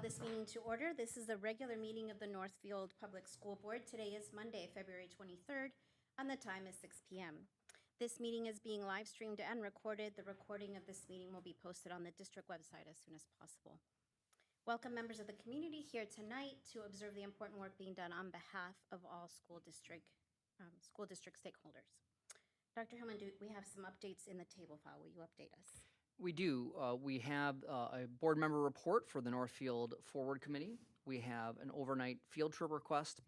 this meeting to order. This is the regular meeting of the Northfield Public School Board. Today is Monday, February 23rd, and the time is 6 p.m. This meeting is being live streamed and recorded. The recording of this meeting will be posted on the district website as soon as possible. Welcome members of the community here tonight to observe the important work being done on behalf of all school district stakeholders. Dr. Hillman, we have some updates in the table file. Will you update us? We do. We have a board member report for the Northfield Forward Committee. We have an overnight field trip request,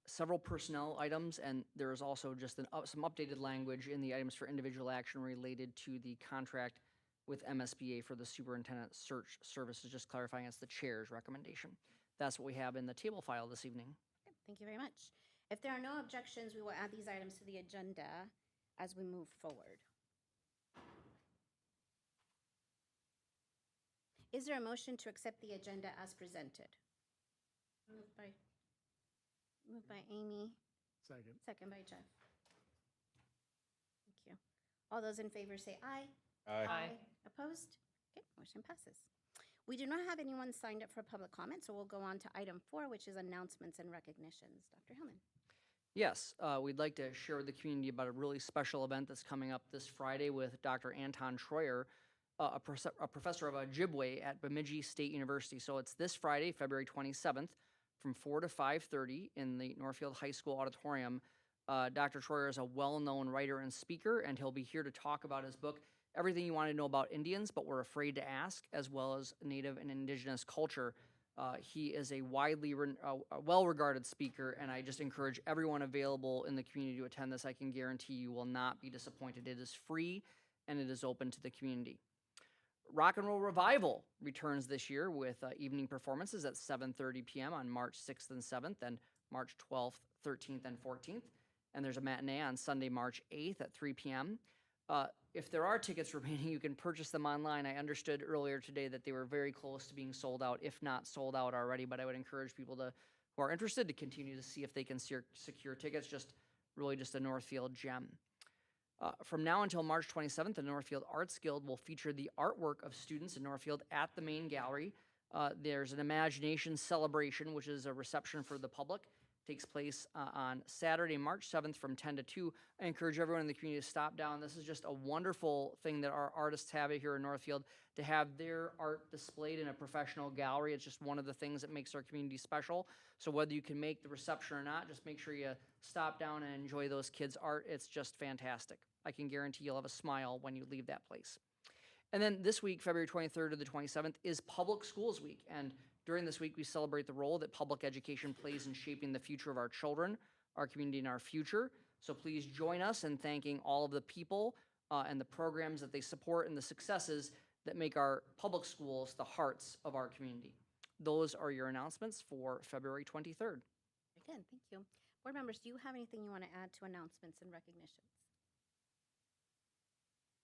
several personnel items, and there is also just some updated language in the items for individual action related to the contract with MSBA for the superintendent search services, just clarifying it's the chair's recommendation. That's what we have in the table file this evening. Okay, thank you very much. If there are no objections, we will add these items to the agenda as we move forward. Is there a motion to accept the agenda as presented? Moved by Amy. Second by Jeff. Thank you. All those in favor say aye. Aye. Opposed? Okay, motion passes. We do not have anyone signed up for public comment, so we'll go on to item 4, which is announcements and recognitions. Dr. Hillman. Yes, we'd like to share with the community about a really special event that's coming up this Friday with Dr. Anton Troyer, a professor of Ojibwe at Bemidji State University. So it's this Friday, February 27th, from 4 to 5:30 in the Northfield High School auditorium. Dr. Troyer is a well-known writer and speaker, and he'll be here to talk about his book, Everything You Want to Know About Indians, But We're Afraid to Ask, as well as Native and Indigenous Culture. He is a widely well-regarded speaker, and I just encourage everyone available in the community to attend this. I can guarantee you will not be disappointed. It is free, and it is open to the community. Rock and Roll Revival returns this year with evening performances at 7:30 p.m. on March 6th and 7th, and March 12th, 13th, and 14th. And there's a matinee on Sunday, March 8th at 3 p.m. If there are tickets remaining, you can purchase them online. I understood earlier today that they were very close to being sold out, if not sold out already, but I would encourage people who are interested to continue to see if they can secure tickets. Just a Northfield gem. From now until March 27th, the Northfield Arts Guild will feature the artwork of students in Northfield at the main gallery. There's an imagination celebration, which is a reception for the public. Takes place on Saturday, March 7th from 10 to 2. I encourage everyone in the community to stop down. This is just a wonderful thing that our artists have here in Northfield, to have their art displayed in a professional gallery. It's just one of the things that makes our community special. So whether you can make the reception or not, just make sure you stop down and enjoy those kids' art. It's just fantastic. I can guarantee you'll have a smile when you leave that place. And then this week, February 23rd to the 27th, is Public Schools Week. And during this week, we celebrate the role that public education plays in shaping the future of our children, our community, and our future. So please join us in thanking all of the people and the programs that they support and the successes that make our public schools the hearts of our community. Those are your announcements for February 23rd. Very good, thank you. Board members, do you have anything you want to add to announcements and recognitions?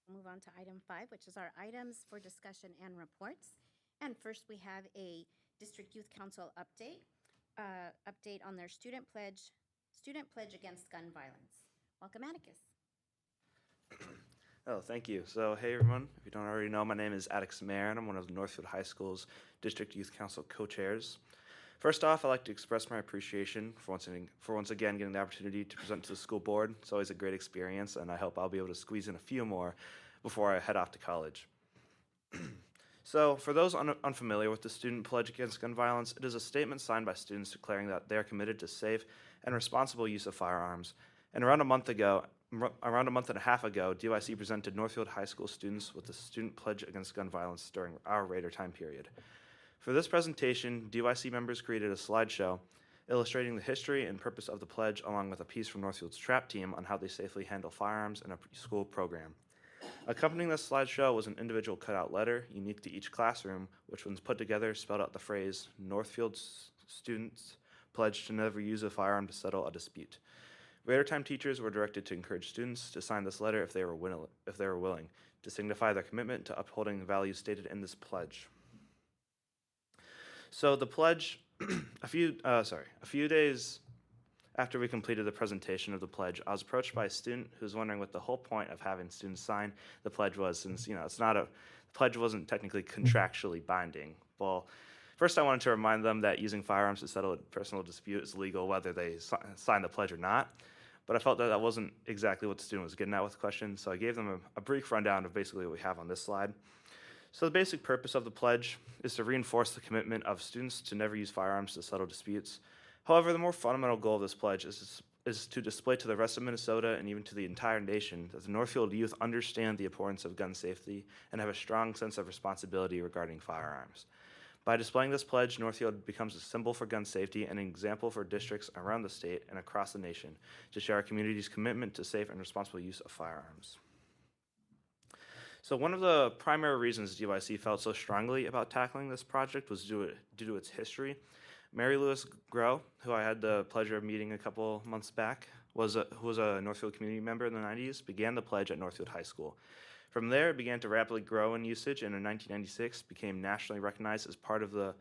We'll move on to item 5, which is our items for discussion and reports. And first, we have a District Youth Council update on their student pledge against gun violence. Welcome, Atticus. Oh, thank you. So, hey everyone, if you don't already know, my name is Atticus Mayer, and I'm one of Northfield High School's District Youth Council co-chairs. First off, I'd like to express my appreciation for once again getting the opportunity to present to the school board. It's always a great experience, and I hope I'll be able to squeeze in a few more before I head off to college. So, for those unfamiliar with the Student Pledge Against Gun Violence, it is a statement signed by students declaring that they are committed to safe and responsible use of firearms. And around a month and a half ago, DYC presented Northfield High School students with the Student Pledge Against Gun Violence during our Raider time period. For this presentation, DYC members created a slideshow illustrating the history and purpose of the pledge, along with a piece from Northfield's TRAP team on how they safely handle firearms in a school program. Accompanying this slideshow was an individual cutout letter unique to each classroom, which, when put together, spelled out the phrase, "Northfield students pledge to never use a firearm to settle a dispute." Raider time teachers were directed to encourage students to sign this letter if they were willing, to signify their commitment to upholding the values stated in this pledge. So the pledge, a few days after we completed the presentation of the pledge, I was approached by a student who was wondering what the whole point of having students sign the pledge was, since the pledge wasn't technically contractually binding. Well, First, I wanted to remind them that using firearms to settle a personal dispute is legal whether they sign the pledge or not. But I felt that that wasn't exactly what the student was getting at with the question, so I gave them a brief rundown of basically what we have on this slide. So the basic purpose of the pledge is to reinforce the commitment of students to never use firearms to settle disputes. However, the more fundamental goal of this pledge is to display to the rest of Minnesota and even to the entire nation that the Northfield youth understand the importance of gun safety and have a strong sense of responsibility regarding firearms. By displaying this pledge, Northfield becomes a symbol for gun safety and an example for districts around the state and across the nation to share our community's commitment to safe and responsible use of firearms. So one of the primary reasons DYC felt so strongly about tackling this project was due to its history. Mary Louise Grow, who I had the pleasure of meeting a couple months back, who was a Northfield community member in the 90s, began the pledge at Northfield High School. From there, it began to rapidly grow in usage, and in 1996 became nationally recognized as part of the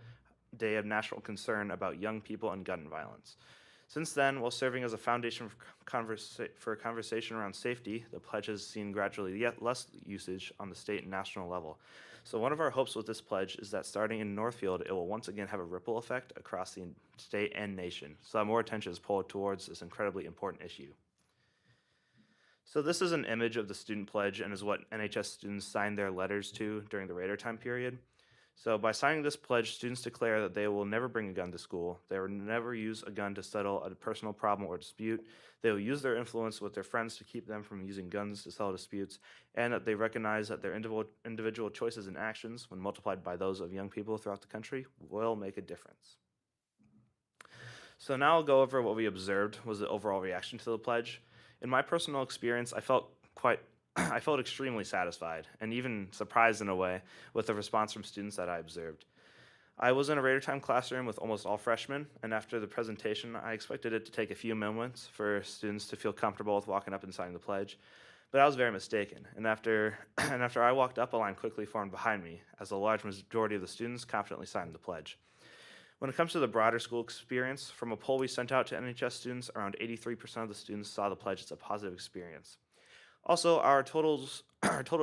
Day of National Concern about young people and gun violence. Since then, while serving as a foundation for conversation around safety, the pledge has seen gradually yet less usage on the state and national level. So one of our hopes with this pledge is that starting in Northfield, it will once again have a ripple effect across the state and nation, so that more attention is pulled towards this incredibly important issue. So this is an image of the student pledge and is what NHS students signed their letters to during the Raider time period. So by signing this pledge, students declare that they will never bring a gun to school. They will never use a gun to settle a personal problem or dispute. They will use their influence with their friends to keep them from using guns to settle disputes, and that they recognize that their individual choices and actions, when multiplied by those of young people throughout the country, will make a difference. So now I'll go over what we observed was the overall reaction to the pledge. In my personal experience, I felt extremely satisfied and even surprised in a way with the response from students that I observed. I was in a Raider Time classroom with almost all freshmen, and after the presentation, I expected it to take a few moments for students to feel comfortable with walking up and signing the pledge, but I was very mistaken. And after I walked up, a line quickly formed behind me, as a large majority of the students confidently signed the pledge. When it comes to the broader school experience, from a poll we sent out to NHS students, around 83% of the students saw the pledge as a positive experience. Also, our total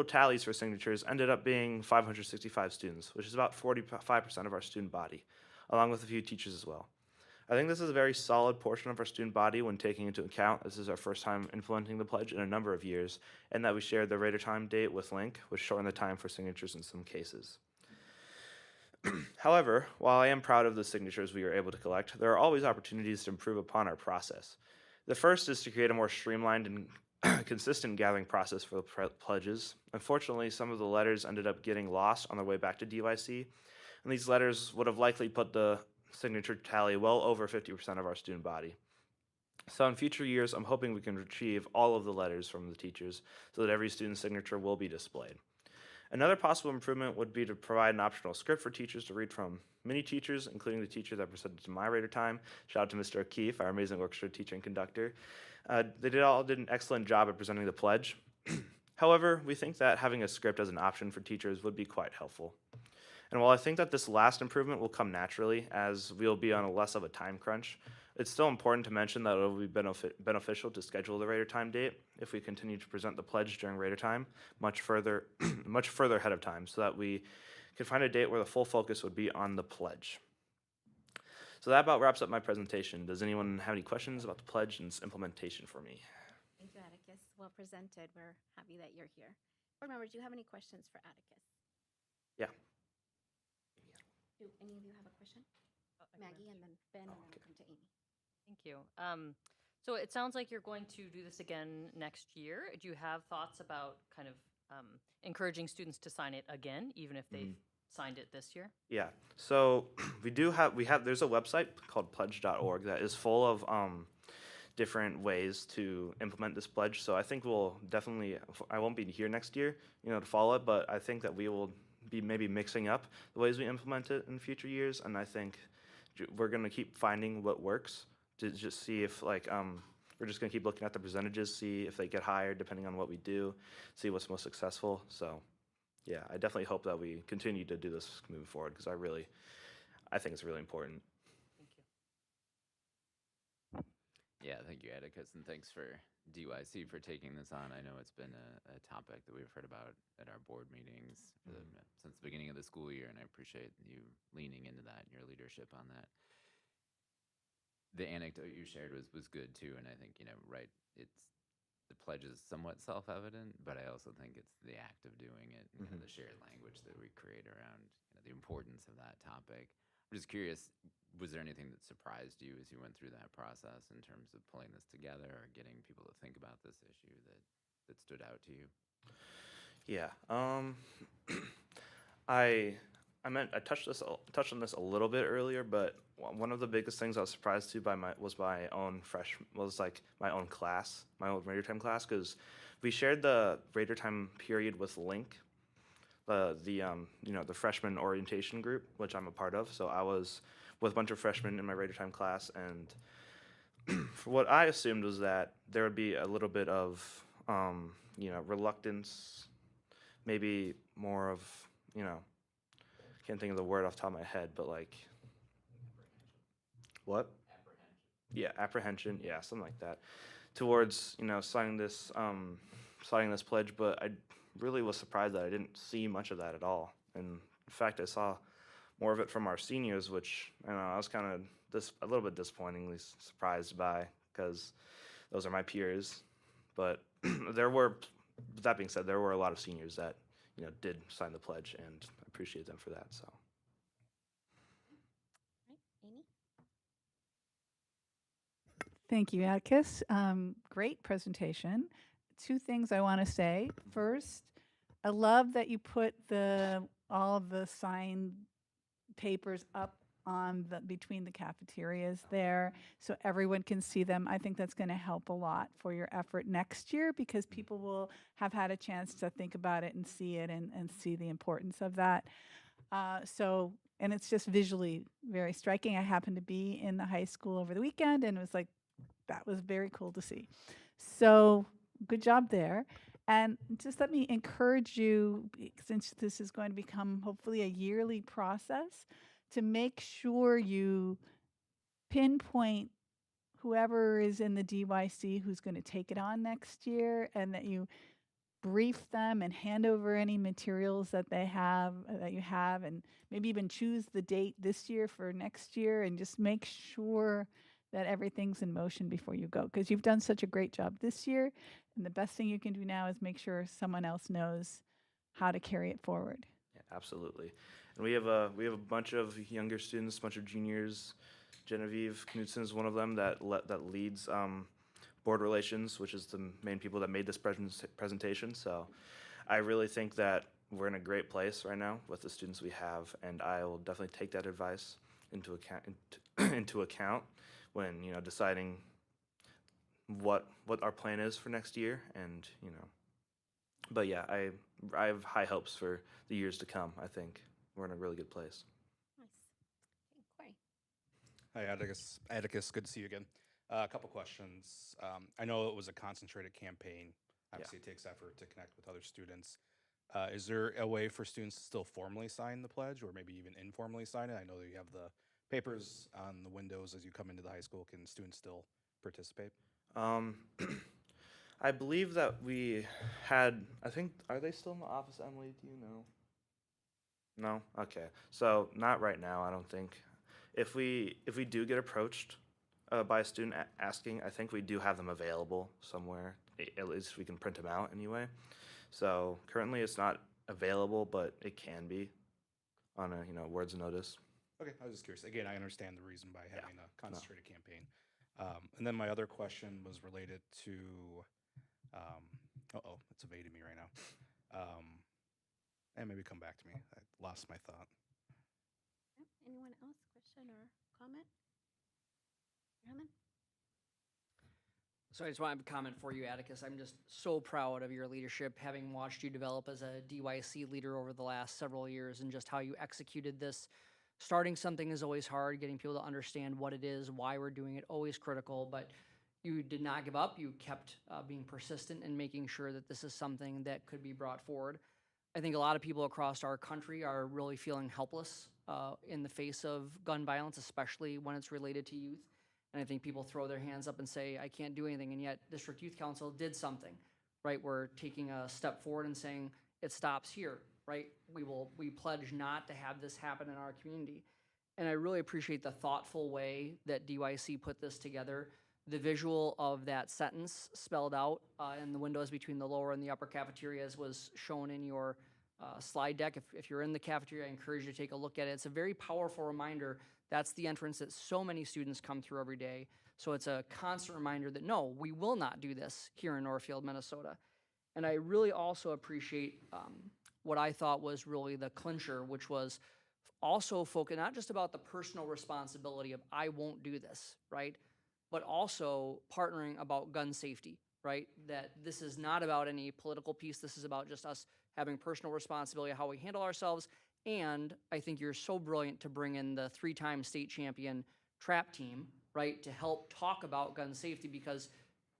tallies for signatures ended up being 565 students, which is about 45% of our student body, along with a few teachers as well. I think this is a very solid portion of our student body when taking into account this is our first time implementing the pledge in a number of years, and that we shared the Raider Time date with Link, which shortened the time for signatures in some cases. However, while I am proud of the signatures we were able to collect, there are always opportunities to improve upon our process. The first is to create a more streamlined and consistent gathering process for the pledges. Unfortunately, some of the letters ended up getting lost on their way back to DYC, and these letters would have likely put the signature tally well over 50% of our student body. So in future years, I'm hoping we can retrieve all of the letters from the teachers so that every student's signature will be displayed. Another possible improvement would be to provide an optional script for teachers to read from. Many teachers, including the teacher that presented to my Raider Time, shout out to Mr. O'Keefe, our amazing orchestra teacher and conductor, they all did an excellent job at presenting the pledge. However, we think that having a script as an option for teachers would be quite helpful. And while I think that this last improvement will come naturally, as we'll be on less of a time crunch, it's still important to mention that it will be beneficial to schedule the Raider Time date if we continue to present the pledge during Raider Time much further ahead of time, so that we can find a date where the full focus would be on the pledge. So that about wraps up my presentation. Does anyone have any questions about the pledge and its implementation for me? Thank you, Atticus. Well presented. We're happy that you're here. Board members, do you have any questions for Atticus? Yeah. Do any of you have a question? Maggie, and then Ben, and then we'll come to Amy. Thank you. So it sounds like you're going to do this again next year. Do you have thoughts about kind of encouraging students to sign it again, even if they've signed it this year? Yeah. So there's a website called pledge.org that is full of different ways to implement this pledge. So I think I won't be here next year, to follow it, but I think that we will be maybe mixing up the ways we implement it in future years, and I think we're going to keep finding what works to just see if we're just going to keep looking at the percentages, see if they get higher depending on what we do, see what's most successful. So yeah, I definitely hope that we continue to do this moving forward, because I think it's really important. Thank you. Yeah, thank you, Atticus, and thanks for DYC for taking this on. I know it's been a topic that we've heard about at our board meetings since the beginning of the school year, and I appreciate you leaning into that and your leadership on that. The anecdote you shared was good too, and I think, right, it's the pledge is somewhat self-evident, but I also think it's the act of doing it, and the shared language that we create around the importance of that topic. I'm just curious, was there anything that surprised you as you went through that process in terms of pulling this together or getting people to think about this issue that stood out to you? Yeah. I touched on this a little bit earlier, but one of the biggest things I was surprised to was my own my own class, my own Raider Time class, because we shared the Raider Time period with Link, the freshman orientation group, which I'm a part of. So I was with a bunch of freshmen in my Raider Time class, and for what I assumed was that there would be a little bit of reluctance, maybe more of can't think of the word off the top of my head, but like what? Yeah, apprehension. Yeah, something like that, towards signing this pledge. But I really was surprised that I didn't see much of that at all. And in fact, I saw more of it from our seniors, which I was kind of a little bit disappointingly surprised by, because those are my peers. But that being said, there were a lot of seniors that did sign the pledge, and I appreciate them for that. So. Right, Amy? Thank you, Atticus. Great presentation. Two things I want to say. First, I love that you put all of the signed papers up on between the cafeterias there, so everyone can see them. I think that's going to help a lot for your effort next year, because people will have had a chance to think about it and see it and see the importance of that. And it's just visually very striking. I happened to be in the high school over the weekend, and it was like, that was very cool to see. So good job there. And just let me encourage you, since this is going to become hopefully a yearly process, to make sure you pinpoint whoever is in the DYC who's going to take it on next year, and that you brief them and hand over any materials that you have, and maybe even choose the date this year for next year, and just make sure that everything's in motion before you go, because you've done such a great job this year, and the best thing you can do now is make sure someone else knows how to carry it forward. Yeah, absolutely. And we have a bunch of younger students, a bunch of juniors. Genevieve Knudsen is one of them that leads board relations, which is the main people that made this presentation. So I really think that we're in a great place right now with the students we have, and I will definitely take that advice into account when deciding what our plan is for next year. And but yeah, I have high hopes for the years to come. I think we're in a really good place. Nice. Okay, Corey. Hi, Atticus, good to see you again. A couple questions. I know it was a concentrated campaign. Obviously, It takes effort to connect with other students. Is there a way for students to still formally sign the pledge, or maybe even informally sign it? I know that you have the papers on the windows as you come into the high school. Can students still participate? I believe that we had. I think, are they still in the office, Emily? Do you know? No. Okay. So not right now. I don't think. If we do get approached by a student asking, I think we do have them available somewhere. At least we can print them out anyway. So currently it's not available, but it can be on a words of notice. Okay, I was just curious. Again, I understand the reason by having a concentrated campaign. And then my other question was related to, it's evading me right now. And maybe come back to me. I lost my thought. Anyone else? Question or comment? Roman? So I just want to comment for you, Atticus. I'm just so proud of your leadership, having watched you develop as a DYC leader over the last several years, and just how you executed this. Starting something is always hard. Getting people to understand what it is, why we're doing it, always critical. But you did not give up. You kept being persistent and making sure that this is something that could be brought forward. I think a lot of people across our country are really feeling helpless in the face of gun violence, especially when it's related to youth. And And I think people throw their hands up and say, I can't do anything. And yet District Youth Council did something, right? We're taking a step forward and saying it stops here, right? We pledge not to have this happen in our community. And I really appreciate the thoughtful way that DYC put this together. The visual of that sentence spelled out in the windows between the lower and the upper cafeterias was shown in your slide deck. If you're in the cafeteria, I encourage you to take a look at it. It's a very powerful reminder. That's the entrance that so many students come through every day. So it's a constant reminder that no, we will not do this here in Northfield, Minnesota. And I really also appreciate what I thought was really the clincher, which was also focus not just about the personal responsibility of I won't do this, right? But also partnering about gun safety, right? That this is not about any political piece. This is about just us having personal responsibility of how we handle ourselves. And I think you're so brilliant to bring in the 3-time state champion trap team, right? To help talk about gun safety because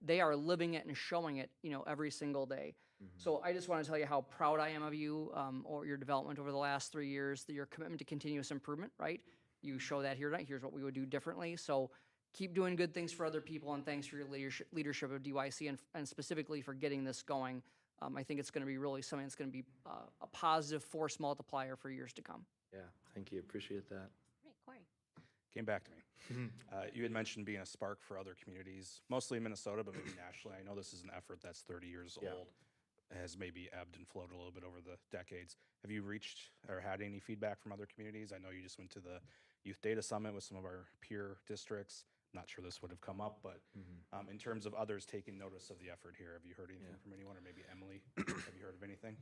they are living it and showing it, every single day. So I just want to tell you how proud I am of you or your development over the last 3 years, your commitment to continuous improvement, right? You show that here tonight. Here's what we would do differently. So keep doing good things for other people, and thanks for your leadership of DYC and specifically for getting this going. I think it's going to be really something that's going to be a positive force multiplier for years to come. Yeah, thank you. Appreciate that. Right, Corey. Came back to me. You had mentioned being a spark for other communities, mostly in Minnesota, but maybe nationally. I know this is an effort that's 30 years Yeah. old, has maybe ebbed and flowed a little bit over the decades. Have you reached or had any feedback from other communities? I know you just went to the Youth Data Summit with some of our peer districts. Not sure this would have come up, but in terms of others taking notice of the effort here, have you heard anything from anyone, or maybe Emily? Have you heard of anything?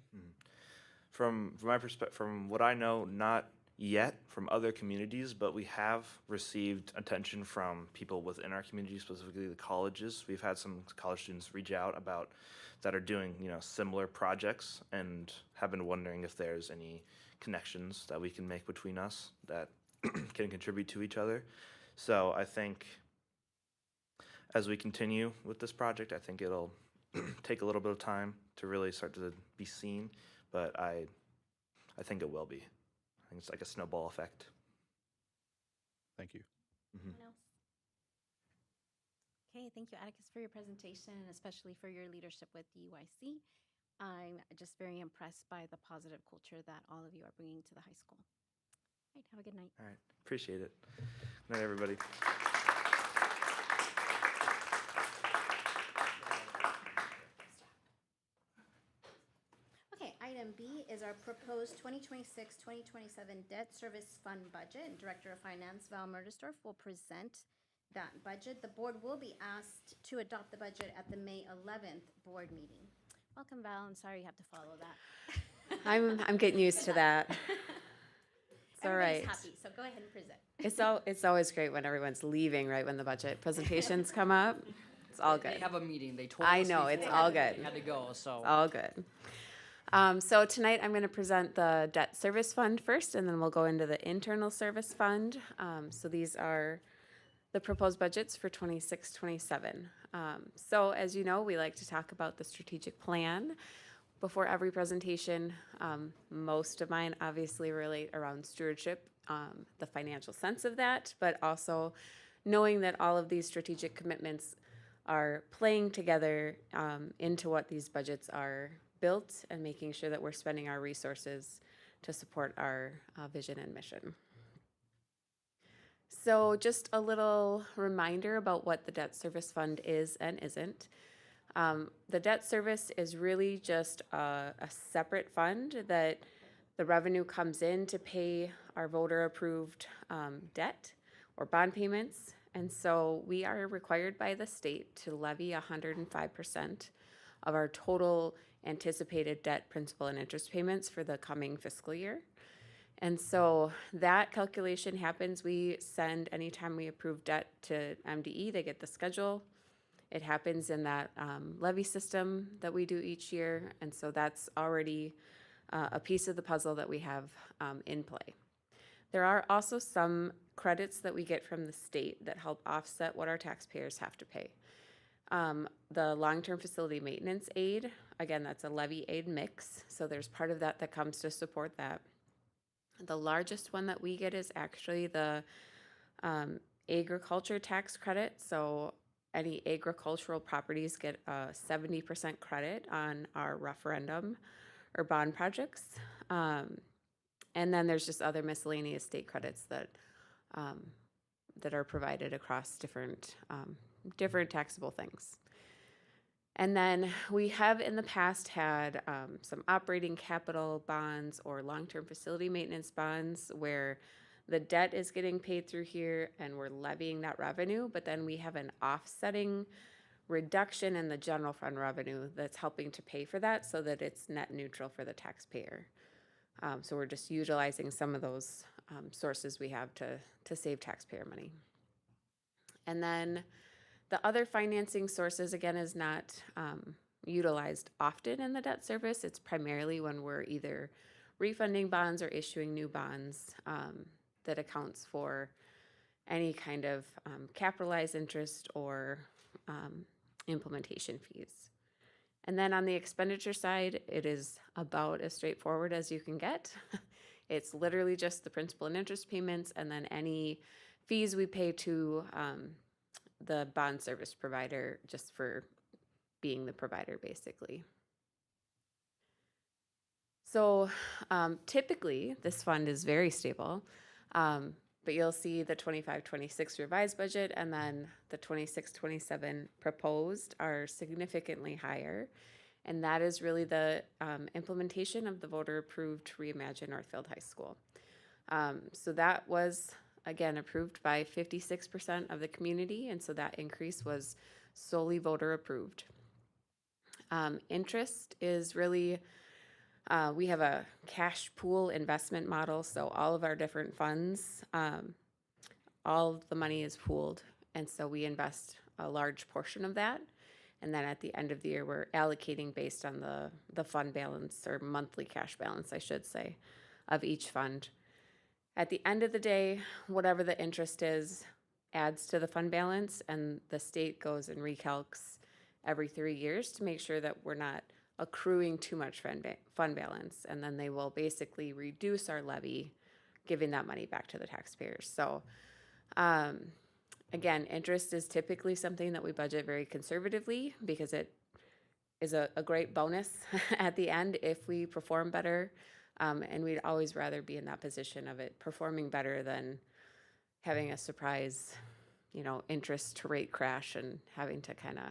From my perspective, from what I know, not yet from other communities, but we have received attention from people within our community, specifically the colleges. We've had some college students reach out about that are doing, similar projects and have been wondering if there's any connections that we can make between us that can contribute to each other. So I think as we continue with this project, I think it'll take a little bit of time to really start to be seen, but I think it will be. I think it's like a snowball effect. Thank you. Anyone else? Okay, thank you, Atticus, for your presentation and especially for your leadership with DYC. I'm just very impressed by the positive culture that all of you are bringing to the high school. All right, have a good night. All right, appreciate it. Good night, everybody. Okay, item B is our proposed 2026-2027 debt service fund budget. Director of Finance Val Murdersdorf will present that budget. The board will be asked to adopt the budget at the May 11th board meeting. Welcome, Val. I'm sorry you have to follow that. I'm getting used to that. It's all Everybody's right. happy, so go ahead and present. It's always great when everyone's leaving, right, when the budget presentations come up. It's all They good. have a meeting. They told I us know, before it's all they good. had to go, so. All good. So tonight I'm going to present the debt service fund first, and then we'll go into the internal service fund. So these are the proposed budgets for 26-27. So as you know, we like to talk about the strategic plan before every presentation. Most of mine obviously relate around stewardship, the financial sense of that, but also knowing that all of these strategic commitments are playing together into what these budgets are built and making sure that we're spending our resources to support our vision and mission. So just a little reminder about what the debt service fund is and isn't. The debt service is really just a separate fund that the revenue comes in to pay our voter-approved debt or bond payments. And so we are required by the state to levy 105% of our total anticipated debt principal and interest payments for the coming fiscal year. And so that calculation happens. We send, anytime we approve debt to MDE, they get the schedule. It happens in that levy system that we do each year. And so that's already a piece of the puzzle that we have in play. There are also some credits that we get from the state that help offset what our taxpayers have to pay. The long-term facility maintenance aid, again, that's a levy aid mix. So there's part of that that comes to support that. The largest one that we get is actually the agriculture tax credit. So any agricultural properties get a 70% credit on our referendum or bond projects. And then there's just other miscellaneous state credits that that are provided across different taxable things. And then we have in the past had some operating capital bonds or long-term facility maintenance bonds where the debt is getting paid through here and we're levying that revenue, but then we have an offsetting reduction in the general fund revenue that's helping to pay for that so that it's net neutral for the taxpayer. So we're just utilizing some of those sources we have to save taxpayer money. And then the other financing sources, again, is not utilized often in the debt service. It's primarily when we're either refunding bonds or issuing new bonds that accounts for any kind of capitalized interest or implementation fees. And then on the expenditure side, it is about as straightforward as you can get. It's literally just the principal and interest payments and then any fees we pay to the bond service provider just for being the provider, basically. So typically, this fund is very stable, but you'll see the 25-26 revised budget and then the 26-27 proposed are significantly higher. And that is really the implementation of the voter-approved Reimagine Northfield High School. So that was, again, approved by 56% of the community, and so that increase was solely voter-approved. Interest is really, we have a cash pool investment model, so all of our different funds, all of the money is pooled, and so we invest a large portion of that. And then at the end of the year, we're allocating based on the fund balance or monthly cash balance, I should say, of each fund. At the end of the day, whatever the interest is adds to the fund balance, and the state goes and recalcs every 3 years to make sure that we're not accruing too much fund balance. And then they will basically reduce our levy, giving that money back to the taxpayers. So again, interest is typically something that we budget very conservatively because it is a great bonus at the end if we perform better. And we'd always rather be in that position of it performing better than having a surprise, interest rate crash and having to kind of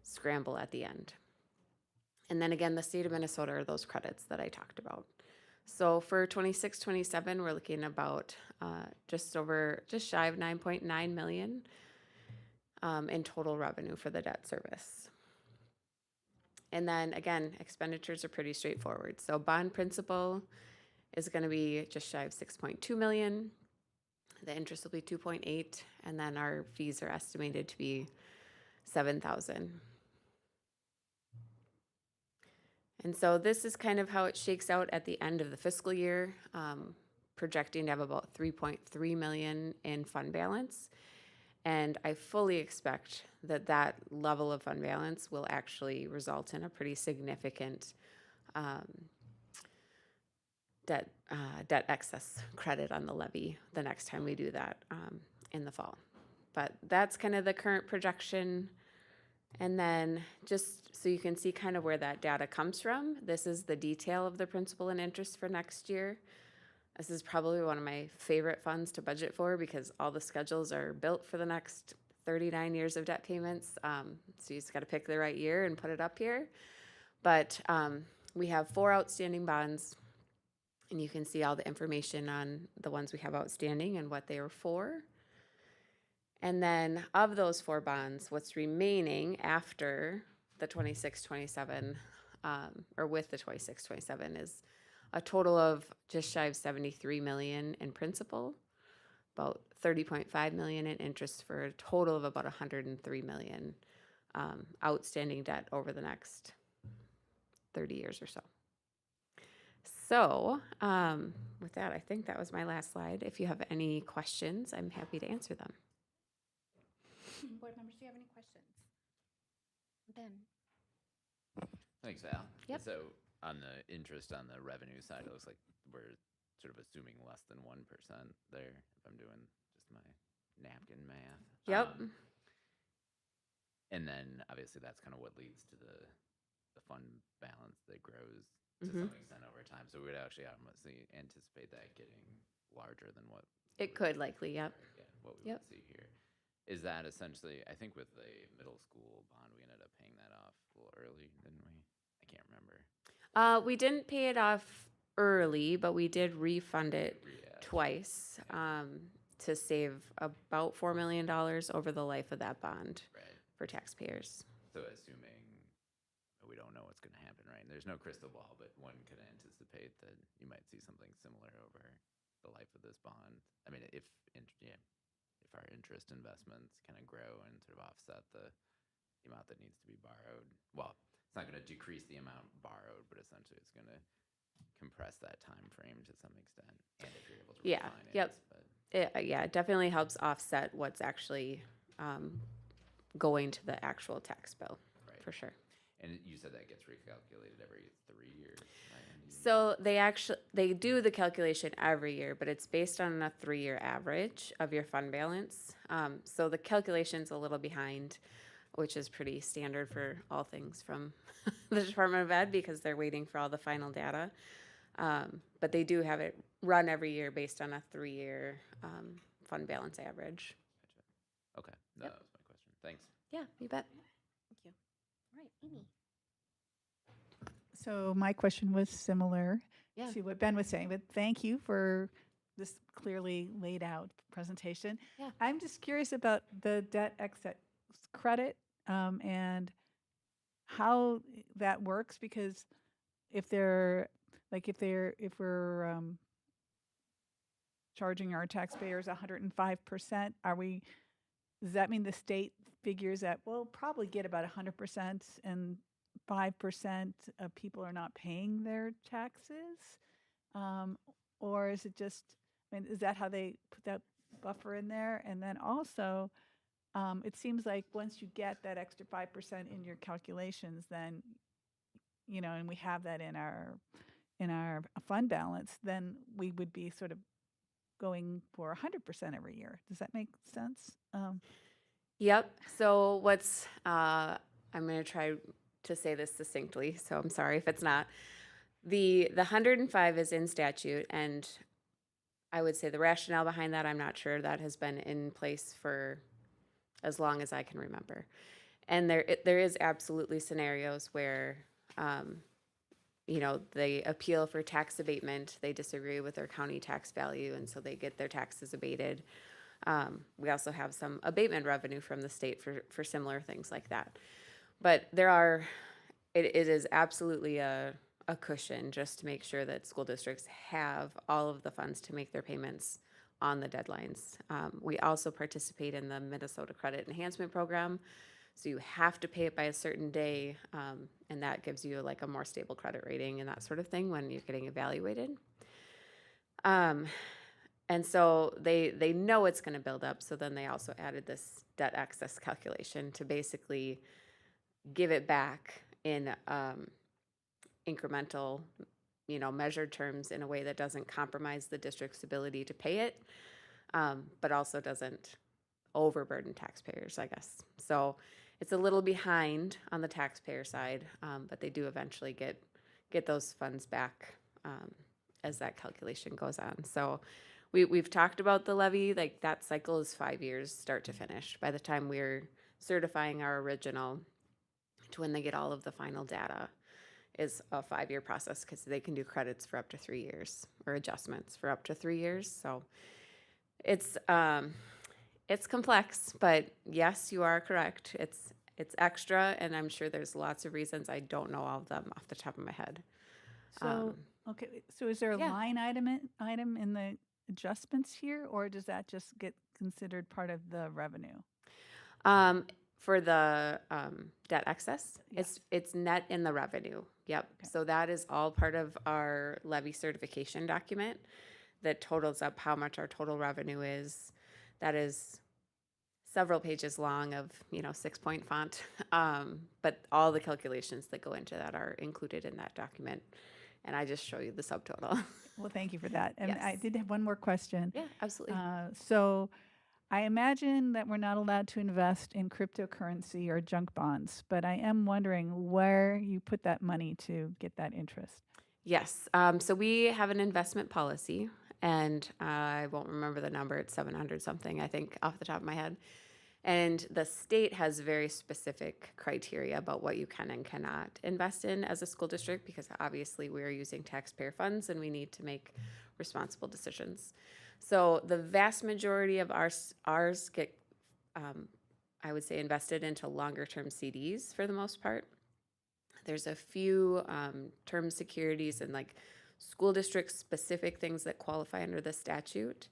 scramble at the end. And then again, the state of Minnesota are those credits that I talked about. So for 26-27, we're looking about just shy of 9.9 million in total revenue for the debt service. And then again, expenditures are pretty straightforward. So bond principal is going to be just shy of 6.2 million. The interest will be 2.8, and then our fees are estimated to be 7,000. And so this is kind of how it shakes out at the end of the fiscal year, projecting to have about 3.3 million in fund balance. And I fully expect that that level of fund balance will actually result in a pretty significant debt excess credit on the levy the next time we do that in the fall. But that's kind of the current projection. And then just so you can see kind of where that data comes from, this is the detail of the principal and interest for next year. This is probably one of my favorite funds to budget for because all the schedules are built for the next 39 years of debt payments. So you just got to pick the right year and put it up here. But we have 4 outstanding bonds, and you can see all the information on the ones we have outstanding and what they are for. And then of those 4 bonds, what's remaining after the 26-27, or with the 26-27 is a total of just shy of 73 million in principal, about 30.5 million in interest for a total of about 103 million outstanding debt over the next 30 years or so. So with that, I think that was my last slide. If you have any questions, I'm happy to answer them. Board members, do you have any questions? Ben? Thanks, Val. Yep. So on the interest on the revenue side, it looks like we're sort of assuming less than 1% there, if I'm doing just my napkin math. Yep. And then obviously that's kind of what leads to the fund balance that grows to Mhm. some extent over time. So we would actually honestly anticipate that getting larger than what It could likely, yep. yeah, what we Yep. would see here. Is that essentially, I think with the middle school bond, we ended up paying that off a little early, didn't we? I can't remember. We didn't pay it off early, but we did refund it Yeah. twice to save about $4 million over the life of that bond Right. for taxpayers. So assuming we don't know what's going to happen, right? There's no crystal ball, but one could anticipate that you might see something similar over the life of this bond. I mean, if our interest investments kind of grow and sort of offset the amount that needs to be borrowed. Well, it's not going to decrease the amount borrowed, but essentially it's going to compress that time frame to some extent. And if you're able to Yeah, refinance, yep. but It definitely helps offset what's actually going to the actual tax bill, right. for sure. And you said that gets recalculated every 3 years, right? So they do the calculation every year, but it's based on a 3-year average of your fund balance. So the calculation's a little behind, which is pretty standard for all things from the Department of Ed because they're waiting for all the final data. But they do have it run every year based on a 3-year fund balance average. Gotcha. Okay, no, that was my question. Thanks. Yeah, you bet. Thank you. All right, Amy. So my question was similar Yeah. to what Ben was saying, but thank you for this clearly laid out presentation. Yeah. I'm just curious about the debt excess credit and how that works, because if they're if we're charging our taxpayers 105%, does that mean the state figures that we'll probably get about 100% and 5% of people are not paying their taxes? Or is it just, I mean, is that how they put that buffer in there? And then also, it seems like once you get that extra 5% in your calculations, then, and we have that in our fund balance, then we would be sort of going for 100% every year. Does that make sense? Yep. So I'm going to try to say this succinctly, so I'm sorry if it's not. The 105 is in statute, and I would say the rationale behind that, I'm not sure. That has been in place for as long as I can remember. And there is absolutely scenarios where, they appeal for tax abatement. They disagree with their county tax value, and so they get their taxes abated. We also have some abatement revenue from the state for similar things like that. But it is absolutely a cushion just to make sure that school districts have all of the funds to make their payments on the deadlines. We also participate in the Minnesota Credit Enhancement Program. So you have to pay it by a certain day, and that gives you like a more stable credit rating and that sort of thing when you're getting evaluated. And so they know it's going to build up. So then they also added this debt excess calculation to basically give it back in incremental, measured terms in a way that doesn't compromise the district's ability to pay it, but also doesn't overburden taxpayers, I guess. So it's a little behind on the taxpayer side, but they do eventually get those funds back as that calculation goes on. So we've talked about the levy, like that cycle is 5 years start to finish. By the time we're certifying our original to when they get all of the final data is a 5-year process because they can do credits for up to 3 years or adjustments for up to 3 years. So it's complex, but yes, you are correct. It's extra, and I'm sure there's lots of reasons. I don't know all of them off the top of my head. So, okay, so is there a yeah. line item in the adjustments here, or does that just get considered part of the revenue? For the debt excess, Yeah. it's net in the revenue. Yep. Okay. So that is all part of our levy certification document that totals up how much our total revenue is. That is several pages long of 6-point font, but all the calculations that go into that are included in that document. And I just show you the subtotal. Well, thank you for that. And I Yes. did have one more question. Yeah, absolutely. So I imagine that we're not allowed to invest in cryptocurrency or junk bonds, but I am wondering where you put that money to get that interest. Yes. So we have an investment policy, and I won't remember the number. It's 700 something, I think, off the top of my head. And the state has very specific criteria about what you can and cannot invest in as a school district, because obviously we are using taxpayer funds and we need to make responsible decisions. So the vast majority of ours get, I would say, invested into longer term CDs for the most part. There's a few term securities and like school district specific things that qualify under the statute.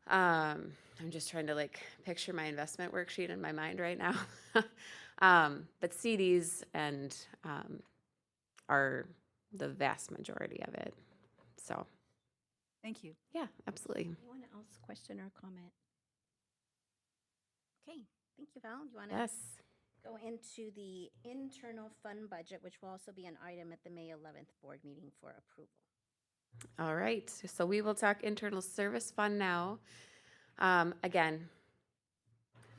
I'm just trying to like picture my investment worksheet in my mind right now. But CDs and are the vast majority of it. So Thank you. yeah, absolutely. Anyone else question or comment? Okay, thank you, Val. You want to Yes. go into the internal fund budget, which will also be an item at the May 11th board meeting for approval. All right. So we will talk internal service fund now. Again,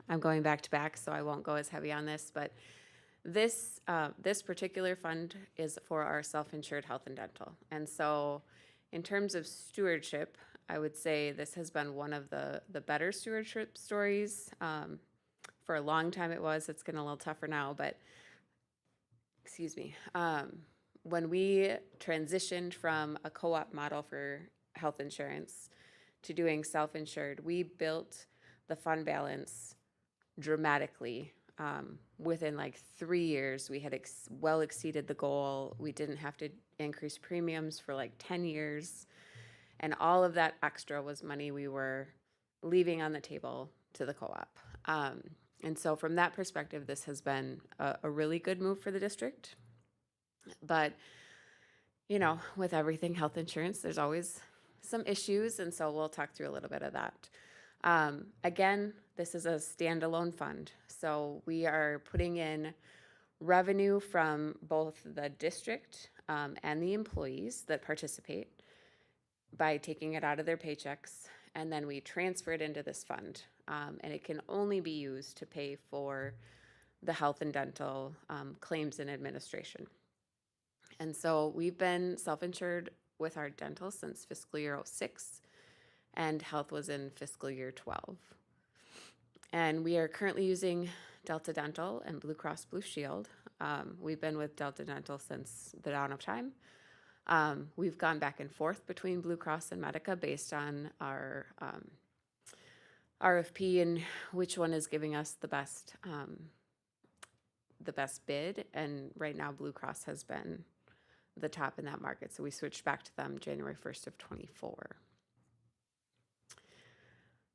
I'm going back to back, so I won't go as heavy on this, but this particular fund is for our self-insured health and dental. And so in terms of stewardship, I would say this has been one of the better stewardship stories. For a long time it was. It's getting a little tougher now, but excuse me. When we transitioned from a co-op model for health insurance to doing self-insured, we built the fund balance dramatically. Within like 3 years, we had well exceeded the goal. We didn't have to increase premiums for like 10 years. And all of that extra was money we were leaving on the table to the co-op. And so from that perspective, this has been a really good move for the district. But, you know, with everything health insurance, there's always some issues. And so we'll talk through a little bit of that. Again, this is a standalone fund. So we are putting in revenue from both the district and the employees that participate by taking it out of their paychecks. And then we transfer it into this fund. And it can only be used to pay for the health and dental claims and administration. And so we've been self-insured with our dental since fiscal year 06, and health was in fiscal year 12. And we are currently using Delta Dental and Blue Cross Blue Shield. We've been with Delta Dental since the dawn of time. We've gone back and forth between Blue Cross and Medica based on our RFP and which one is giving us the best bid. And right now, Blue Cross has been the top in that market. So we switched back to them January 1st of 24.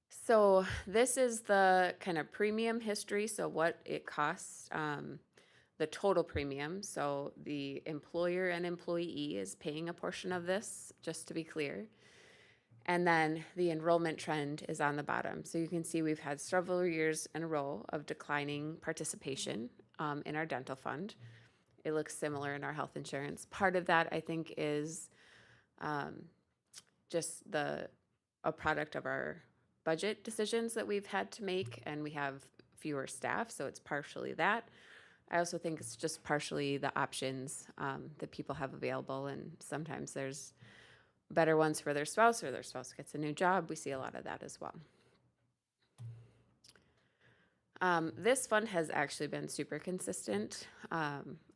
So this is the kind of premium history. So what it costs, the total premium. So the employer and employee is paying a portion of this, just to be clear. And then the enrollment trend is on the bottom. So you can see we've had several years in a row of declining participation in our dental fund. It looks similar in our health insurance. Part of that, I think, is just a product of our budget decisions that we've had to make, and we have fewer staff, so it's partially that. I also think it's just partially the options that people have available, and sometimes there's better ones for their spouse, or their spouse gets a new job. We see a lot of that as well. This fund has actually been super consistent.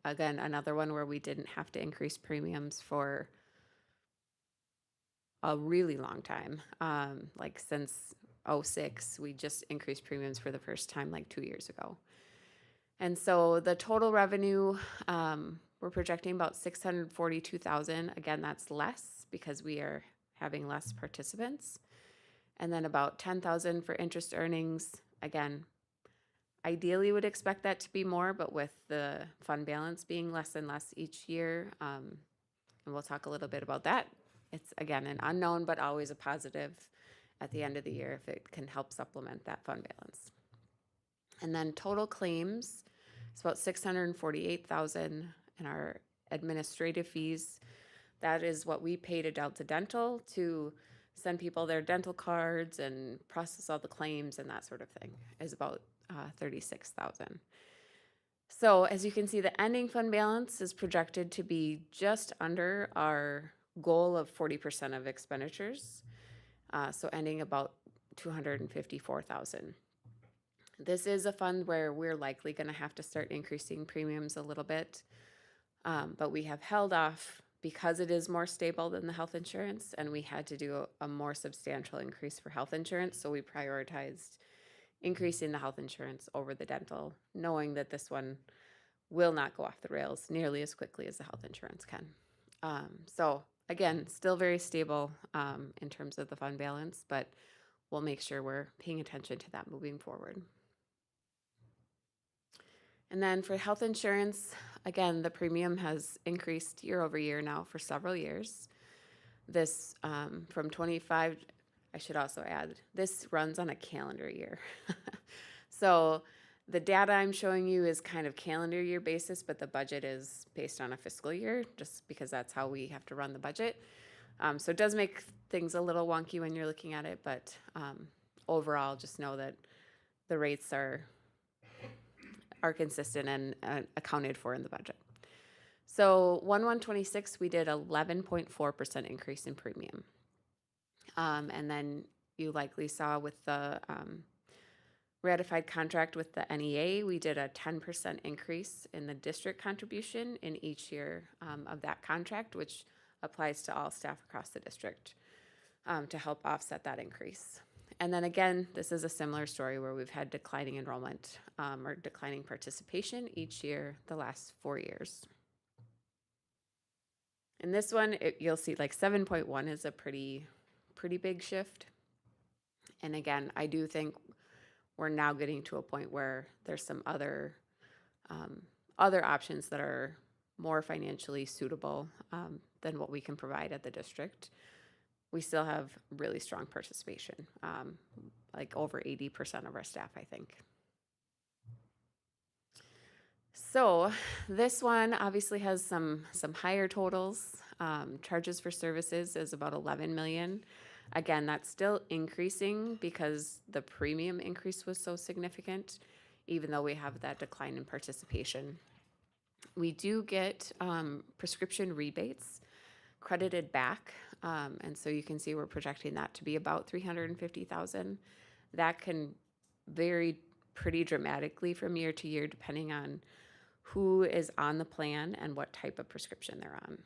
Again, another one where we didn't have to increase premiums for a really long time. Like since 06, we just increased premiums for the first time like 2 years ago. And so the total revenue, we're projecting about $642,000. Again, that's less because we are having less participants. And then about $10,000 for interest earnings. Again, ideally would expect that to be more, but with the fund balance being less and less each year, and we'll talk a little bit about that. It's, again, an unknown, but always a positive at the end of the year if it can help supplement that fund balance. And then total claims, it's about $648,000 in our administrative fees. That is what we pay to Delta Dental to send people their dental cards and process all the claims and that sort of thing, is about 36,000. So as you can see, the ending fund balance is projected to be just under our goal of 40% of expenditures. So ending about 254,000. This is a fund where we're likely going to have to start increasing premiums a little bit, but we have held off because it is more stable than the health insurance, and we had to do a more substantial increase for health insurance, so we prioritized increasing the health insurance over the dental, knowing that this one will not go off the rails nearly as quickly as the health insurance can. So again, still very stable in terms of the fund balance, but we'll make sure we're paying attention to that moving forward. And then for health insurance, again, the premium has increased year over year now for several years. This from 25, I should also add, this runs on a calendar year. So the data I'm showing you is kind of calendar year basis, but the budget is based on a fiscal year, just because that's how we have to run the budget. So it does make things a little wonky when you're looking at it, but overall, just know that the rates are consistent and accounted for in the budget. So 1/1/26, we did 11.4% increase in premium. And then you likely saw with the ratified contract with the NEA, we did a 10% increase in the district contribution in each year of that contract, which applies to all staff across the district to help offset that increase. And then again, this is a similar story where we've had declining enrollment or declining participation each year the last 4 years. In this one, you'll see like 7.1 is a pretty big shift. And again, I do think we're now getting to a point where there's some other options that are more financially suitable than what we can provide at the district. We still have really strong participation, like over 80% of our staff, I think. So this one obviously has some higher totals. Charges for services is about 11 million. Again, that's still increasing because the premium increase was so significant, even though we have that decline in participation. We do get prescription rebates credited back, and so you can see we're projecting that to be about 350,000. That can vary pretty dramatically from year to year depending on who is on the plan and what type of prescription they're on.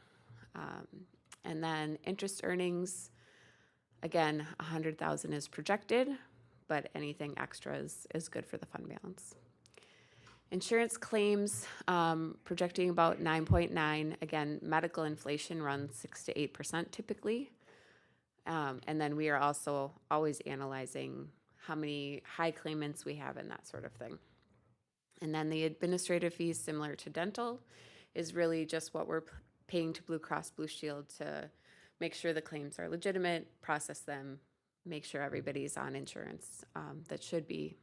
And then interest earnings, again, 100,000 is projected, but anything extra is good for the fund balance. Insurance claims, projecting about 9.9. Again, medical inflation runs 6 to 8% typically. And then we are also always analyzing how many high claimants we have and that sort of thing. And then the administrative fees, similar to dental, is really just what we're paying to Blue Cross Blue Shield to make sure the claims are legitimate, process them, make sure everybody's on insurance that should be.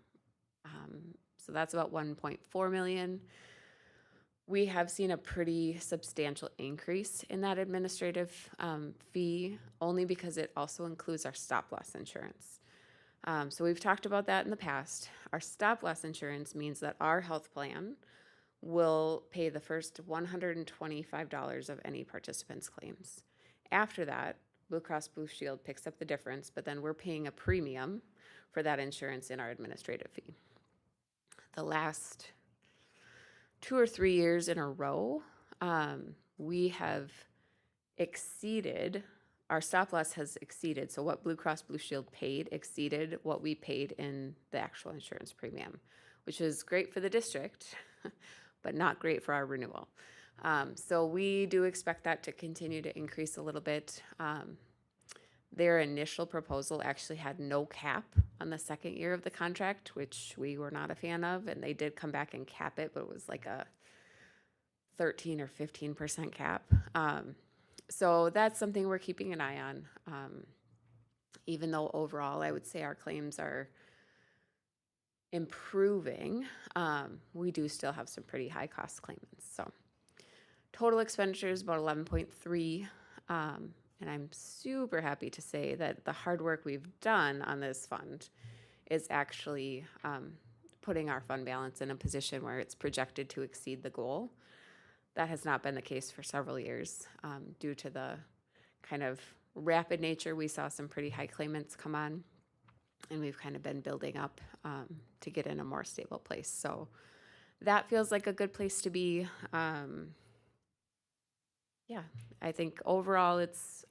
So that's about 1.4 million. We have seen a pretty substantial increase in that administrative fee, only because it also includes our stop loss insurance. So we've talked about that in the past. Our stop loss insurance means that our health plan will pay the first $125 of any participant's claims. After that, Blue Cross Blue Shield picks up the difference, but then we're paying a premium for that insurance in our administrative fee. The last 2 or 3 years in a row, we have exceeded, our stop loss has exceeded, so what Blue Cross Blue Shield paid exceeded what we paid in the actual insurance premium, which is great for the district, but not great for our renewal. So we do expect that to continue to increase a little bit. Their initial proposal actually had no cap on the second year of the contract, which we were not a fan of, and they did come back and cap it, but it was like a 13 or 15% cap. So that's something we're keeping an eye on. Even though overall I would say our claims are improving, we do still have some pretty high cost claimants. So total expenditures about 11.3, And I'm super happy to say that the hard work we've done on this fund is actually putting our fund balance in a position where it's projected to exceed the goal. That has not been the case for several years due to the kind of rapid nature. We saw some pretty high claimants come on, and we've kind of been building up to get in a more stable place. So that feels like a good place to be. Yeah, I think overall it's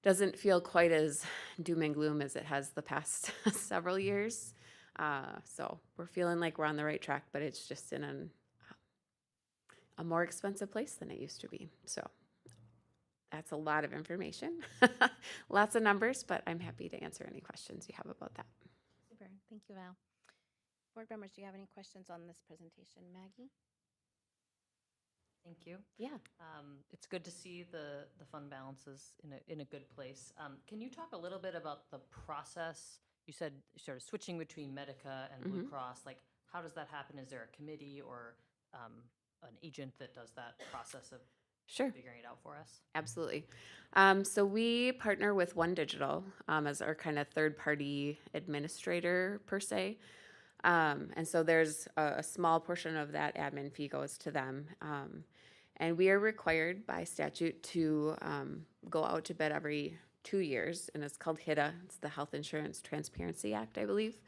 doesn't feel quite as doom and gloom as it has the past several years. So we're feeling like we're on the right track, but it's just in a more expensive place than it used to be. So that's a lot of information, lots of numbers, but I'm happy to answer any questions you have about that. Super. Thank you, Val. Board members, do you have any questions on this presentation? Maggie? Thank you. Yeah. It's good to see the fund balances in a good place. Can you talk a little bit about the process? You said sort of switching between Medica and Blue Cross. Like, how does that happen? Is there a committee or an agent that does that process of Sure. figuring it out for us? Absolutely. So we partner with One Digital as our kind of third-party administrator per se. And so there's a small portion of that admin fee goes to them. And we are required by statute to go out to bid every 2 years, and it's called HITA. It's the Health Insurance Transparency Act, I believe.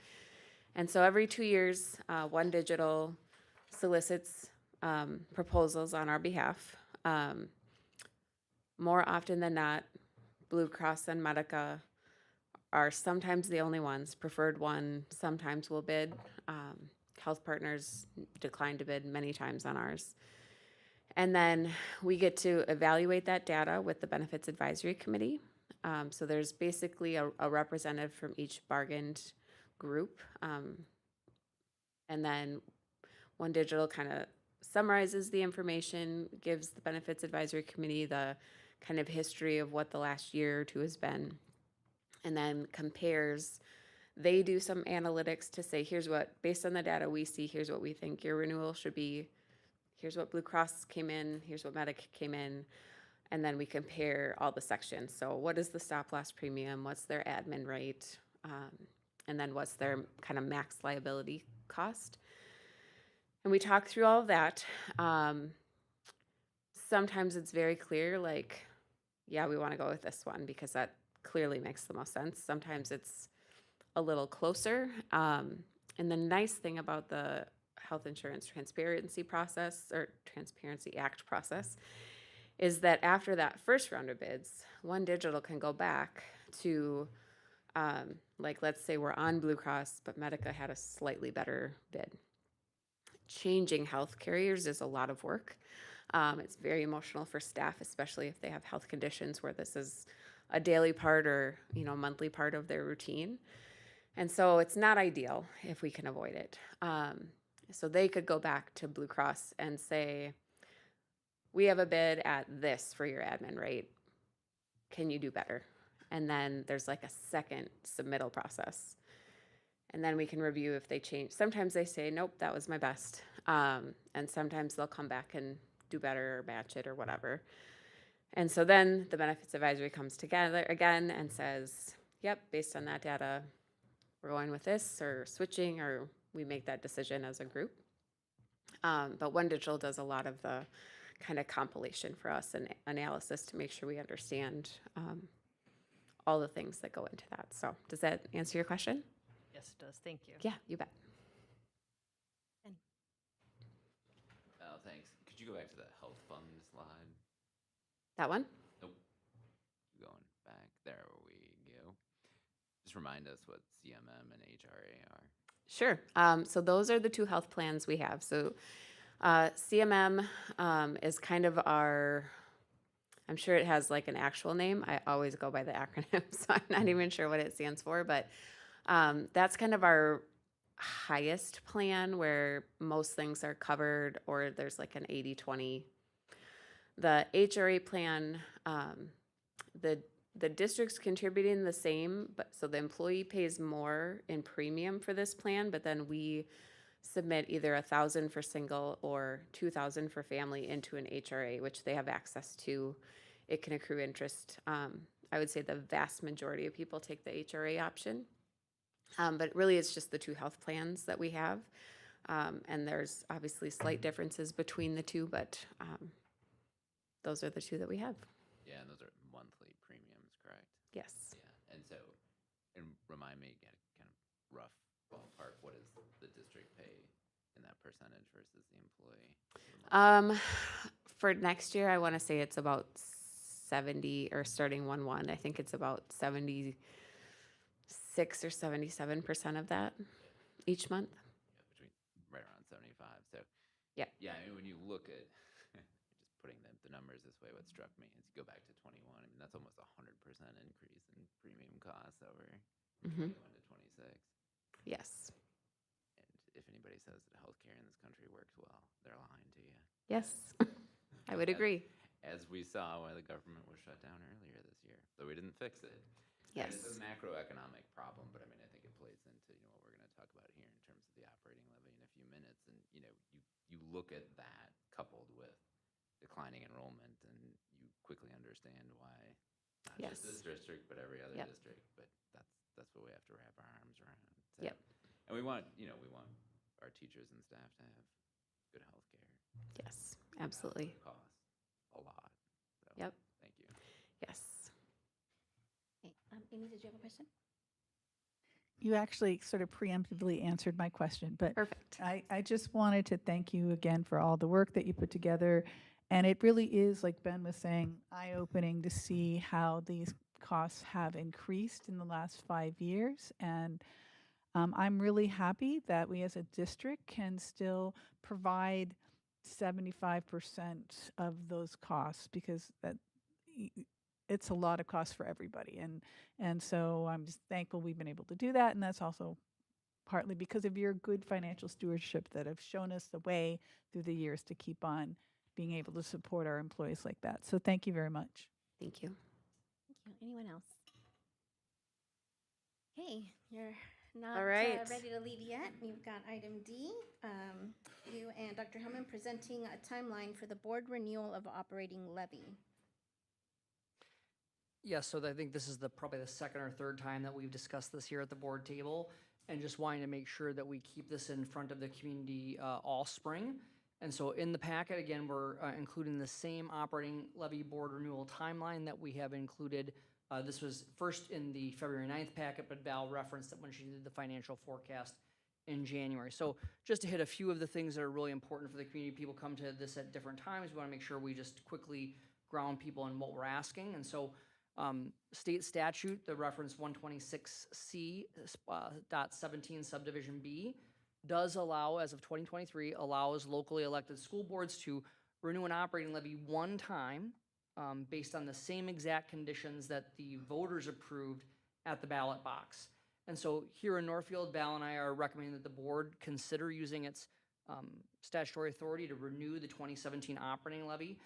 And so every 2 years, One Digital solicits proposals on our behalf. More often than not, Blue Cross and Medica are sometimes the only ones. Preferred One sometimes will bid. Health Partners decline to bid many times on ours. And then we get to evaluate that data with the Benefits Advisory Committee. So there's basically a representative from each bargained group. And then One Digital kind of summarizes the information, gives the Benefits Advisory Committee the kind of history of what the last year or two has been, and then compares. They do some analytics to say, here's what, based on the data we see, here's what we think your renewal should be. Here's what Blue Cross came in, here's what Medic came in, and then we compare all the sections. So what is the stop loss premium? What's their admin rate? And then what's their kind of max liability cost? And we talk through all of that. Sometimes it's very clear, like, yeah, we want to go with this one because that clearly makes the most sense. Sometimes it's a little closer. And the nice thing about the Health Insurance Transparency process, or Transparency Act process, is that after that first round of bids, One Digital can go back to, like, let's say we're on Blue Cross, but Medica had a slightly better bid. Changing health carriers is a lot of work. It's very emotional for staff, especially if they have health conditions where this is a daily part or, monthly part of their routine. And so it's not ideal if we can avoid it. So they could go back to Blue Cross and say, we have a bid at this for your admin rate. Can you do better? And then there's like a second submittal process. And then we can review if they change. Sometimes they say, nope, that was my best. And sometimes they'll come back and do better or match it or whatever. And so then the Benefits Advisory comes together again and says, yep, based on that data, we're going with this or switching, or we make that decision as a group. But One Digital does a lot of the kind of compilation for us and analysis to make sure we understand all the things that go into that. So does that answer your question? Yes, it does. Thank you. Yeah, you bet. Oh, thanks. Could you go back to the health fund slide? That one? Nope. Keep going back. There we go. Just remind us what CMM and HRA are. Sure. So those are the two health plans we have. So CMM is kind of our, I'm sure it has like an actual name. I always go by the acronym, so I'm not even sure what it stands for. But that's kind of our highest plan where most things are covered, or there's like an 80-20. The HRA plan, the district's contributing the same, but so the employee pays more in premium for this plan, but then we submit either $1,000 for single or $2,000 for family into an HRA, which they have access to it can accrue interest. I would say the vast majority of people take the HRA option. But really, it's just the two health plans that we have. And there's obviously slight differences between the two, but those are the two that we have. Yeah, and those are monthly premiums, correct? Yes. Yeah, and so, and remind me, kind of rough ballpark, what does the district pay in that percentage versus the employee? For next year, I want to say it's about 70, or starting 1/1, I think it's about 76 or 77% of that each month. Yeah, between right around 75. So Yeah. yeah, I mean, when you look at just putting the numbers this way, what struck me is you go back to 21. I mean, that's almost 100% increase in premium costs over Mhm. 21 to 26. Yes. And if anybody says that healthcare in this country works well, they're lying to you. Yes. I would As- agree. As we saw when the government was shut down earlier this year, though we didn't fix it. And it's Yes. a macroeconomic problem, but I mean, I think it plays into what we're going to talk about here in terms of the operating levy in a few minutes. And you look at that coupled with declining enrollment, and you quickly understand why not just this Yes. district, but every other Yep. district. But that's what we have to wrap our arms around. So, Yep. And we want our teachers and staff to have good health care. Yes. Absolutely. It costs a lot. So, Yep. Thank you. Yes. Okay, Amy, did you have a question? You actually sort of preemptively answered my question, but Perfect. I just wanted to thank you again for all the work that you put together. And it really is, like Ben was saying, eye-opening to see how these costs have increased in the last 5 years. And I'm really happy that we as a district can still provide 75% of those costs, because it's a lot of cost for everybody. And so I'm just thankful we've been able to do that. And that's also partly because of your good financial stewardship that have shown us the way through the years to keep on being able to support our employees like that. So thank you very much. Thank you. Thank you. Anyone else? Okay, you're not All right. ready to leave yet. We've got item D. You and Dr. Hellman presenting a timeline for the board renewal of operating levy. Yes, so I think this is probably the second or third time that we've discussed this here at the board table, and just wanting to make sure that we keep this in front of the community all spring. And so in the packet, again, we're including the same operating levy board renewal timeline that we have included. This was first in the February 9th packet, but Val referenced it when she did the financial forecast in January. So just to hit a few of the things that are really important for the community, people come to this at different times. We want to make sure we just quickly ground people in what we're asking. And so state statute, the reference 126C dot 17 subdivision B, does allow, as of 2023, allows locally elected school boards to renew an operating levy one time based on the same exact conditions that the voters approved at the ballot box. And so here in Northfield, Val and I are recommending that the board consider using its statutory authority to renew the 2017 operating levy.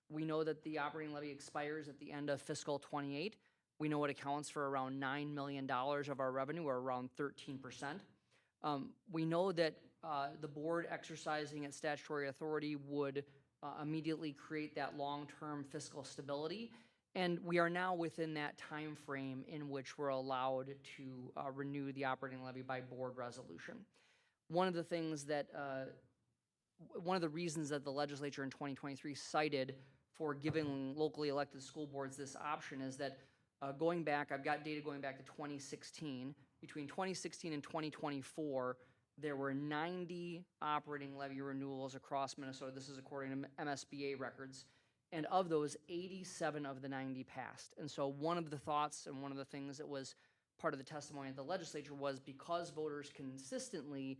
We know that the operating levy expires at the end of fiscal '28. We know it accounts for around $9 million of our revenue, or around 13%. We know that the board exercising its statutory authority would immediately create that long-term fiscal stability. And we are now within that time frame in which we're allowed to renew the operating levy by board resolution. One of the things that, one of the reasons that the legislature in 2023 cited for giving locally elected school boards this option is that going back, I've got data going back to 2016. Between 2016 and 2024, there were 90 operating levy renewals across Minnesota. This is according to MSBA records. And of those, 87 of the 90 passed. And so one of the thoughts and one of the things that was part of the testimony of the legislature was, because voters consistently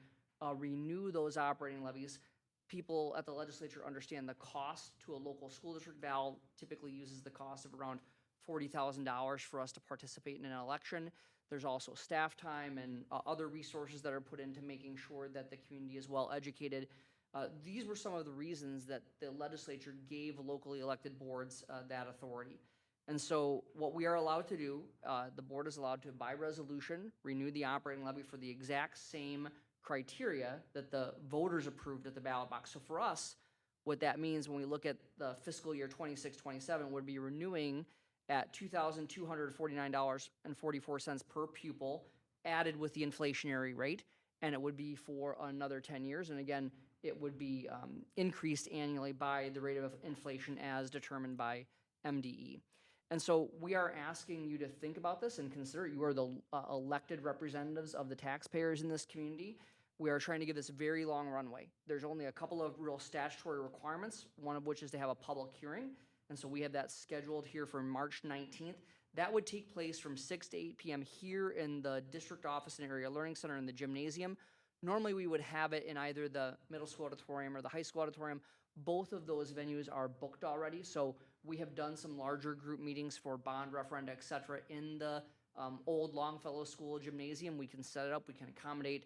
renew those operating levies, people at the legislature understand the cost to a local school district. Val typically uses the cost of around $40,000 for us to participate in an election. There's also staff time and other resources that are put into making sure that the community is well educated. These were some of the reasons that the legislature gave locally elected boards that authority. And so what we are allowed to do, the board is allowed to, by resolution, renew the operating levy for the exact same criteria that the voters approved at the ballot box. So for us, What that means when we look at the fiscal year 26-27 would be renewing at $2,249.44 per pupil, added with the inflationary rate, and it would be for another 10 years. And again, it would be increased annually by the rate of inflation as determined by MDE. And so we are asking you to think about this and consider you are the elected representatives of the taxpayers in this community. We are trying to give this a very long runway. There's only a couple of real statutory requirements, one of which is to have a public hearing. And so we have that scheduled here for March 19th. That would take place from 6 to 8 p.m. here in the district office and area learning center in the gymnasium. Normally we would have it in either the middle school auditorium or the high school auditorium. Both of those venues are booked already. So we have done some larger group meetings for bond referenda, et cetera, in the old Longfellow School gymnasium. We can set it up, we can accommodate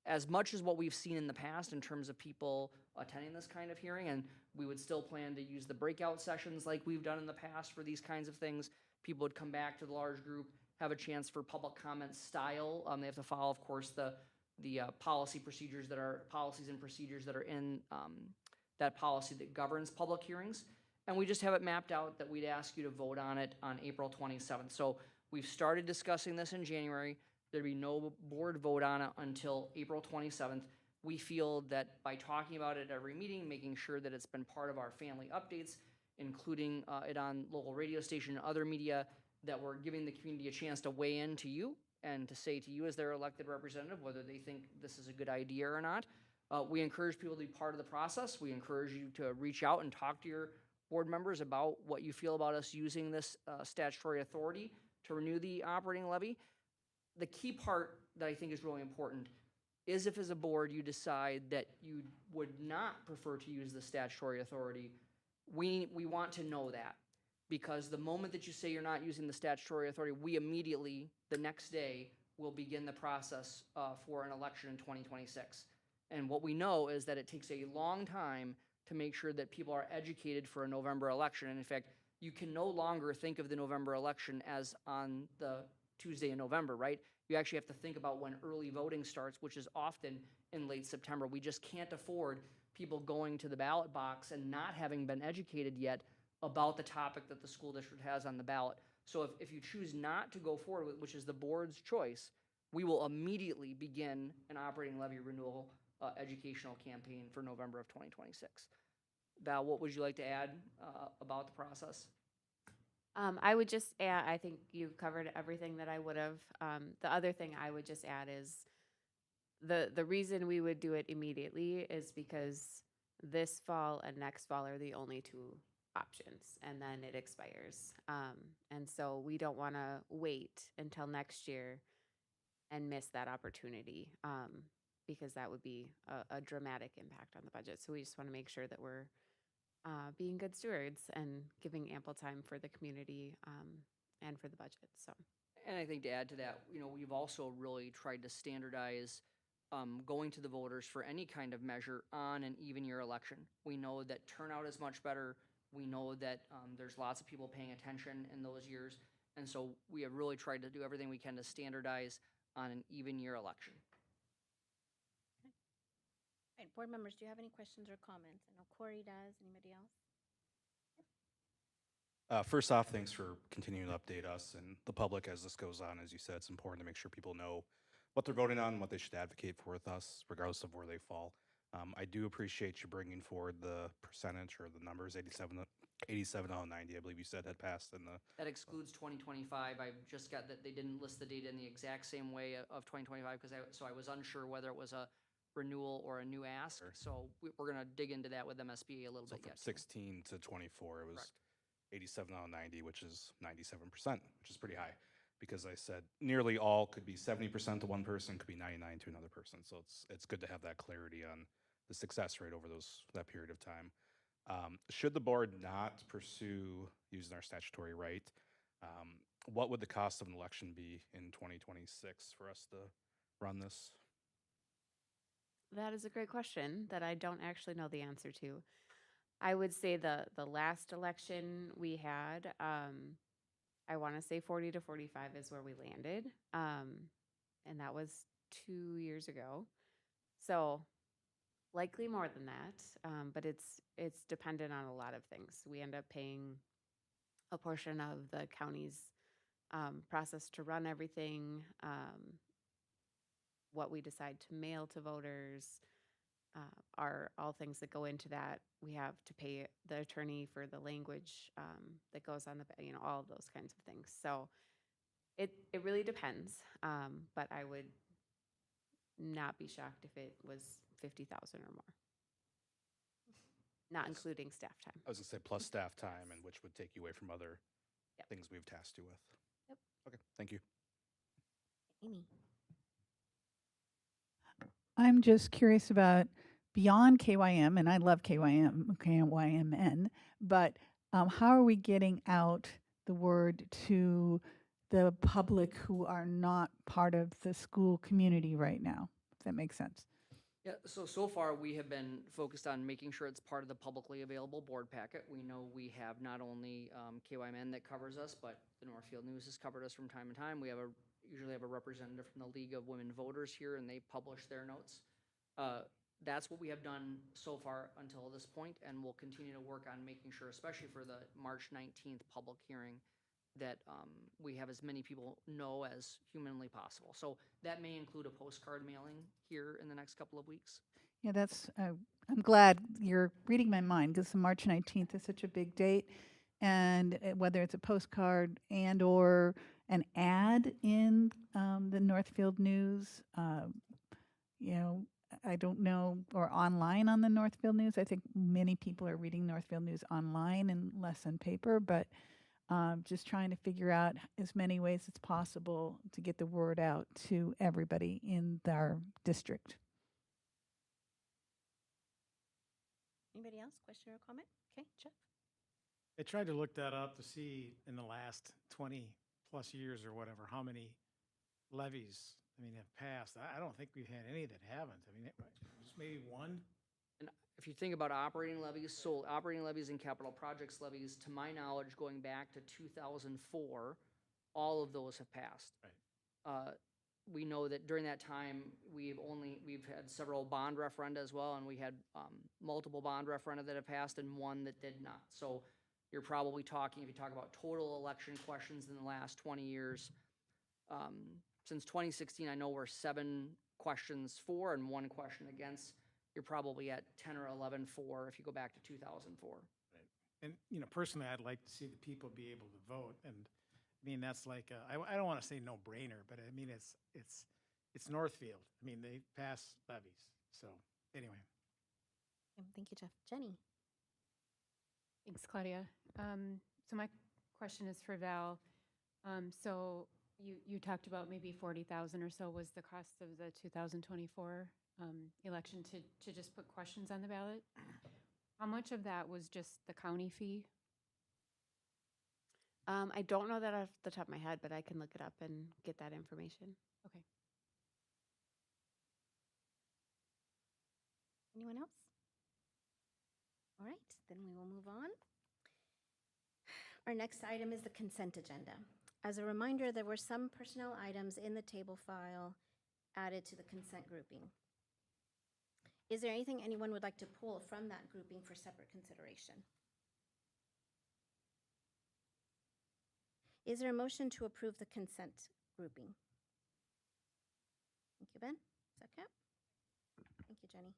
as much as what we've seen in the past in terms of people attending this kind of hearing, and we would still plan to use the breakout sessions like we've done in the past for these kinds of things. People would come back to the large group, have a chance for public comment style. They have to follow, of course, the policies and procedures that are in that policy that governs public hearings. And we just have it mapped out that we'd ask you to vote on it on April 27th. So we've started discussing this in January. There'd be no board vote on it until April 27th. We feel that by talking about it at every meeting, making sure that it's been part of our family updates, including it on local radio station and other media, that we're giving the community a chance to weigh in to you and to say to you as their elected representative whether they think this is a good idea or not. We encourage people to be part of the process. We encourage you to reach out and talk to your board members about what you feel about us using this statutory authority to renew the operating levy. The key part that I think is really important is if as a board you decide that you would not prefer to use the statutory authority, we want to know that. Because the moment that you say you're not using the statutory authority, we immediately, the next day, will begin the process for an election in 2026. And what we know is that it takes a long time to make sure that people are educated for a November election. And in fact, you can no longer think of the November election as on the Tuesday in November, right? You actually have to think about when early voting starts, which is often in late September. We just can't afford people going to the ballot box and not having been educated yet about the topic that the school district has on the ballot. So if you choose not to go forward with, which is the board's choice, we will immediately begin an operating levy renewal educational campaign for November of 2026. Val, what would you like to add about the process? I would just add, I think you've covered everything that I would have. The other thing I would just add is the reason we would do it immediately is because this fall and next fall are the only two options, and then it expires. And so we don't want to wait until next year and miss that opportunity, because that would be a dramatic impact on the budget. So we just want to make sure that we're being good stewards and giving ample time for the community and for the budget. So, And I think to add to that, we've also really tried to standardize going to the voters for any kind of measure on an even year election. We know that turnout is much better. We know that there's lots of people paying attention in those years. And so we have really tried to do everything we can to standardize on an even year election. All right, board members, do you have any questions or comments? I know Corey does. Anybody else? First off, thanks for continuing to update us and the public as this goes on. As you said, it's important to make sure people know what they're voting on and what they should advocate for with us, regardless of where they fall. I do appreciate you bringing forward the percentage or the numbers, 87 out of 90, I believe you said had passed in the. That excludes 2025. I just got that they didn't list the data in the exact same way of 2025 so I was unsure whether it was a renewal or a new ask. Sure. So we're going to dig into that with MSBA a little So bit from yet. 16 to 24, it was Correct. 87 out of 90, which is 97%, which is pretty high. Because I said nearly all could be 70% to one person, could be 99 to another person. So it's good to have that clarity on the success rate over that period of time. Should the board not pursue using our statutory right, what would the cost of an election be in 2026 for us to run this? that is a great question that I don't actually know the answer to. I would say the last election we had, I want to say 40 to 45 is where we landed. And that was 2 years ago. So likely more than that, but it's dependent on a lot of things. We end up paying a portion of the county's process to run everything, what we decide to mail to voters, are all things that go into that. We have to pay the attorney for the language that goes on all of those kinds of things. So it really depends, but I would not be shocked if it was 50,000 or more, not including staff time. I was gonna say plus staff time, and which would take you away from other Yep. things we've tasked you with. Yep. Okay, thank you. Amy? I'm just curious about beyond KYM, and I love KYMN, but how are we getting out the word to the public who are not part of the school community right now? If that makes sense. Yeah, so far we have been focused on making sure it's part of the publicly available board packet. We know we have not only KYMN that covers us, but the Northfield News has covered us from time to time. We usually have a representative from the League of Women Voters here, and they publish their notes. That's what we have done so far until this point, and we'll continue to work on making sure, especially for the March 19th public hearing, that we have as many people know as humanly possible. So that may include a postcard mailing here in the next couple of weeks. Yeah, I'm glad you're reading my mind because March 19th is such a big date. And whether it's a postcard and or an ad in the Northfield News, I don't know, or online on the Northfield News. I think many people are reading Northfield News online and less on paper, but just trying to figure out as many ways as possible to get the word out to everybody in our district. Anybody else? Question or comment? Okay, Jeff? I tried to look that up to see in the last 20 plus years or whatever, how many levies, have passed. I don't think we've had any that haven't. Just maybe one. And if you think about operating levies and capital projects levies, to my knowledge, going back to 2004, all of those have passed. Right. We know that during that time, we've had several bond referenda as well, and we had multiple bond referenda that have passed and one that did not. So you're probably talking, if you talk about total election questions in the last 20 years, since 2016, I know we're 7 questions for and 1 question against. You're probably at 10 or 11 for if you go back to 2004. Right. And, personally, I'd like to see the people be able to vote. And that's like, I don't want to say no brainer, but it's Northfield. They pass levies. So anyway. Thank you, Jeff. Jenny? Thanks, Claudia. So my question is for Val. So you talked about maybe 40,000 or so was the cost of the 2024 election to just put questions on the ballot. How much of that was just the county fee? I don't know that off the top of my head, but I can look it up and get that information. Okay. Anyone else? All right, then we will move on. Our next item is the consent agenda. As a reminder, there were some personnel items in the table file added to the consent grouping. Is there anything anyone would like to pull from that grouping for separate consideration? Is there a motion to approve the consent grouping? Thank you, Ben. Second. Thank you, Jenny.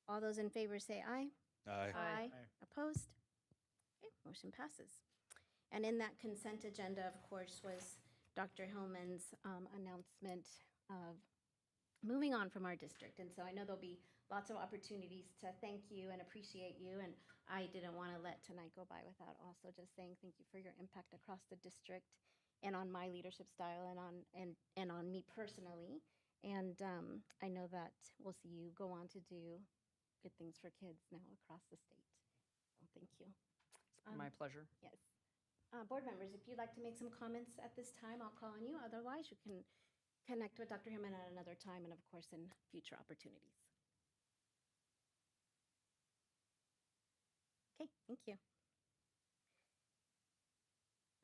All those in favor say aye. Aye. Aye. Opposed? Okay, motion passes. And in that consent agenda, of course, was Dr. Hillman's announcement of moving on from our district. And so I know there'll be lots of opportunities to thank you and appreciate you. And I didn't want to let tonight go by without also just saying thank you for your impact across the district and on my leadership style and on me personally. And I know that we'll see you go on to do good things for kids now across the state. So thank you. My pleasure. Yes. Board members, if you'd like to make some comments at this time, I'll call on you. Otherwise, you can connect with Dr. Hillman at another time and, of course, in future opportunities. Okay, thank you.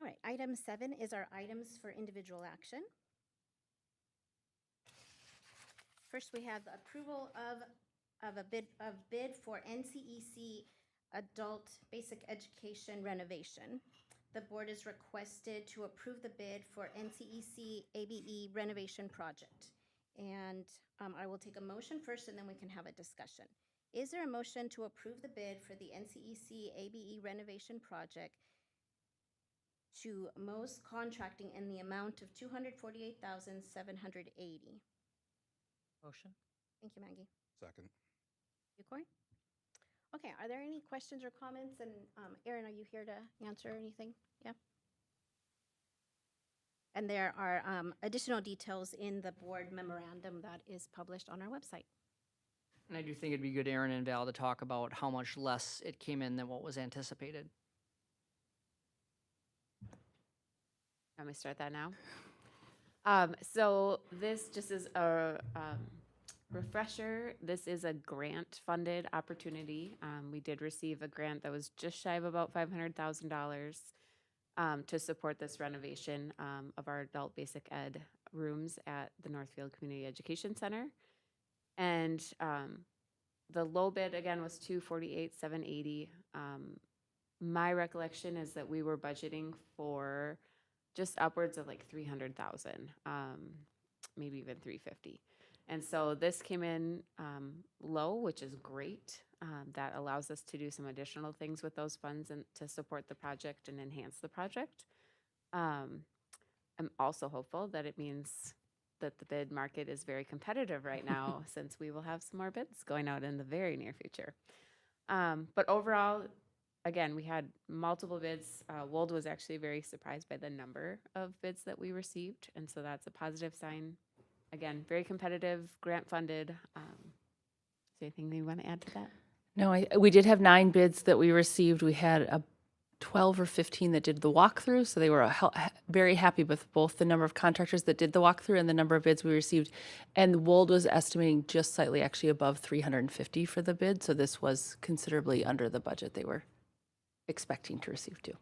All right, item 7 is our items for individual action. First, we have the approval of a bid for NCEC Adult Basic Education renovation. The board is requested to approve the bid for NCEC ABE renovation project. And I will take a motion first, and then we can have a discussion. Is there a motion to approve the bid for the NCEC ABE renovation project to Mo's Contracting in the amount of $248,780? Motion? Thank you, Maggie. Second. You, Corey? Okay, are there any questions or comments? And Erin, are you here to answer anything? Yeah. And there are additional details in the board memorandum that is published on our website. And I do think it'd be good, Aaron and Val, to talk about how much less it came in than what was anticipated. Want me to start that now? So this just is a refresher. This is a grant-funded opportunity. We did receive a grant that was just shy of about $500,000 to support this renovation of our adult basic ed rooms at the Northfield Community Education Center. And the low bid again was $248,780. My recollection is that we were budgeting for just upwards of like 300,000, maybe even 350. And so this came in low, which is great. That allows us to do some additional things with those funds and to support the project and enhance the project. I'm also hopeful that it means that the bid market is very competitive right now since we will have some more bids going out in the very near future. But overall, again, we had multiple bids. Wold was actually very surprised by the number of bids that we received, and so that's a positive sign. Again, very competitive, grant funded. Is there anything you want to add to that? No, we did have 9 bids that we received. We had a 12 or 15 that did the walkthrough, so they were very happy with both the number of contractors that did the walkthrough and the number of bids we received. And Wold was estimating just slightly actually above 350 for the bid, so this was considerably under the budget they were expecting to receive too.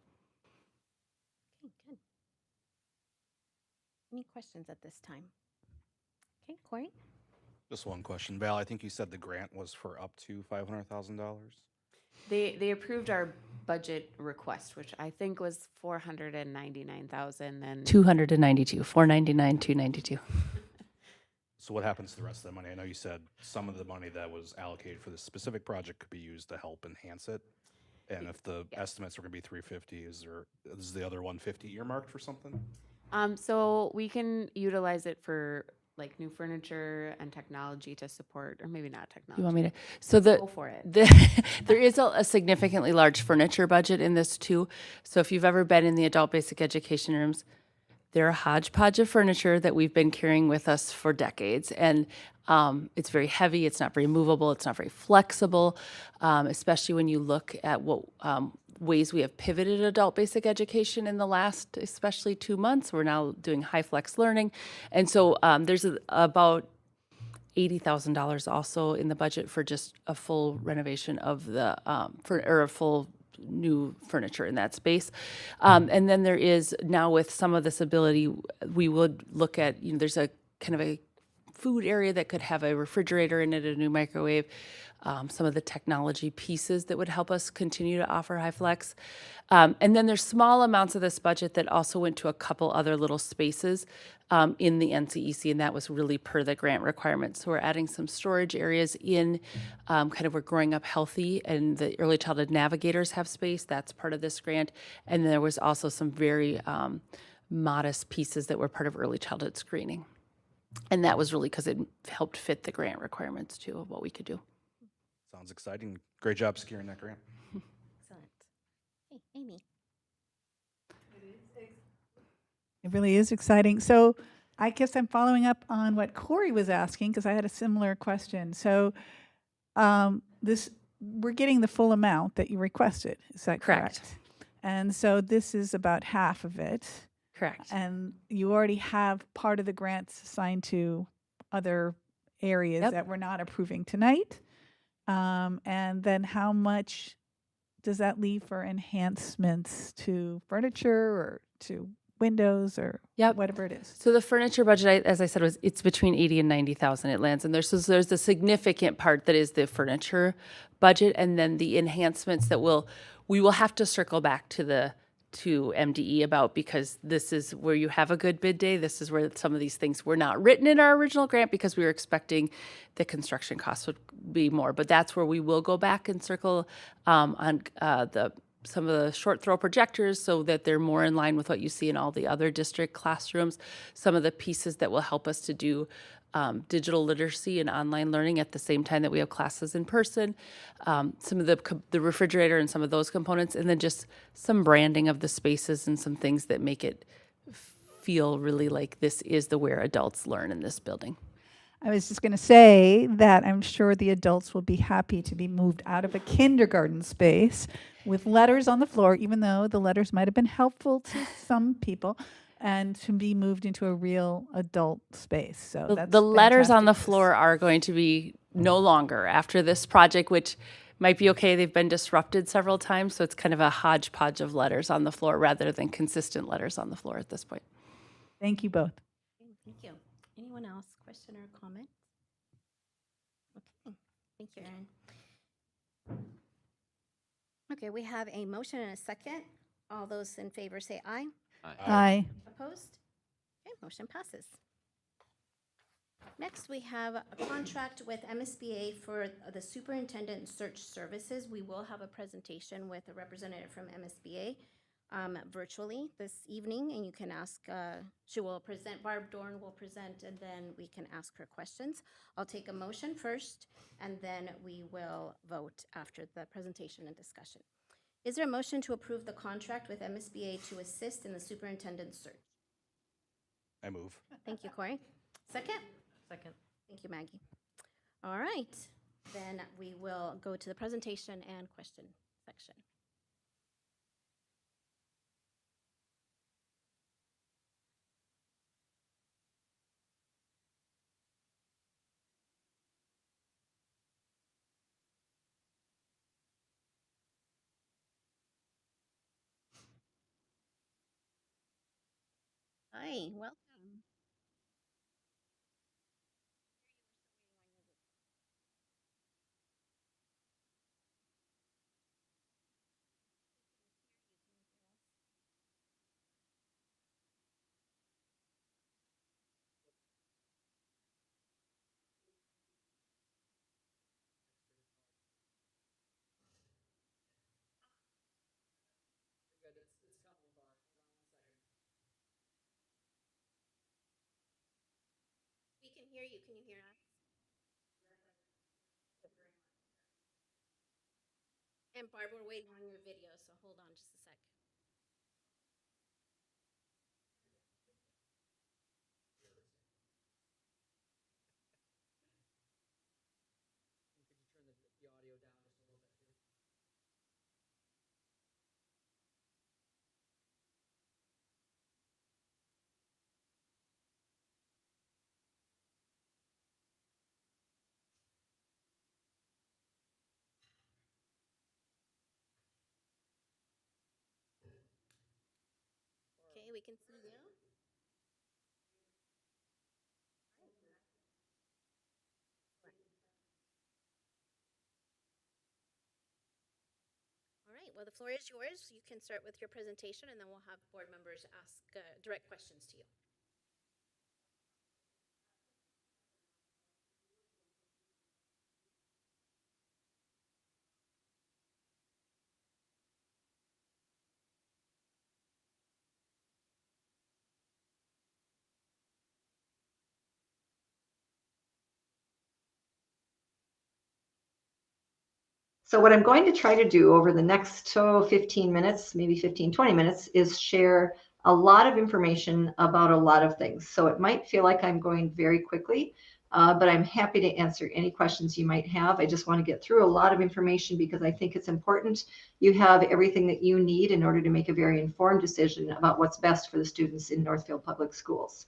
Okay, good. Any questions at this time? Okay, Corey? Just one question. Val, I think you said the grant was for up to $500,000. They approved our budget request, which I think was $499,000. And 292, 499, 292. So what happens to the rest of the money? I know you said some of the money that was allocated for this specific project could be used to help enhance it. And if the estimates are going to be 350, is the other 150 earmarked for something? So we can utilize it for like new furniture and technology to support, or maybe not technology. You want me to? So Go for it. There is a significantly large furniture budget in this too. So if you've ever been in the adult basic education rooms, they're a hodgepodge of furniture that we've been carrying with us for decades. And it's very heavy, it's not very movable, it's not very flexible, especially when you look at what ways we have pivoted adult basic education in the last, especially 2 months. We're now doing high flex learning. And so there's about $80,000 also in the budget for just a full renovation of the, or a full new furniture in that space. And then there is now with some of this ability, we would look at, there's a kind of a food area that could have a refrigerator in it, a new microwave, some of the technology pieces that would help us continue to offer high flex. And then there's small amounts of this budget that also went to a couple other little spaces in the NCEC, and that was really per the grant requirements. So we're adding some storage areas in kind of we're growing up healthy, and the early childhood navigators have space. That's part of this grant. And there was also some very modest pieces that were part of early childhood screening. And that was really because it helped fit the grant requirements too of what we could do. Sounds exciting. Great job securing that grant. Excellent. Hey, Amy. It really is exciting. So I guess I'm following up on what Corey was asking because I had a similar question. So we're getting the full amount that you requested. Is that correct? And so this is about half of it. Correct. And you already have part of the grants assigned to other areas that we're not approving tonight. And then how much does that leave for enhancements to furniture or to windows or Yep. whatever it is? So the furniture budget, as I said, it's between 80 and 90,000 it lands. And there's a significant part that is the furniture budget, and then the enhancements that we will have to circle back to MDE about, because this is where you have a good bid day. This is where some of these things were not written in our original grant because we were expecting the construction costs would be more. But that's where we will go back and circle on some of the short throw projectors so that they're more in line with what you see in all the other district classrooms. Some of the pieces that will help us to do digital literacy and online learning at the same time that we have classes in person. Some of the refrigerator and some of those components, and then just some branding of the spaces and some things that make it feel really like this is the where adults learn in this building. I was just going to say that I'm sure the adults will be happy to be moved out of a kindergarten space with letters on the floor, even though the letters might have been helpful to some people, and to be moved into a real adult space. So that's The letters on the fantastic. floor are going to be no longer after this project, which might be okay. They've been disrupted several times, so it's kind of a hodgepodge of letters on the floor rather than consistent letters on the floor at this point. Thank you both. Thank you. Anyone else, question or comment? Okay, thank you, Erin. Okay, we have a motion and a second. All those in favor say aye. Aye. Opposed? Okay, motion passes. Next, we have a contract with MSBA for the superintendent search services. We will have a presentation with a representative from MSBA virtually this evening, and you can ask, she will present, Barb Dorn will present, and then we can ask her questions. I'll take a motion first, and then we will vote after the presentation and discussion. Is there a motion to approve the contract with MSBA to assist in the superintendent search? I move. Thank you, Corey. Second? Second. Thank you, Maggie. All right, then we will go to the presentation and question section. Hi, welcome. We can hear you. Can you hear us? And Barb, we're waiting on your video, so hold on just a sec. Okay, we can see you. All right, well, the floor is yours. You can start with your presentation, and then we'll have board members ask direct questions to you. So what I'm going to try to do over the next 15 minutes, maybe 15, 20 minutes, is share a lot of information about a lot of things. So it might feel like I'm going very quickly, but I'm happy to answer any questions you might have. I just want to get through a lot of information because I think it's important you have everything that you need in order to make a very informed decision about what's best for the students in Northfield Public Schools.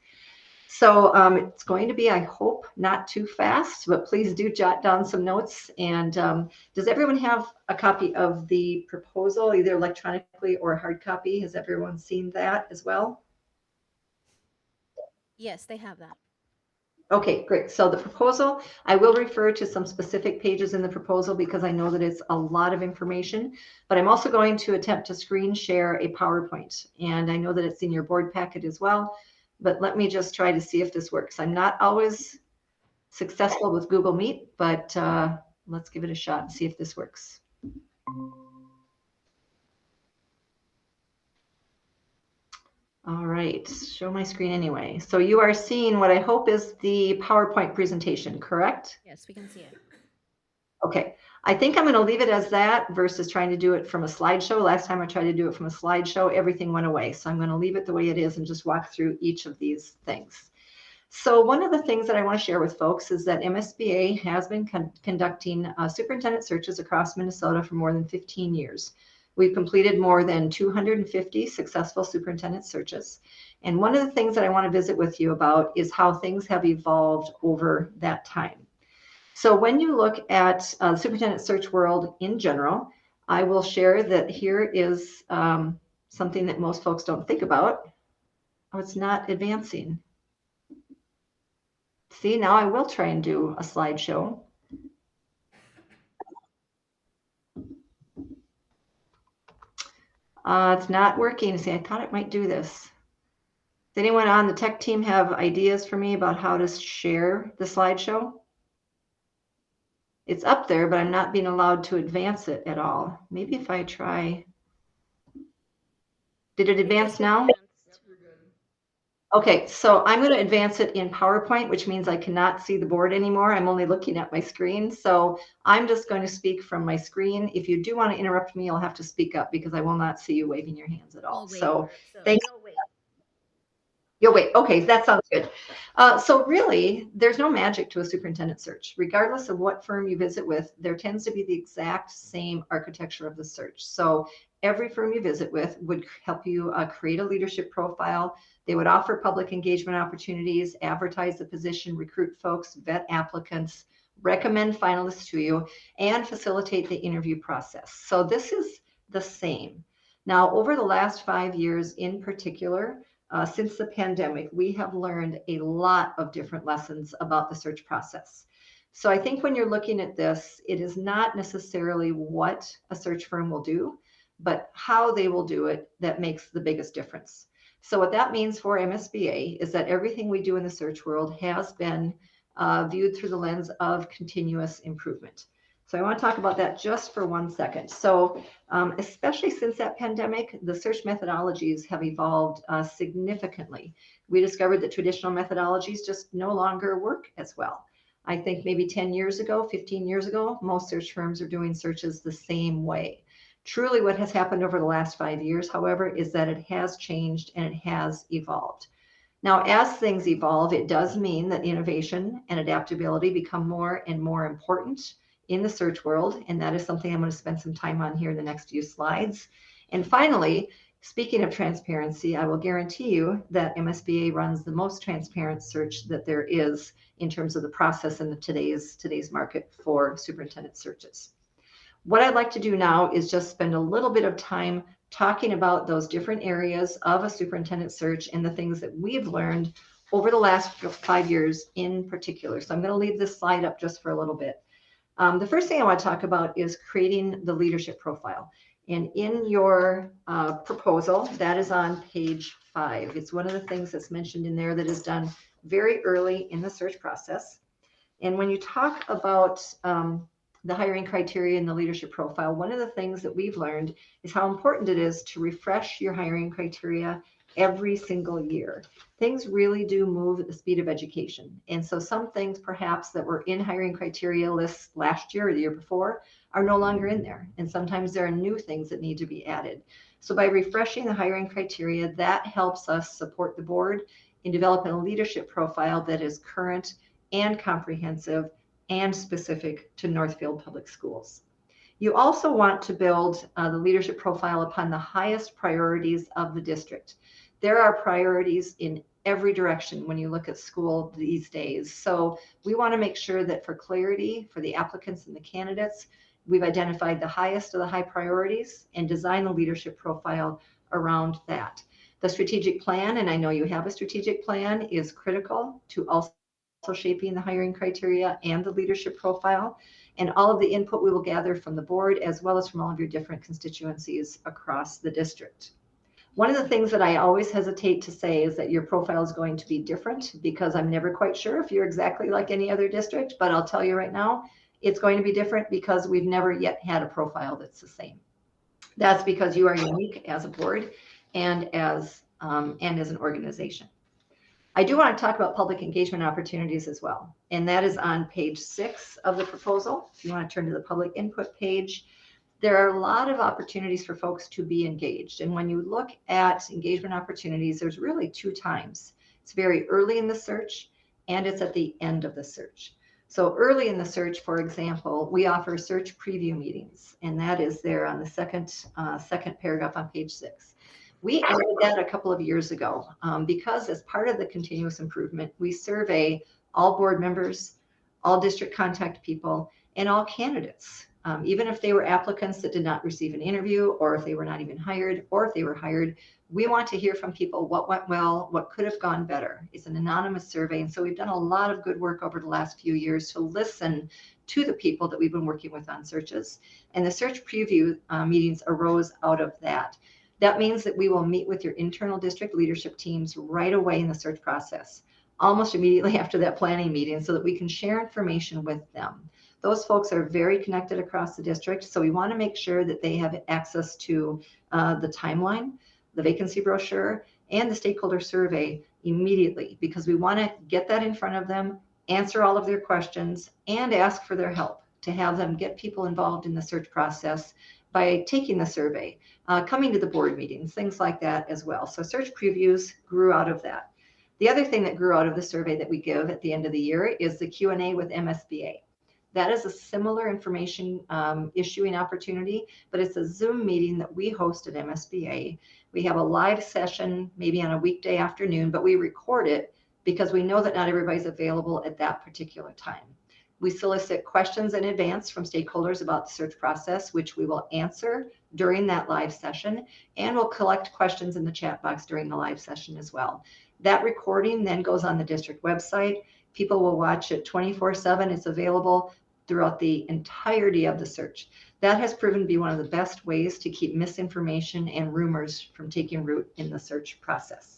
So it's going to be, I hope, not too fast, but please do jot down some notes. And does everyone have a copy of the proposal, either electronically or hard copy? Has everyone seen that as well? Yes, they have that. Okay, great. So the proposal, I will refer to some specific pages in the proposal because I know that it's a lot of information, but I'm also going to attempt to screen share a PowerPoint. And I know that it's in your board packet as well, but let me just try to see if this works. I'm not always successful with Google Meet, but let's give it a shot and see if this works. All right, show my screen anyway. So you are seeing what I hope is the PowerPoint presentation, correct? Yes, we can see it. Okay, I think I'm going to leave it as that versus trying to do it from a slideshow. Last time I tried to do it from a slideshow, everything went away. So I'm going to leave it the way it is and just walk through each of these things. So one of the things that I want to share with folks is that MSBA has been conducting superintendent searches across Minnesota for more than 15 years. We've completed more than 250 successful superintendent searches. And one of the things that I want to visit with you about is how things have evolved over that time. So when you look at the superintendent search world in general, I will share that here is something that most folks don't think about. Oh, it's not advancing. See, now I will try and do a slideshow. It's not working. See, I thought it might do this. Does anyone on the tech team have ideas for me about how to share the slideshow? It's up there, but I'm not being allowed to advance it at all. Maybe if I try. Did it advance now? Okay, so I'm going to advance it in PowerPoint, which means I cannot see the board anymore. I'm only looking at my screen. So I'm just going to speak from my screen. If you do want to interrupt me, you'll have to speak up because I will not see you waving your hands at all. So thanks. You'll wait. Okay, that sounds good. So really, there's no magic to a superintendent search. Regardless of what firm you visit with, there tends to be the exact same architecture of the search. So every firm you visit with would help you create a leadership profile. They would offer public engagement opportunities, advertise the position, recruit folks, vet applicants, recommend finalists to you, and facilitate the interview process. So this is the same. Now, over the last 5 years in particular, since the pandemic, we have learned a lot of different lessons about the search process. So I think when you're looking at this, it is not necessarily what a search firm will do, but how they will do it that makes the biggest difference. So what that means for MSBA is that everything we do in the search world has been viewed through the lens of continuous improvement. So I want to talk about that just for 1 second. So especially since that pandemic, the search methodologies have evolved significantly. We discovered that traditional methodologies just no longer work as well. I think maybe 10 years ago, 15 years ago, most search firms are doing searches the same way. Truly what has happened over the last 5 years, however, is that it has changed and it has evolved. Now, as things evolve, it does mean that innovation and adaptability become more and more important in the search world, and that is something I'm going to spend some time on here in the next few slides. And finally, speaking of transparency, I will guarantee you that MSBA runs the most transparent search that there is in terms of the process in today's market for superintendent searches. What I'd like to do now is just spend a little bit of time talking about those different areas of a superintendent search and the things that we've learned over the last 5 years in particular. So I'm going to leave this slide up just for a little bit. The first thing I want to talk about is creating the leadership profile. And in your proposal, that is on page 5. It's one of the things that's mentioned in there that is done very early in the search process. And when you talk about the hiring criteria and the leadership profile, one of the things that we've learned is how important it is to refresh your hiring criteria every single year. Things really do move at the speed of education. And so some things perhaps that were in hiring criteria lists last year or the year before are no longer in there. And sometimes there are new things that need to be added. So by refreshing the hiring criteria, that helps us support the board in developing a leadership profile that is current and comprehensive and specific to Northfield Public Schools. You also want to build the leadership profile upon the highest priorities of the district. There are priorities in every direction when you look at school these days. So we want to make sure that for clarity for the applicants and the candidates, we've identified the highest of the high priorities and designed a leadership profile around that. The strategic plan, and I know you have a strategic plan, is critical to also shaping the hiring criteria and the leadership profile, and all of the input we will gather from the board as well as from all of your different constituencies across the district. One of the things that I always hesitate to say is that your profile is going to be different, because I'm never quite sure if you're exactly like any other district, but I'll tell you right now, it's going to be different because we've never yet had a profile that's the same. That's because you are unique as a board and as an organization. I do want to talk about public engagement opportunities as well, and that is on page 6 of the proposal. If you want to turn to the public input page, there are a lot of opportunities for folks to be engaged. And when you look at engagement opportunities, there's really 2 times. It's very early in the search and it's at the end of the search. So early in the search, for example, we offer search preview meetings, and that is there on the second paragraph on page 6. We added that a couple of years ago because as part of the continuous improvement, we survey all board members, all district contact people, and all candidates. Even if they were applicants that did not receive an interview, or if they were not even hired, or if they were hired, we want to hear from people what went well, what could have gone better. It's an anonymous survey, and so we've done a lot of good work over the last few years to listen to the people that we've been working with on searches. And the search preview meetings arose out of that. That means that we will meet with your internal district leadership teams right away in the search process, almost immediately after that planning meeting, so that we can share information with them. Those folks are very connected across the district, so we want to make sure that they have access to the timeline, the vacancy brochure, and the stakeholder survey immediately, because we want to get that in front of them, answer all of their questions, and ask for their help to have them get people involved in the search process by taking the survey, coming to the board meetings, things like that as well. So search previews grew out of that. The other thing that grew out of the survey that we give at the end of the year is the Q&A with MSBA. That is a similar information issuing opportunity, but it's a Zoom meeting that we host at MSBA. We have a live session, maybe on a weekday afternoon, but we record it because we know that not everybody's available at that particular time. We solicit questions in advance from stakeholders about the search process, which we will answer during that live session, and we'll collect questions in the chat box during the live session as well. That recording then goes on the district website. People will watch it 24/7. It's available throughout the entirety of the search. That has proven to be one of the best ways to keep misinformation and rumors from taking root in the search process.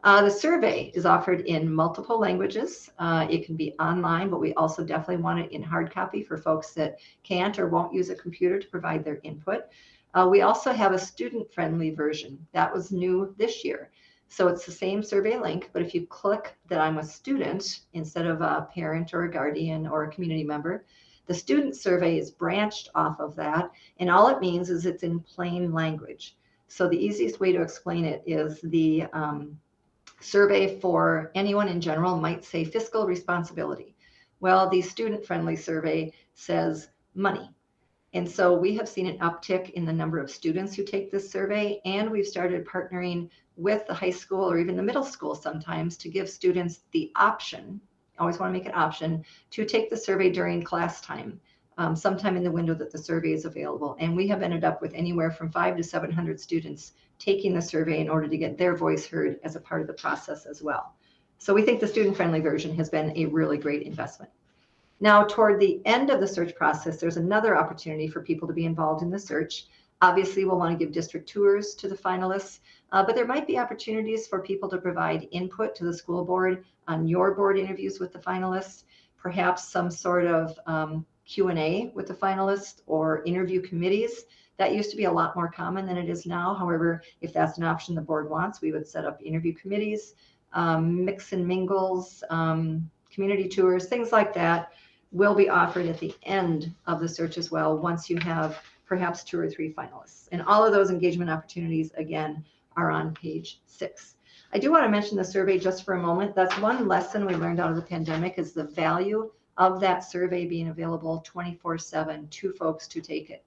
The survey is offered in multiple languages. It can be online, but we also definitely want it in hard copy for folks that can't or won't use a computer to provide their input. We also have a student-friendly version. That was new this year. So it's the same survey link, but if you click that I'm a student instead of a parent or a guardian or a community member, the student survey is branched off of that. And all it means is it's in plain language. So the easiest way to explain it is the survey for anyone in general might say fiscal responsibility. Well, the student-friendly survey says money. And so we have seen an uptick in the number of students who take this survey, and we've started partnering with the high school or even the middle school sometimes to give students the option, always want to make an option, to take the survey during class time, sometime in the window that the survey is available. And we have ended up with anywhere from 500 to 700 students taking the survey in order to get their voice heard as a part of the process as well. So we think the student-friendly version has been a really great investment. Now, toward the end of the search process, there's another opportunity for people to be involved in the search. Obviously, we'll want to give district tours to the finalists, but there might be opportunities for people to provide input to the school board on your board interviews with the finalists, perhaps some sort of Q&A with the finalists or interview committees. That used to be a lot more common than it is now. However, if that's an option the board wants, we would set up interview committees, mix and mingles, community tours, things like that will be offered at the end of the search as well, once you have perhaps 2 or 3 finalists. And all of those engagement opportunities, again, are on page 6. I do want to mention the survey just for a moment. That's one lesson we learned out of the pandemic, is the value of that survey being available 24/7 to folks to take it.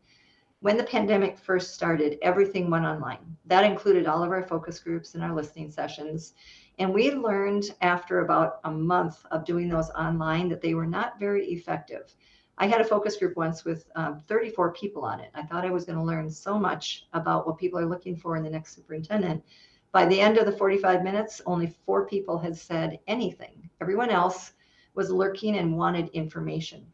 When the pandemic first started, everything went online. That included all of our focus groups and our listening sessions. And we learned after about a month of doing those online that they were not very effective. I had a focus group once with 34 people on it. I thought I was going to learn so much about what people are looking for in the next superintendent. By the end of the 45 minutes, only 4 people had said anything. Everyone else was lurking and wanted information.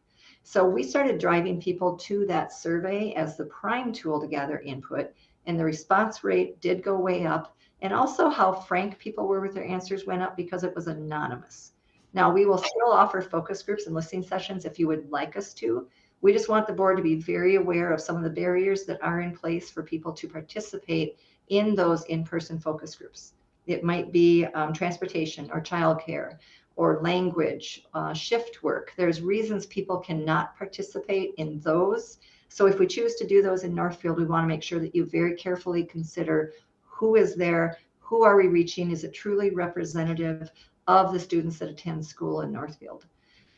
So we started driving people to that survey as the prime tool to gather input, and the response rate did go way up. And also how frank people were with their answers went up because it was anonymous. Now, we will still offer focus groups and listening sessions if you would like us to. We just want the board to be very aware of some of the barriers that are in place for people to participate in those in-person focus groups. It might be transportation or childcare or language, shift work. There's reasons people cannot participate in those. So if we choose to do those in Northfield, we want to make sure that you very carefully consider who is there, who are we reaching, is it truly representative of the students that attend school in Northfield.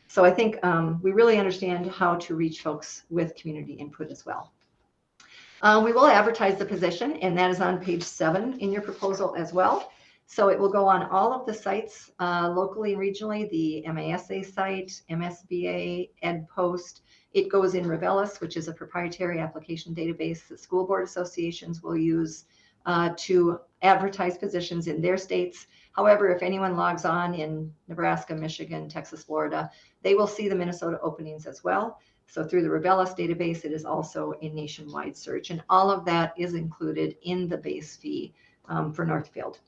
So I think we really understand how to reach folks with community input as well. We will advertise the position, and that is on page 7 in your proposal as well. So it will go on all of the sites locally and regionally, the MASA site, MSBA, EdPost. It goes in Revelis, which is a proprietary application database that school board associations will use to advertise positions in their states. However, if anyone logs on in Nebraska, Michigan, Texas, Florida, they will see the Minnesota openings as well. So through the Revelis database, it is also a nationwide search, and all of that is included in the base fee for Northfield.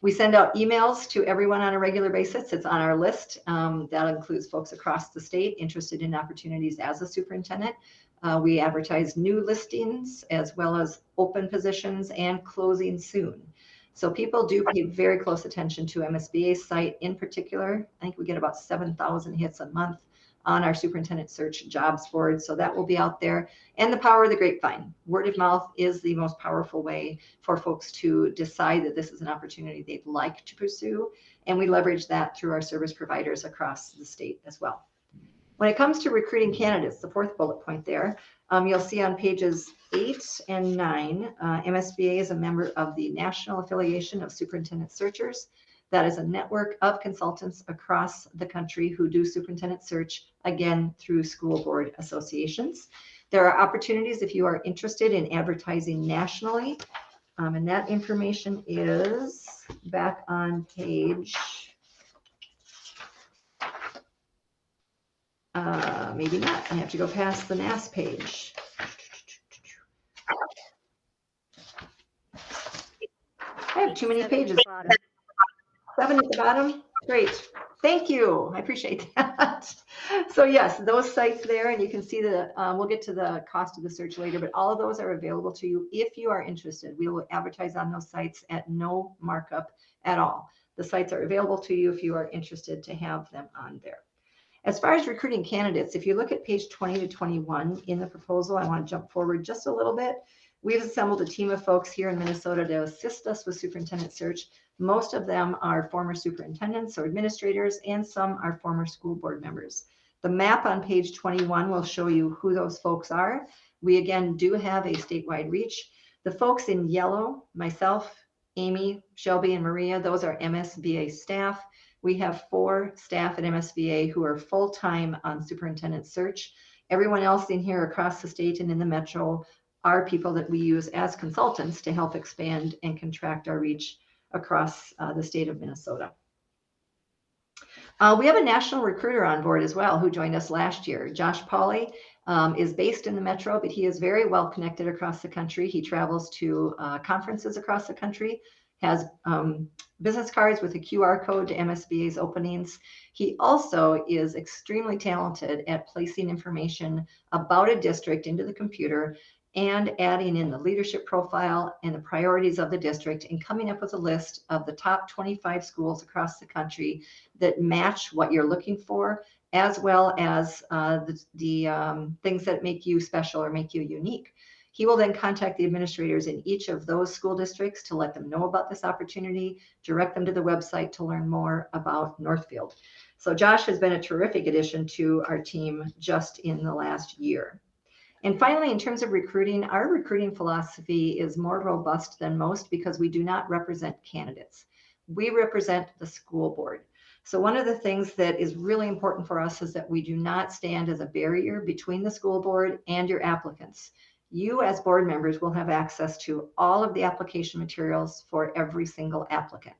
We send out emails to everyone on a regular basis. It's on our list. That includes folks across the state interested in opportunities as a superintendent. We advertise new listings as well as open positions and closing soon. So people do pay very close attention to MSBA's site in particular. I think we get about 7,000 hits a month on our superintendent search jobs board. So that will be out there. And the power of the grapevine. Word of mouth is the most powerful way for folks to decide that this is an opportunity they'd like to pursue. And we leverage that through our service providers across the state as well. When it comes to recruiting candidates, the 4th bullet point there, you'll see on pages 8 and 9, MSBA is a member of the National Affiliation of Superintendent Searchers. That is a network of consultants across the country who do superintendent search, again, through school board associations. There are opportunities if you are interested in advertising nationally, and that information is back on page, maybe not, I have to go past the NAS page. I have too many pages. 7 at the bottom. Great. Thank you. I appreciate that. So yes, those sites there, and you can see the, we'll get to the cost of the search later, but all of those are available to you if you are interested. We will advertise on those sites at no markup at all. The sites are available to you if you are interested to have them on there. As far as recruiting candidates, if you look at page 20 to 21 in the proposal, I want to jump forward just a little bit. We've assembled a team of folks here in Minnesota to assist us with superintendent search. Most of them are former superintendents or administrators, and some are former school board members. The map on page 21 will show you who those folks are. We again do have a statewide reach. The folks in yellow, myself, Amy, Shelby, and Maria, those are MSBA staff. We have 4 staff at MSBA who are full-time on superintendent search. Everyone else in here across the state and in the metro are people that we use as consultants to help expand and contract our reach across the state of Minnesota. We have a national recruiter on board as well who joined us last year. Josh Pauley is based in the metro, but he is very well connected across the country. He travels to conferences across the country, has business cards with a QR code to MSBA's openings. He also is extremely talented at placing information about a district into the computer and adding in the leadership profile and the priorities of the district and coming up with a list of the top 25 schools across the country that match what you're looking for, as well as the things that make you special or make you unique. He will then contact the administrators in each of those school districts to let them know about this opportunity, direct them to the website to learn more about Northfield. So Josh has been a terrific addition to our team just in the last year. And finally, in terms of recruiting, our recruiting philosophy is more robust than most because we do not represent candidates. We represent the school board. So one of the things that is really important for us is that we do not stand as a barrier between the school board and your applicants. you as board members will have access to all of the application materials for every single applicant.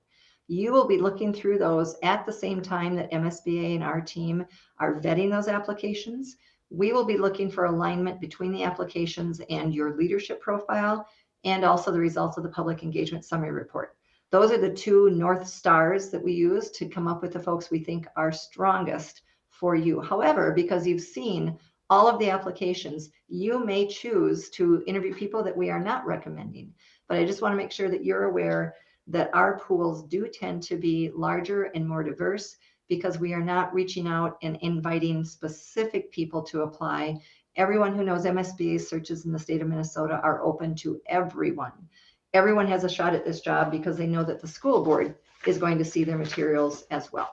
You will be looking through those at the same time that MSBA and our team are vetting those applications. We will be looking for alignment between the applications and your leadership profile, and also the results of the public engagement summary report. Those are the two North Stars that we use to come up with the folks we think are strongest for you. However, because you've seen all of the applications, you may choose to interview people that we are not recommending. But I just want to make sure that you're aware that our pools do tend to be larger and more diverse, because we are not reaching out and inviting specific people to apply. Everyone who knows MSBA searches in the state of Minnesota are open to everyone. Everyone has a shot at this job because they know that the school board is going to see their materials as well.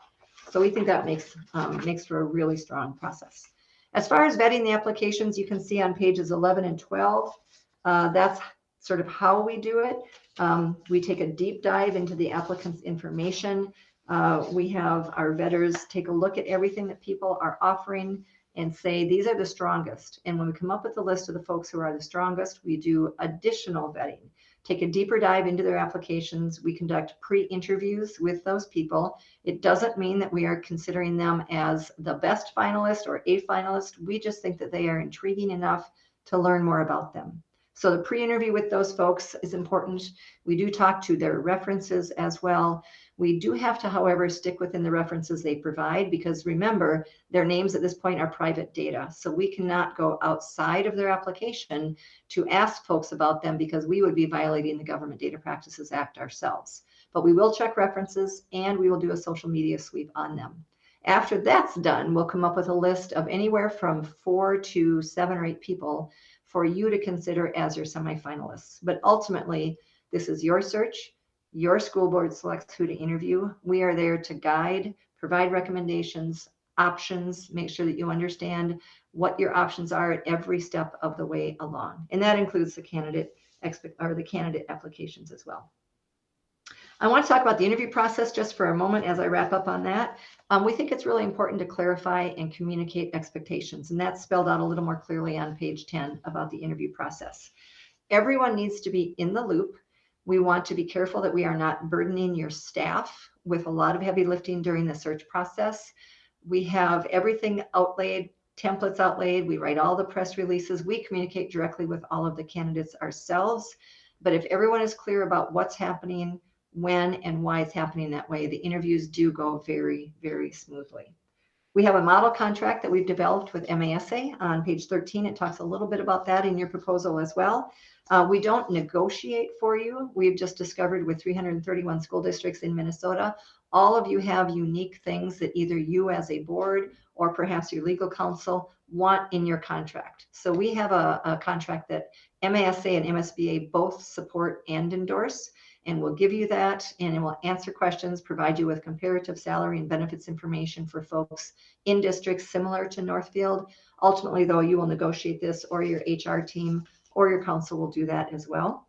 So we think that makes for a really strong process. As far as vetting the applications, you can see on pages 11 and 12, that's sort of how we do it. We take a deep dive into the applicant's information. We have our vetters take a look at everything that people are offering and say, these are the strongest. And when we come up with a list of the folks who are the strongest, we do additional vetting. Take a deeper dive into their applications. We conduct pre-interviews with those people. It doesn't mean that we are considering them as the best finalist or a finalist. We just think that they are intriguing enough to learn more about them. So the pre-interview with those folks is important. We do talk to their references as well. We do have to, however, stick within the references they provide, because remember, their names at this point are private data. So we cannot go outside of their application to ask folks about them, because we would be violating the Government Data Practices Act ourselves. But we will check references, and we will do a social media sweep on them. After that's done, we'll come up with a list of anywhere from 4 to 7 or 8 people for you to consider as your semifinalists. But ultimately, this is your search. Your school board selects who to interview. We are there to guide, provide recommendations, options, make sure that you understand what your options are at every step of the way along. And that includes the candidate applications as well. I want to talk about the interview process just for a moment as I wrap up on that. We think it's really important to clarify and communicate expectations, and that's spelled out a little more clearly on page 10 about the interview process. Everyone needs to be in the loop. We want to be careful that we are not burdening your staff with a lot of heavy lifting during the search process. We have everything outlaid, templates outlaid. We write all the press releases. We communicate directly with all of the candidates ourselves. But if everyone is clear about what's happening, when and why it's happening that way, the interviews do go very, very smoothly. We have a model contract that we've developed with MASA on page 13. It talks a little bit about that in your proposal as well. We don't negotiate for you. We've just discovered with 331 school districts in Minnesota, all of you have unique things that either you as a board or perhaps your legal counsel want in your contract. So we have a contract that MASA and MSBA both support and endorse, and we'll give you that, and it will answer questions, provide you with comparative salary and benefits information for folks in districts similar to Northfield. Ultimately, though, you will negotiate this, or your HR team or your council will do that as well.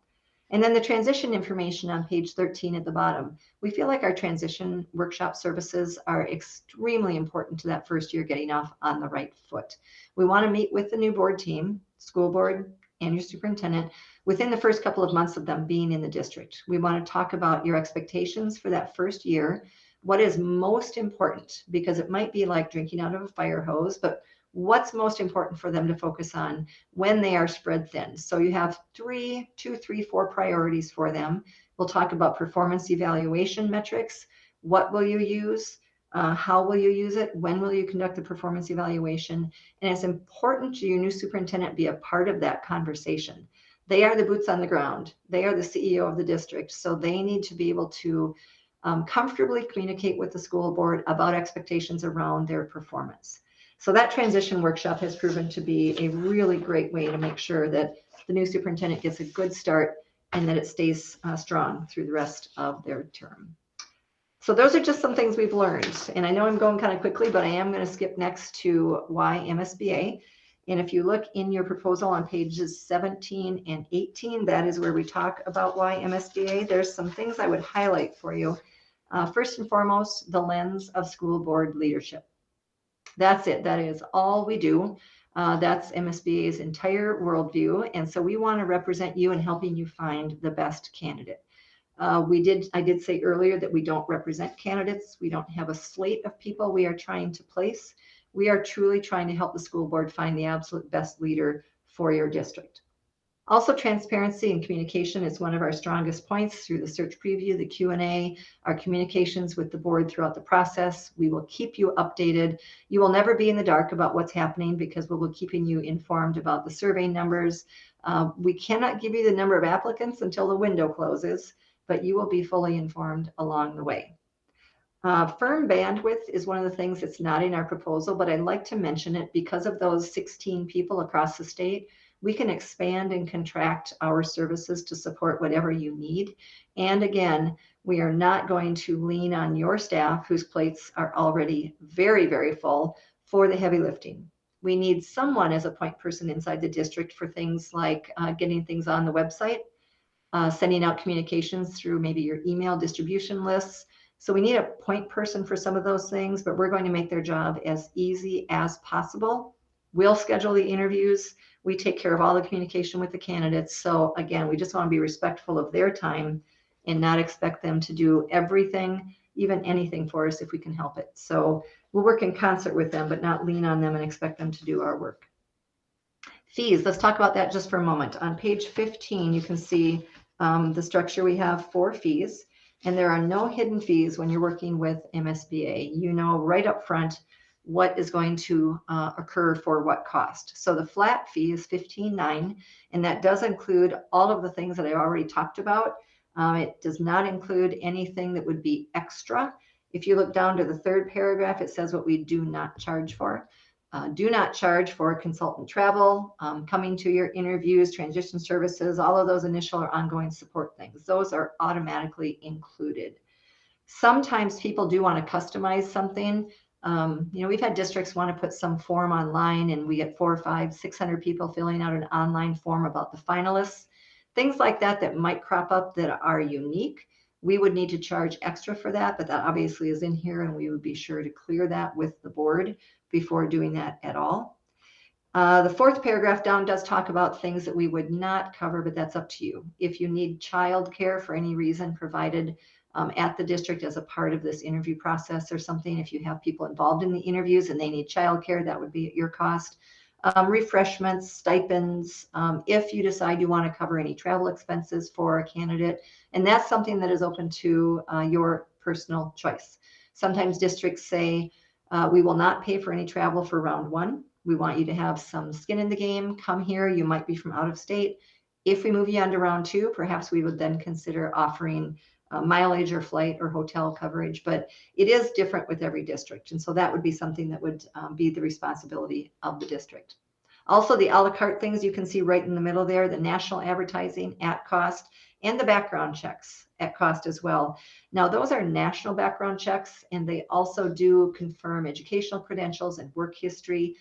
And then the transition information on page 13 at the bottom. We feel like our transition workshop services are extremely important to that first year getting off on the right foot. We want to meet with the new board team, school board, and your superintendent within the first couple of months of them being in the district. We want to talk about your expectations for that first year, what is most important, because it might be like drinking out of a fire hose, but what's most important for them to focus on when they are spread thin. So you have 2, 3, 4 priorities for them. We'll talk about performance evaluation metrics. What will you use? How will you use it? When will you conduct the performance evaluation? And it's important to your new superintendent be a part of that conversation. They are the boots on the ground. They are the CEO of the district. So they need to be able to comfortably communicate with the school board about expectations around their performance. So that transition workshop has proven to be a really great way to make sure that the new superintendent gets a good start and that it stays strong through the rest of their term. So those are just some things we've learned. And I know I'm going kind of quickly, but I am going to skip next to why MSBA. And if you look in your proposal on pages 17 and 18, that is where we talk about why MSBA. There's some things I would highlight for you. First and foremost, the lens of school board leadership. That's it. That is all we do. That's MSBA's entire worldview. And so we want to represent you in helping you find the best candidate. I did say earlier that we don't represent candidates. We don't have a slate of people we are trying to place. We are truly trying to help the school board find the absolute best leader for your district. Also, transparency and communication is one of our strongest points through the search preview, the Q&A, our communications with the board throughout the process. We will keep you updated. You will never be in the dark about what's happening because we will be keeping you informed about the survey numbers. We cannot give you the number of applicants until the window closes, but you will be fully informed along the way. Firm bandwidth is one of the things that's not in our proposal, but I'd like to mention it because of those 16 people across the state. We can expand and contract our services to support whatever you need. And again, we are not going to lean on your staff whose plates are already very, very full for the heavy lifting. We need someone as a point person inside the district for things like getting things on the website, sending out communications through maybe your email distribution lists. So we need a point person for some of those things, but we're going to make their job as easy as possible. We'll schedule the interviews. We take care of all the communication with the candidates. So again, we just want to be respectful of their time and not expect them to do everything, even anything for us if we can help it. So we'll work in concert with them, but not lean on them and expect them to do our work. Fees, let's talk about that just for a moment. On page 15, you can see the structure we have for fees, and there are no hidden fees when you're working with MSBA. You know right up front what is going to occur for what cost. So the flat fee is $15,900, and that does include all of the things that I already talked about. It does not include anything that would be extra. If you look down to the third paragraph, it says what we do not charge for. Do not charge for consultant travel, coming to your interviews, transition services, all of those initial or ongoing support things. Those are automatically included. Sometimes people do want to customize something. We've had districts want to put some form online and we get 400, 500, 600 people filling out an online form about the finalists. Things like that might crop up that are unique. We would need to charge extra for that, but that obviously is in here and we would be sure to clear that with the board before doing that at all. The fourth paragraph down does talk about things that we would not cover, but that's up to you. If you need childcare for any reason provided at the district as a part of this interview process or something, if you have people involved in the interviews and they need childcare, that would be at your cost. Refreshments, stipends, if you decide you want to cover any travel expenses for a candidate, and that's something that is open to your personal choice. Sometimes districts say, we will not pay for any travel for round one. We want you to have some skin in the game. Come here. You might be from out of state. If we move you on to round two, perhaps we would then consider offering mileage or flight or hotel coverage, but it is different with every district. And so that would be something that would be the responsibility of the district. Also, the a la carte things you can see right in the middle there, the national advertising at cost and the background checks at cost as well. Now, those are national background checks, and they also do confirm educational credentials and work history.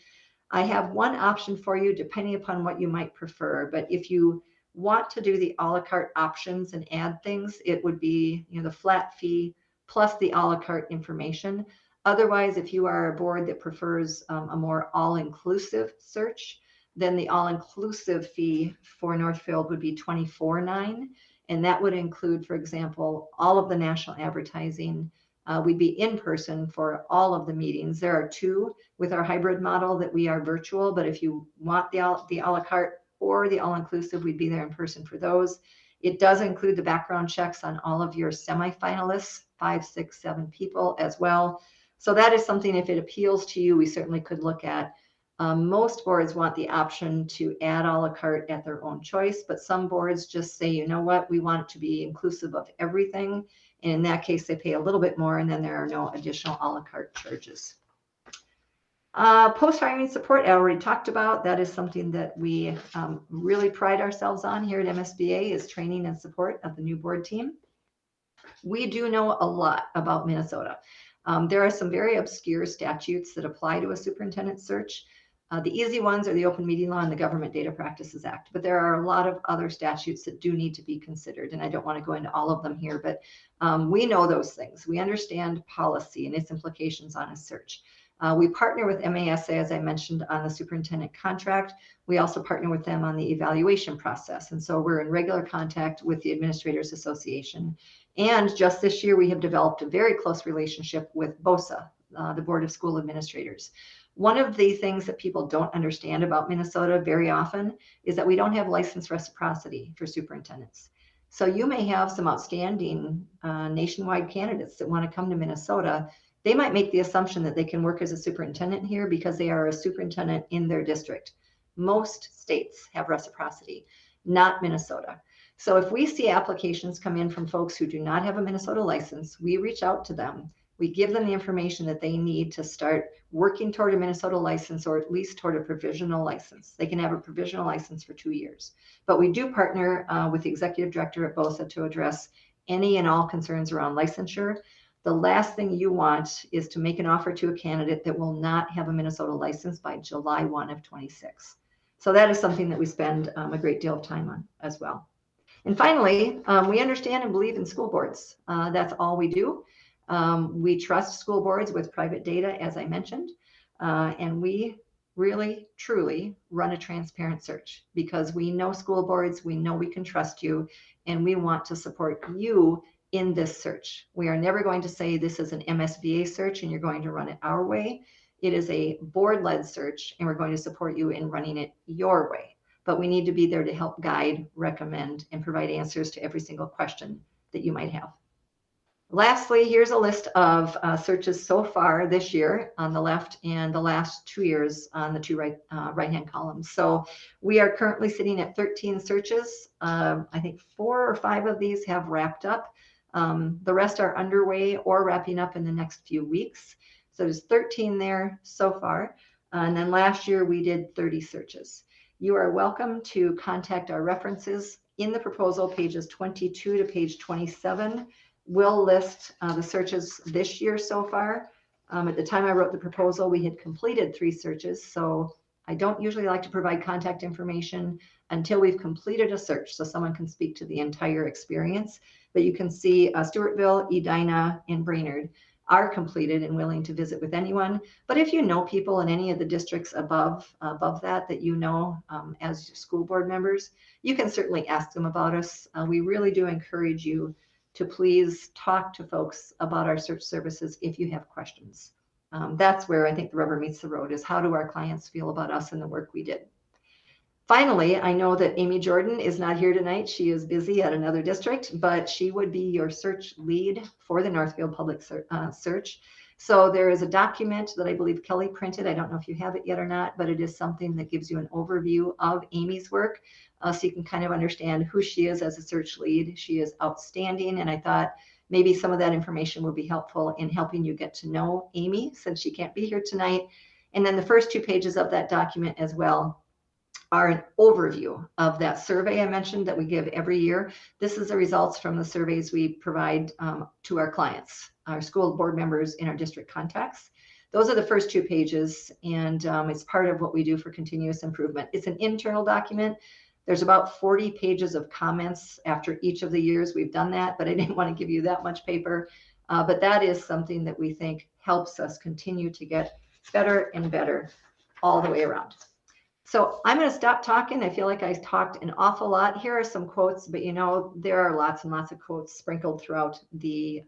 I have one option for you depending upon what you might prefer, but if you want to do the a la carte options and add things, it would be the flat fee plus the a la carte information. Otherwise, if you are a board that prefers a more all-inclusive search, then the all-inclusive fee for Northfield would be $24,900. And that would include, for example, all of the national advertising. We'd be in person for all of the meetings. There are two with our hybrid model that we are virtual, but if you want the a la carte or the all-inclusive, we'd be there in person for those. It does include the background checks on all of your semifinalists, 5, 6, 7 people as well. So that is something, if it appeals to you, we certainly could look at. Most boards want the option to add a la carte at their own choice, but some boards just say, you know what, we want it to be inclusive of everything. And in that case, they pay a little bit more, and then there are no additional a la carte charges. Post-hiring support, I already talked about. That is something that we really pride ourselves on here at MSBA, is training and support of the new board team. We do know a lot about Minnesota. There are some very obscure statutes that apply to a superintendent search. The easy ones are the Open Meeting Law and the Government Data Practices Act, but there are a lot of other statutes that do need to be considered, and I don't want to go into all of them here, but we know those things. We understand policy and its implications on a search. We partner with MASA, as I mentioned, on the superintendent contract. We also partner with them on the evaluation process. And so we're in regular contact with the Administrators Association. And just this year, we have developed a very close relationship with BOSA, the Board of School Administrators. One of the things that people don't understand about Minnesota very often is that we don't have license reciprocity for superintendents. So you may have some outstanding nationwide candidates that want to come to Minnesota. They might make the assumption that they can work as a superintendent here because they are a superintendent in their district. Most states have reciprocity, not Minnesota. So if we see applications come in from folks who do not have a Minnesota license, we reach out to them. We give them the information that they need to start working toward a Minnesota license, or at least toward a provisional license. They can have a provisional license for 2 years. But we do partner with the executive director at BOSA to address any and all concerns around licensure. The last thing you want is to make an offer to a candidate that will not have a Minnesota license by July 1 of 26. So that is something that we spend a great deal of time on as well. And finally, we understand and believe in school boards. That's all we do. We trust school boards with private data, as I mentioned, and we really, truly run a transparent search because we know school boards, we know we can trust you, and we want to support you in this search. We are never going to say this is an MSBA search and you're going to run it our way. It is a board-led search, and we're going to support you in running it your way. But we need to be there to help guide, recommend, and provide answers to every single question that you might have. Lastly, here's a list of searches so far this year on the left and the last 2 years on the two right-hand columns. So we are currently sitting at 13 searches. I think 4 or 5 of these have wrapped up. The rest are underway or wrapping up in the next few weeks. So there's 13 there so far. And then last year we did 30 searches. You are welcome to contact our references in the proposal, pages 22 to page 27. We'll list the searches this year so far. At the time I wrote the proposal, we had completed 3 searches. So I don't usually like to provide contact information until we've completed a search so someone can speak to the entire experience. But you can see Stewartville, Edina, and Brainerd are completed and willing to visit with anyone. But if you know people in any of the districts above that you know as school board members, you can certainly ask them about us. We really do encourage you to please talk to folks about our search services if you have questions. That's where I think the rubber meets the road, is how do our clients feel about us and the work we did. Finally, I know that Amy Jordan is not here tonight. She is busy at another district, but she would be your search lead for the Northfield Public Search. So there is a document that I believe Kelly printed. I don't know if you have it yet or not, but it is something that gives you an overview of Amy's work. So you can kind of understand who she is as a search lead. She is outstanding, and I thought maybe some of that information will be helpful in helping you get to know Amy since she can't be here tonight. And then the first 2 pages of that document as well are an overview of that survey I mentioned that we give every year. This is the results from the surveys we provide to our clients, our school board members in our district contacts. Those are the first 2 pages, and it's part of what we do for continuous improvement. It's an internal document. There's about 40 pages of comments after each of the years we've done that, but I didn't want to give you that much paper. But that is something that we think helps us continue to get better and better all the way around. So I'm going to stop talking. I feel like I talked an awful lot. Here are some quotes, but you know, there are lots and lots of quotes sprinkled throughout the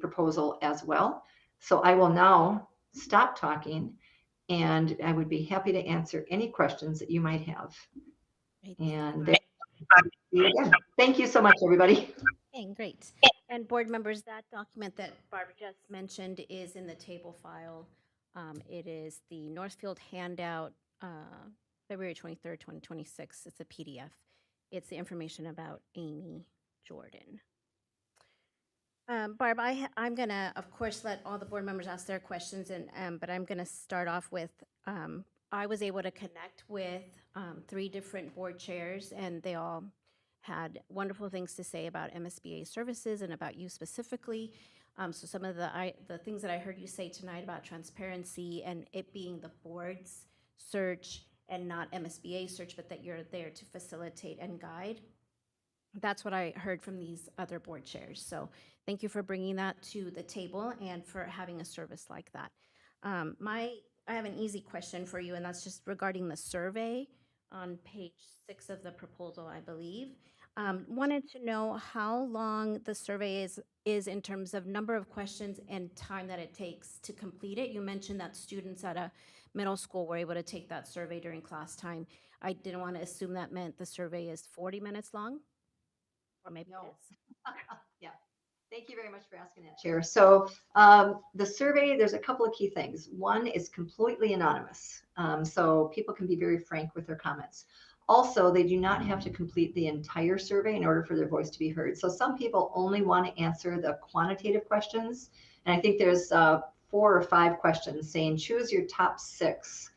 proposal as well. So I will now stop talking, and I would be happy to answer any questions that you might have. And thank you so much, everybody. Okay, great. And board members, that document that Barbara just mentioned is in the table file. It is the Northfield handout, February 23rd, 2026. It's a PDF. It's the information about Amy Jordan. Barb, I'm going to, of course, let all the board members ask their questions, but I'm going to start off with, I was able to connect with 3 different board chairs, and they all had wonderful things to say about MSBA services and about you specifically. So some of the things that I heard you say tonight about transparency and it being the board's search and not MSBA search, but that you're there to facilitate and guide. That's what I heard from these other board chairs. So thank you for bringing that to the table and for having a service like that. I have an easy question for you, and that's just regarding the survey on page 6 of the proposal, I believe. Wanted to know how long the survey is in terms of number of questions and time that it takes to complete it. You mentioned that students at a middle school were able to take that survey during class time. I didn't want to assume that meant the survey is 40 minutes long, or maybe No. it is. Yeah. Thank you very much for asking that, Chair. So the survey, there's a couple of key things. One is completely anonymous, so people can be very frank with their comments. Also, they do not have to complete the entire survey in order for their voice to be heard. So some people only want to answer the quantitative questions, and I think there's 4 or 5 questions saying choose your top 6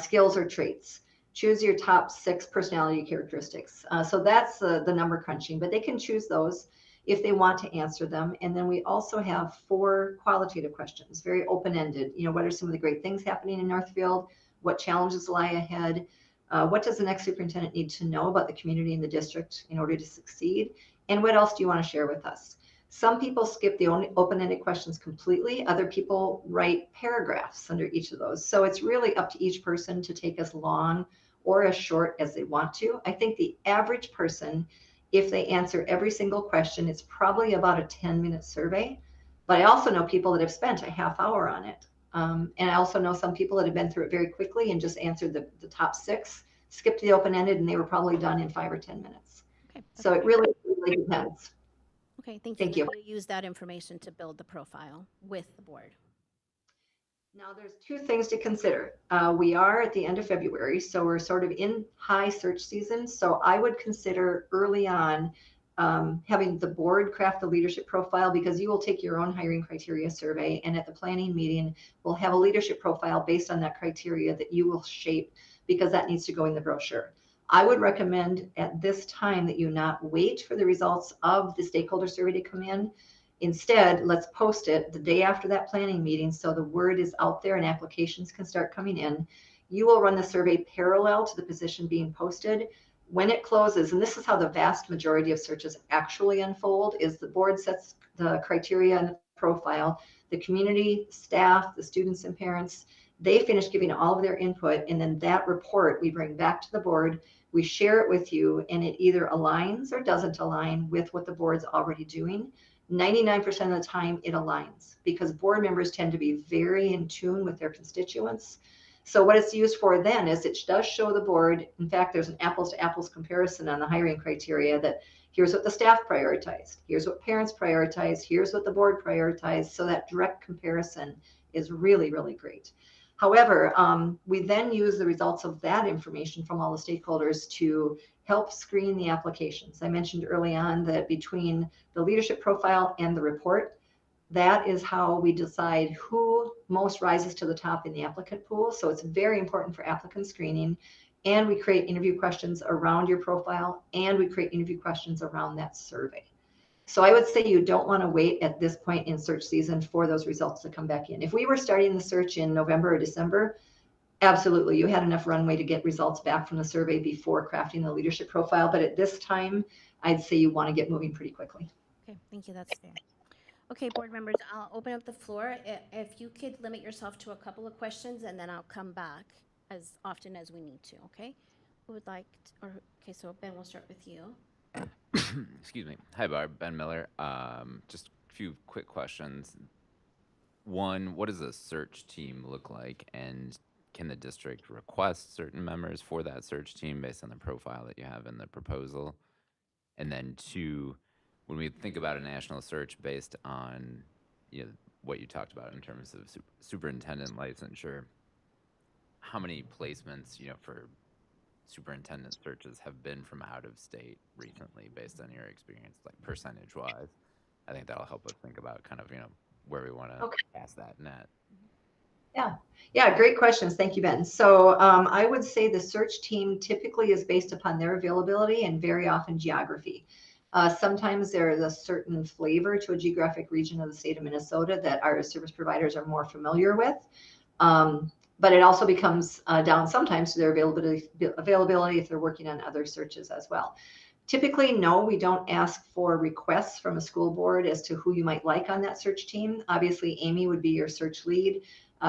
skills or traits. Choose your top 6 personality characteristics. So that's the number crunching, but they can choose those if they want to answer them. And then we also have 4 qualitative questions, very open-ended. You know, what are some of the great things happening in Northfield? What challenges lie ahead? What does the next superintendent need to know about the community and the district in order to succeed? And what else do you want to share with us? Some people skip the open-ended questions completely. Other people write paragraphs under each of those. So it's really up to each person to take as long or as short as they want to. I think the average person, if they answer every single question, it's probably about a 10-minute survey. But I also know people that have spent a half hour on it. And I also know some people that have been through it very quickly and just answered the top 6, skipped the open-ended, and they were probably done in 5 or 10 minutes. Okay, So it really depends. okay, thank you. Thank Then you. we'll use that information to build the profile with the board. Now, there's 2 things to consider. We are at the end of February, so we're sort of in high search season. So I would consider early on having the board craft the leadership profile, because you will take your own hiring criteria survey, and at the planning meeting, we'll have a leadership profile based on that criteria that you will shape, because that needs to go in the brochure. I would recommend at this time that you not wait for the results of the stakeholder survey to come in. Instead, let's post it the day after that planning meeting so the word is out there and applications can start coming in. You will run the survey parallel to the position being posted. When it closes, and this is how the vast majority of searches actually unfold, is the board sets the criteria and the profile, the community, staff, the students and parents, they finish giving all of their input, and then that report we bring back to the board, we share it with you, and it either aligns or doesn't align with what the board's already doing. 99% of the time it aligns, because board members tend to be very in tune with their constituents. So what it's used for then is it does show the board, in fact, there's an apples to apples comparison on the hiring criteria, that here's what the staff prioritized, here's what parents prioritize, here's what the board prioritized. So that direct comparison is really, really great. However, we then use the results of that information from all the stakeholders to help screen the applications. I mentioned early on that between the leadership profile and the report, that is how we decide who most rises to the top in the applicant pool. So it's very important for applicant screening. And we create interview questions around your profile, and we create interview questions around that survey. So I would say you don't want to wait at this point in search season for those results to come back in. If we were starting the search in November or December, absolutely, you had enough runway to get results back from the survey before crafting the leadership profile. But at this time, I'd say you want to get moving pretty quickly. Okay, thank you, that's fair. Okay, board members, I'll open up the floor. If you could limit yourself to a couple of questions, and then I'll come back as often as we need to, okay? Who would like, okay, so Ben, we'll start with you. Excuse me. Hi, Barb. Ben Miller. Just a few quick questions. One, what does a search team look like, and can the district request certain members for that search team based on the profile that you have in the proposal? And then 2, when we think about a national search based on what you talked about in terms of superintendent licensure, how many placements for superintendent searches have been from out of state recently, based on your experience, like percentage wise? I think that'll help us think about kind of where we want to cast that net. Yeah, great questions. Thank you, Ben. So I would say the search team typically is based upon their availability and very often geography. Sometimes there is a certain flavor to a geographic region of the state of Minnesota that our service providers are more familiar with. But it also becomes down sometimes to their availability if they're working on other searches as well. Typically, no, we don't ask for requests from a school board as to who you might like on that search team. Obviously, Amy would be your search lead.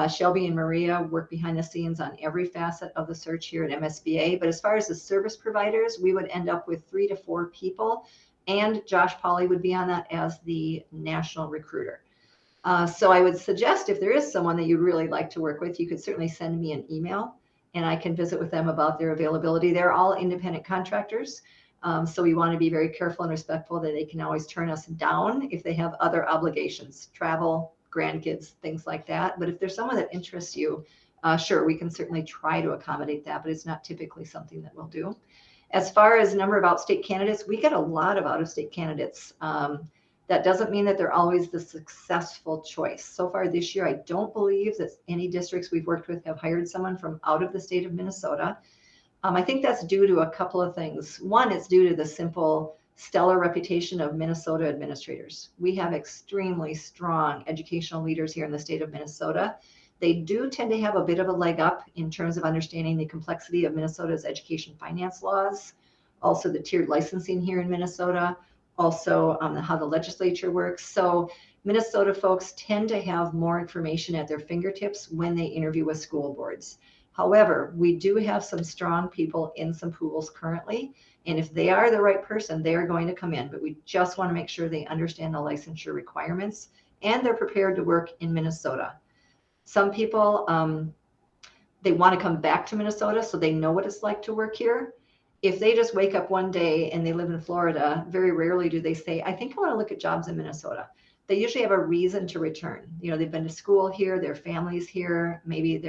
Shelby and Maria work behind the scenes on every facet of the search here at MSBA. But as far as the service providers, we would end up with 3 to 4 people, and Josh Pauley would be on that as the national recruiter. So I would suggest if there is someone that you'd really like to work with, you could certainly send me an email and I can visit with them about their availability. They're all independent contractors. So we want to be very careful and respectful that they can always turn us down if they have other obligations, travel, grandkids, things like that. But if there's someone that interests you, sure, we can certainly try to accommodate that, but it's not typically something that we'll do. As far as number of out-of-state candidates, we get a lot of out-of-state candidates. That doesn't mean that they're always the successful choice. So far this year, I don't believe that any districts we've worked with have hired someone from out of the state of Minnesota. I think that's due to a couple of things. One, it's due to the simple stellar reputation of Minnesota administrators. We have extremely strong educational leaders here in the state of Minnesota. They do tend to have a bit of a leg up in terms of understanding the complexity of Minnesota's education finance laws, also the tiered licensing here in Minnesota, also how the legislature works. So Minnesota folks tend to have more information at their fingertips when they interview with school boards. However, we do have some strong people in some pools currently, and if they are the right person, they are going to come in, but we just want to make sure they understand the licensure requirements and they're prepared to work in Minnesota. Some people, they want to come back to Minnesota so they know what it's like to work here. If they just wake up one day and they live in Florida, very rarely do they say, I think I want to look at jobs in Minnesota. They usually have a reason to return. You know, they've been to school here, their family's here, maybe they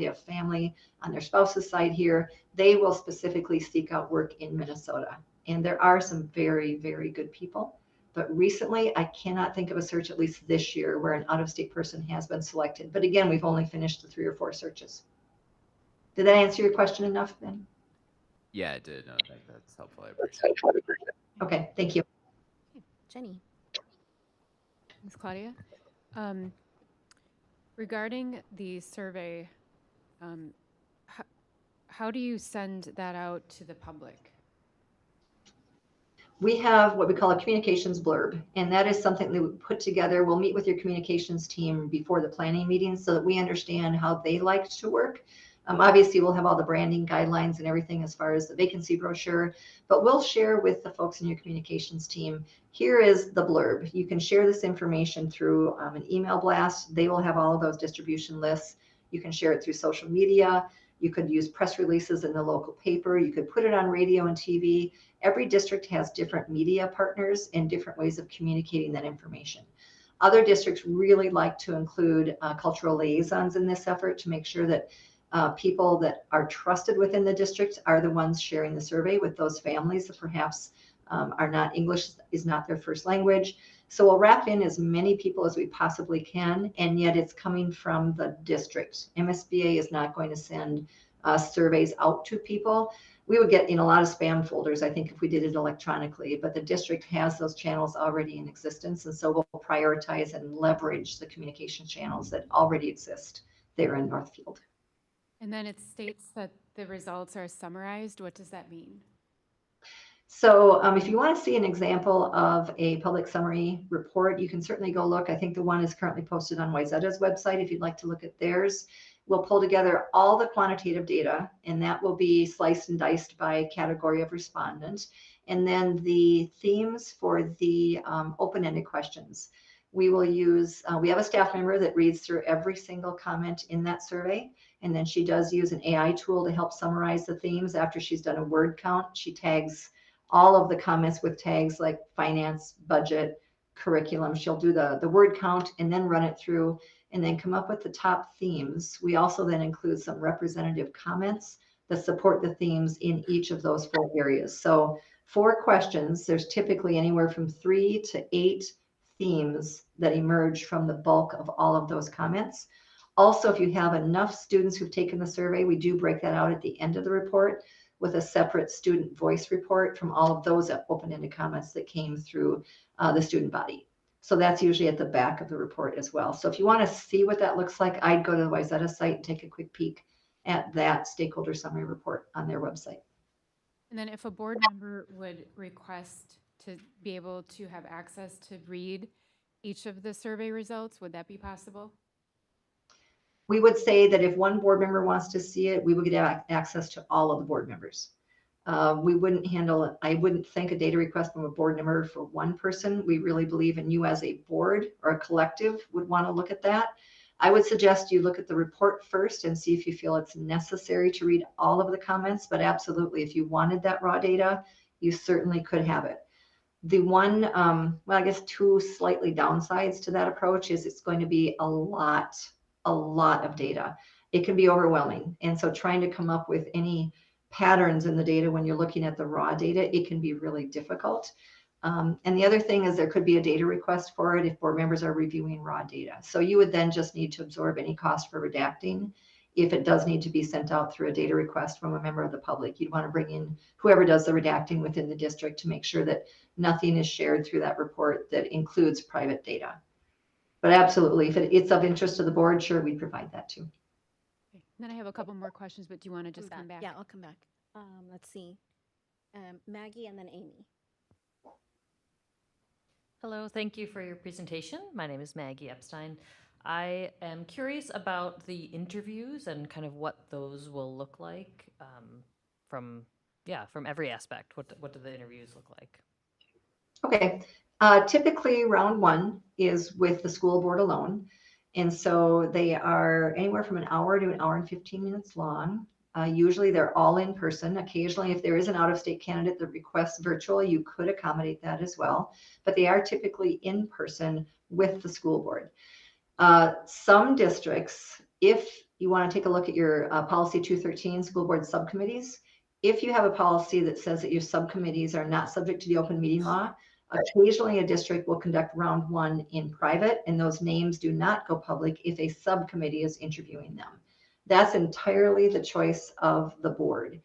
have family on their spouse's side here. They will specifically seek out work in Minnesota. And there are some very, very good people. But recently, I cannot think of a search, at least this year, where an out-of-state person has been selected. But again, we've only finished the 3 or 4 searches. Did that answer your question enough, Ben? Yeah, it did. No, I think that's helpful. I appreciate it. Okay, thank you. Okay, Jenny. Ms. Claudia. Regarding the survey, how do you send that out to the public? We have what we call a communications blurb, and that is something that we put together. We'll meet with your communications team before the planning meeting so that we understand how they like to work. Obviously, we'll have all the branding guidelines and everything as far as the vacancy brochure, but we'll share with the folks in your communications team. Here is the blurb. You can share this information through an email blast. They will have all of those distribution lists. You can share it through social media. You could use press releases in the local paper. You could put it on radio and TV. Every district has different media partners and different ways of communicating that information. Other districts really like to include cultural liaisons in this effort to make sure that people that are trusted within the district are the ones sharing the survey with those families that perhaps are not English is not their first language. So we'll wrap in as many people as we possibly can, and yet it's coming from the district. MSBA is not going to send surveys out to people. We would get in a lot of spam folders, I think, if we did it electronically, but the district has those channels already in existence, and so we'll prioritize and leverage the communication channels that already exist there in Northfield. And then it states that the results are summarized. What does that mean? So if you want to see an example of a public summary report, you can certainly go look. I think the one is currently posted on Wayzata's website if you'd like to look at theirs. We'll pull together all the quantitative data, and that will be sliced and diced by category of respondent. And then the themes for the open-ended questions. We will use, we have a staff member that reads through every single comment in that survey. And then she does use an AI tool to help summarize the themes. After she's done a word count, she tags all of the comments with tags like finance, budget, curriculum. She'll do the word count and then run it through and then come up with the top themes. We also then include some representative comments that support the themes in each of those 4 areas. So 4 questions, there's typically anywhere from 3 to 8 themes that emerge from the bulk of all of those comments. Also, if you have enough students who've taken the survey, we do break that out at the end of the report with a separate student voice report from all of those open-ended comments that came through the student body. So that's usually at the back of the report as well. So if you want to see what that looks like, I'd go to the Wayzata site and take a quick peek at that stakeholder summary report on their website. And then if a board member would request to be able to have access to read each of the survey results, would that be possible? We would say that if one board member wants to see it, we would get access to all of the board members. We wouldn't handle it. I wouldn't think a data request from a board member for one person. We really believe in you as a board or a collective would want to look at that. I would suggest you look at the report first and see if you feel it's necessary to read all of the comments, but absolutely, if you wanted that raw data, you certainly could have it. The one, well, I guess two slightly downsides to that approach is it's going to be a lot of data. It can be overwhelming. And so trying to come up with any patterns in the data when you're looking at the raw data, it can be really difficult. And the other thing is there could be a data request for it if board members are reviewing raw data. So you would then just need to absorb any cost for redacting. If it does need to be sent out through a data request from a member of the public, you'd want to bring in whoever does the redacting within the district to make sure that nothing is shared through that report that includes private data. But absolutely, if it's of interest to the board, sure, we provide that too. Okay. Then I have a couple more questions, but do you want to just come back? Yeah, I'll come back. Let's see. Maggie and then Amy. Hello, thank you for your presentation. My name is Maggie Epstein. I am curious about the interviews and kind of what those will look like from every aspect. What do the interviews look like? Okay. Typically, round one is with the school board alone. And so they are anywhere from an hour to an hour and 15 minutes long. Usually they're all in person. Occasionally, if there is an out-of-state candidate that requests virtual, you could accommodate that as well. But they are typically in person with the school board. Some districts, if you want to take a look at your policy 213 school board subcommittees, if you have a policy that says that your subcommittees are not subject to the open meeting law, occasionally a district will conduct round one in private, and those names do not go public if a subcommittee is interviewing them. That's entirely the choice of the board.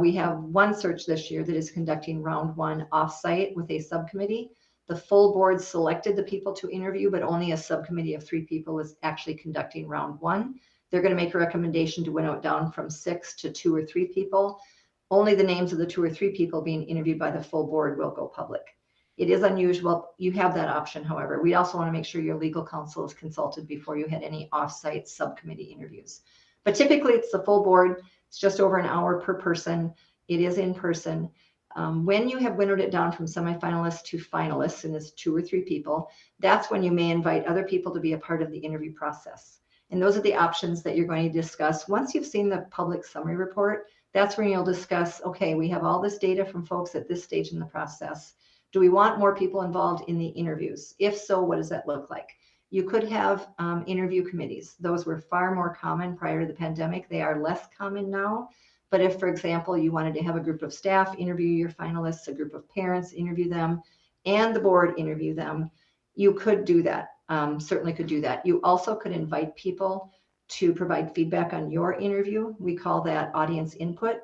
We have one search this year that is conducting round one offsite with a subcommittee. The full board selected the people to interview, but only a subcommittee of 3 people is actually conducting round one. They're going to make a recommendation to winnow it down from 6 to 2 or 3 people. Only the names of the 2 or 3 people being interviewed by the full board will go public. It is unusual. You have that option, however. We also want to make sure your legal counsel is consulted before you had any offsite subcommittee interviews. But typically it's the full board. It's just over an hour per person. It is in person. When you have winnowed it down from semifinalists to finalists, and it's 2 or 3 people, that's when you may invite other people to be a part of the interview process. And those are the options that you're going to discuss. Once you've seen the public summary report, that's when you'll discuss, okay, we have all this data from folks at this stage in the process. Do we want more people involved in the interviews? If so, what does that look like? You could have interview committees. Those were far more common prior to the pandemic. They are less common now. But if, for example, you wanted to have a group of staff interview your finalists, a group of parents interview them, and the board interview them, you could do that. Certainly could do that. You also could invite people to provide feedback on your interview. We call that audience input,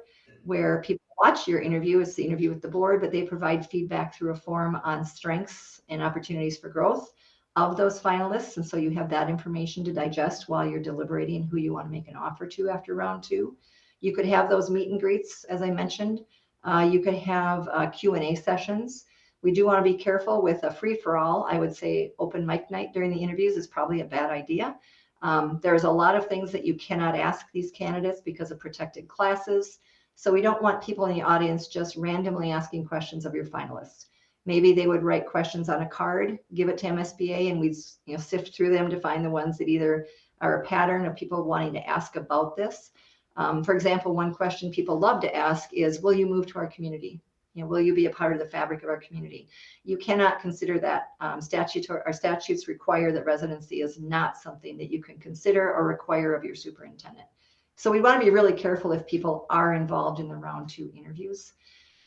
where people watch your interview. It's the interview with the board, but they provide feedback through a form on strengths and opportunities for growth of those finalists. And so you have that information to digest while you're deliberating who you want to make an offer to after round 2. You could have those meet and greets, as I mentioned. You could have Q&A sessions. We do want to be careful with a free-for-all. I would say open mic night during the interviews is probably a bad idea. There's a lot of things that you cannot ask these candidates because of protected classes. So we don't want people in the audience just randomly asking questions of your finalists. Maybe they would write questions on a card, give it to MSBA, and we'd sift through them to find the ones that either are a pattern of people wanting to ask about this. For example, one question people love to ask is, will you move to our community? Will you be a part of the fabric of our community? You cannot consider that. Our statutes require that residency is not something that you can consider or require of your superintendent. So we want to be really careful if people are involved in the round 2 interviews.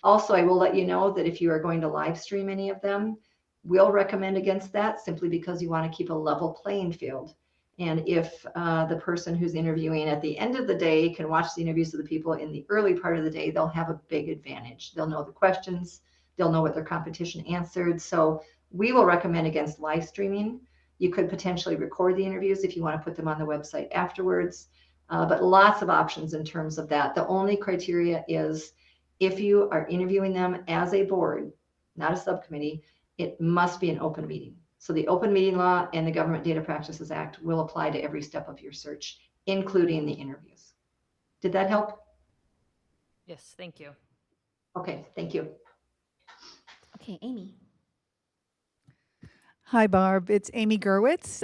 Also, I will let you know that if you are going to live stream any of them, we'll recommend against that simply because you want to keep a level playing field. And if the person who's interviewing at the end of the day can watch the interviews of the people in the early part of the day, they'll have a big advantage. They'll know the questions, they'll know what their competition answered. So we will recommend against live streaming. You could potentially record the interviews if you want to put them on the website afterwards, but lots of options in terms of that. The only criteria is if you are interviewing them as a board, not a subcommittee, it must be an open meeting. So the Open Meeting Law and the Government Data Practices Act will apply to every step of your search, including the interviews. Did that help? Yes, thank you. Okay, thank you. Okay, Amy. Hi, Barb. It's Amy Gerwitz.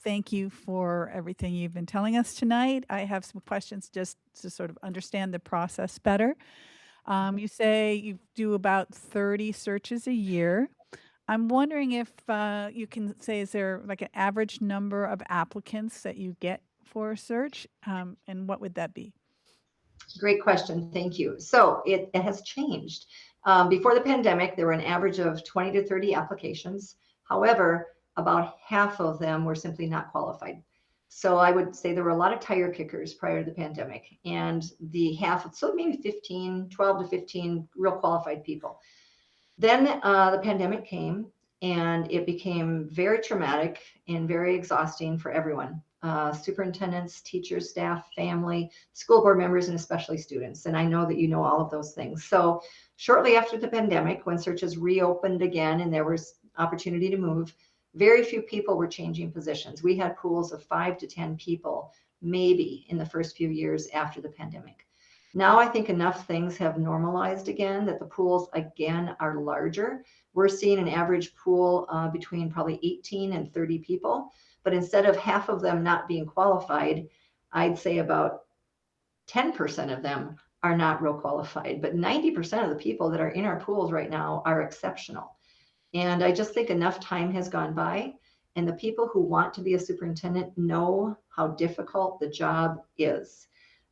Thank you for everything you've been telling us tonight. I have some questions just to sort of understand the process better. You say you do about 30 searches a year. I'm wondering if you can say, is there like an average number of applicants that you get for a search? And what would that be? Great question. Thank you. So it has changed. Before the pandemic, there were an average of 20 to 30 applications. However, about half of them were simply not qualified. So I would say there were a lot of tire kickers prior to the pandemic, and the half, so maybe 12 to 15 real qualified people. Then the pandemic came, and it became very traumatic and very exhausting for everyone. Superintendents, teachers, staff, family, school board members, and especially students. And I know that you know all of those things. So shortly after the pandemic, when searches reopened again and there was opportunity to move, very few people were changing positions. We had pools of 5 to 10 people, maybe in the first few years after the pandemic. Now I think enough things have normalized again that the pools again are larger. We're seeing an average pool between probably 18 and 30 people. But instead of half of them not being qualified, I'd say about 10% of them are not real qualified. But 90% of the people that are in our pools right now are exceptional. And I just think enough time has gone by, and the people who want to be a superintendent know how difficult the job is.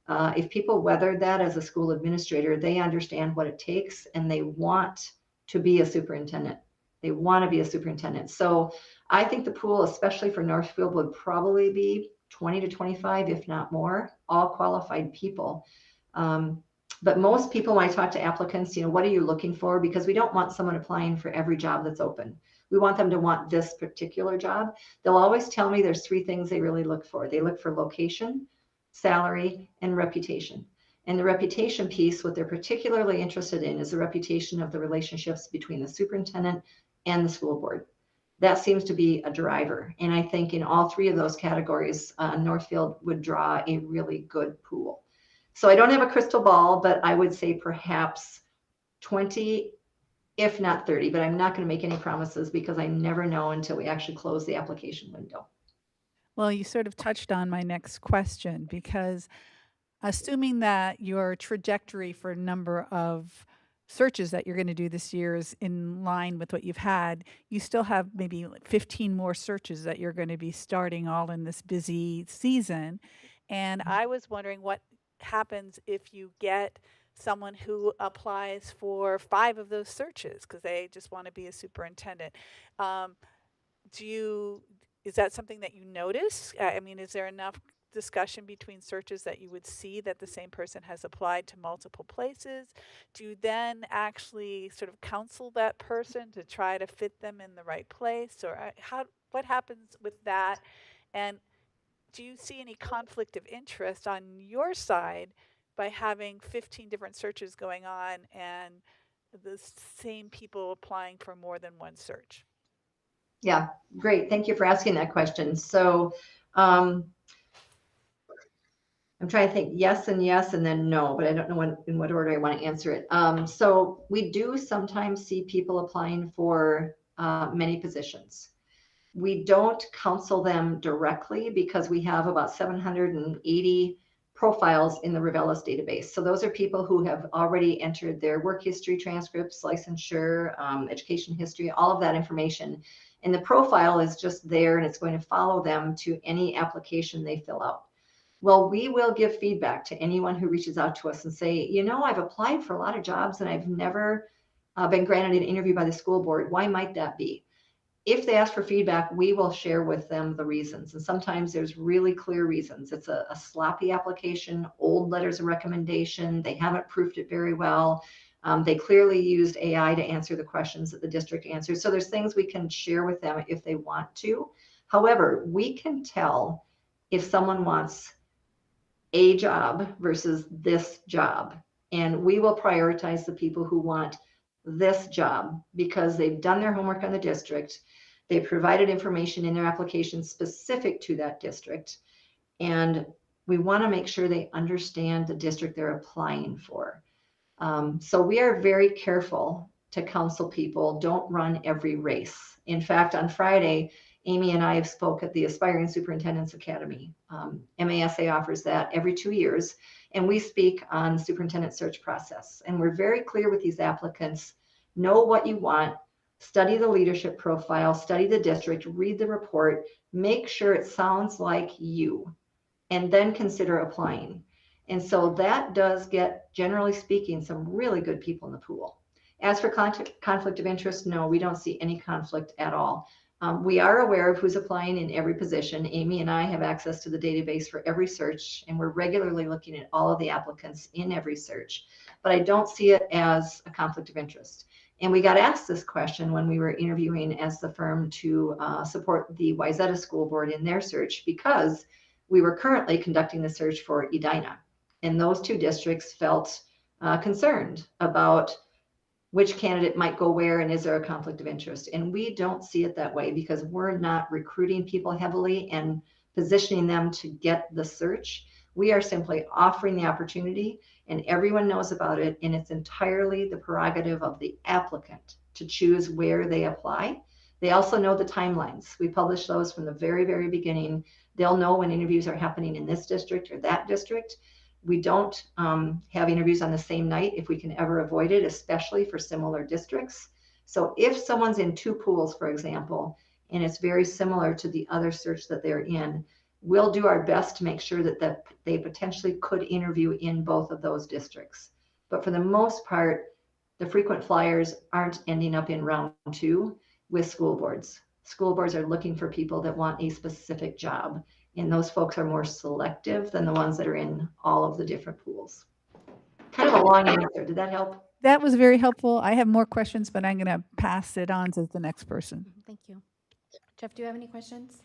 If people weathered that as a school administrator, they understand what it takes, and they want to be a superintendent. They want to be a superintendent. So I think the pool, especially for Northfield, would probably be 20 to 25, if not more, all qualified people. But most people, when I talk to applicants, what are you looking for? Because we don't want someone applying for every job that's open. We want them to want this particular job. They'll always tell me there's 3 things they really look for. They look for location, salary, and reputation. And the reputation piece, what they're particularly interested in is the reputation of the relationships between the superintendent and the school board. That seems to be a driver. And I think in all 3 of those categories, Northfield would draw a really good pool. So I don't have a crystal ball, but I would say perhaps 20, if not 30, but I'm not going to make any promises because I never know until we actually close the application window. Well, you sort of touched on my next question, because assuming that your trajectory for number of searches that you're going to do this year is in line with what you've had, you still have maybe 15 more searches that you're going to be starting all in this busy season. And I was wondering what happens if you get someone who applies for 5 of those searches because they just want to be a superintendent. Is that something that you notice? I mean, is there enough discussion between searches that you would see that the same person has applied to multiple places? Do you then actually sort of counsel that person to try to fit them in the right place? Or what happens with that? And do you see any conflict of interest on your side by having 15 different searches going on and the same people applying for more than one search? Yeah, great. Thank you for asking that question. So I'm trying to think yes and then no, but I don't know in what order I want to answer it. So we do sometimes see people applying for many positions. We don't counsel them directly because we have about 780 profiles in the Revelis database. So those are people who have already entered their work history transcripts, licensure, education history, all of that information. And the profile is just there, and it's going to follow them to any application they fill out. Well, we will give feedback to anyone who reaches out to us and say, I've applied for a lot of jobs and I've never been granted an interview by the school board. Why might that be? If they ask for feedback, we will share with them the reasons. And sometimes there's really clear reasons. It's a sloppy application, old letters of recommendation. They haven't proofed it very well. They clearly used AI to answer the questions that the district answered. So there's things we can share with them if they want to. However, we can tell if someone wants a job versus this job. And we will prioritize the people who want this job because they've done their homework on the district. They provided information in their application specific to that district. And we want to make sure they understand the district they're applying for. So we are very careful to counsel people, don't run every race. In fact, on Friday, Amy and I have spoke at the Aspiring Superintendents Academy. MASA offers that every 2 years, and we speak on superintendent search process. And we're very clear with these applicants, know what you want, study the leadership profile, study the district, read the report, make sure it sounds like you, and then consider applying. And so that does get, generally speaking, some really good people in the pool. As for conflict of interest, no, we don't see any conflict at all. We are aware of who's applying in every position. Amy and I have access to the database for every search, and we're regularly looking at all of the applicants in every search. But I don't see it as a conflict of interest. And we got asked this question when we were interviewing as the firm to support the Wayzata School Board in their search, because we were currently conducting the search for Edina. And those two districts felt concerned about which candidate might go where and is there a conflict of interest. And we don't see it that way because we're not recruiting people heavily and positioning them to get the search. We are simply offering the opportunity, and everyone knows about it, and it's entirely the prerogative of the applicant to choose where they apply. They also know the timelines. We publish those from the very, very beginning. They'll know when interviews are happening in this district or that district. We don't have interviews on the same night if we can ever avoid it, especially for similar districts. So if someone's in two pools, for example, and it's very similar to the other search that they're in, we'll do our best to make sure that they potentially could interview in both of those districts. But for the most part, the frequent flyers aren't ending up in round 2 with school boards. School boards are looking for people that want a specific job, and those folks are more selective than the ones that are in all of the different pools. Kind of a long answer. Did that help? That was very helpful. I have more questions, but I'm going to pass it on to the next person. Thank you. Jeff, do you have any questions?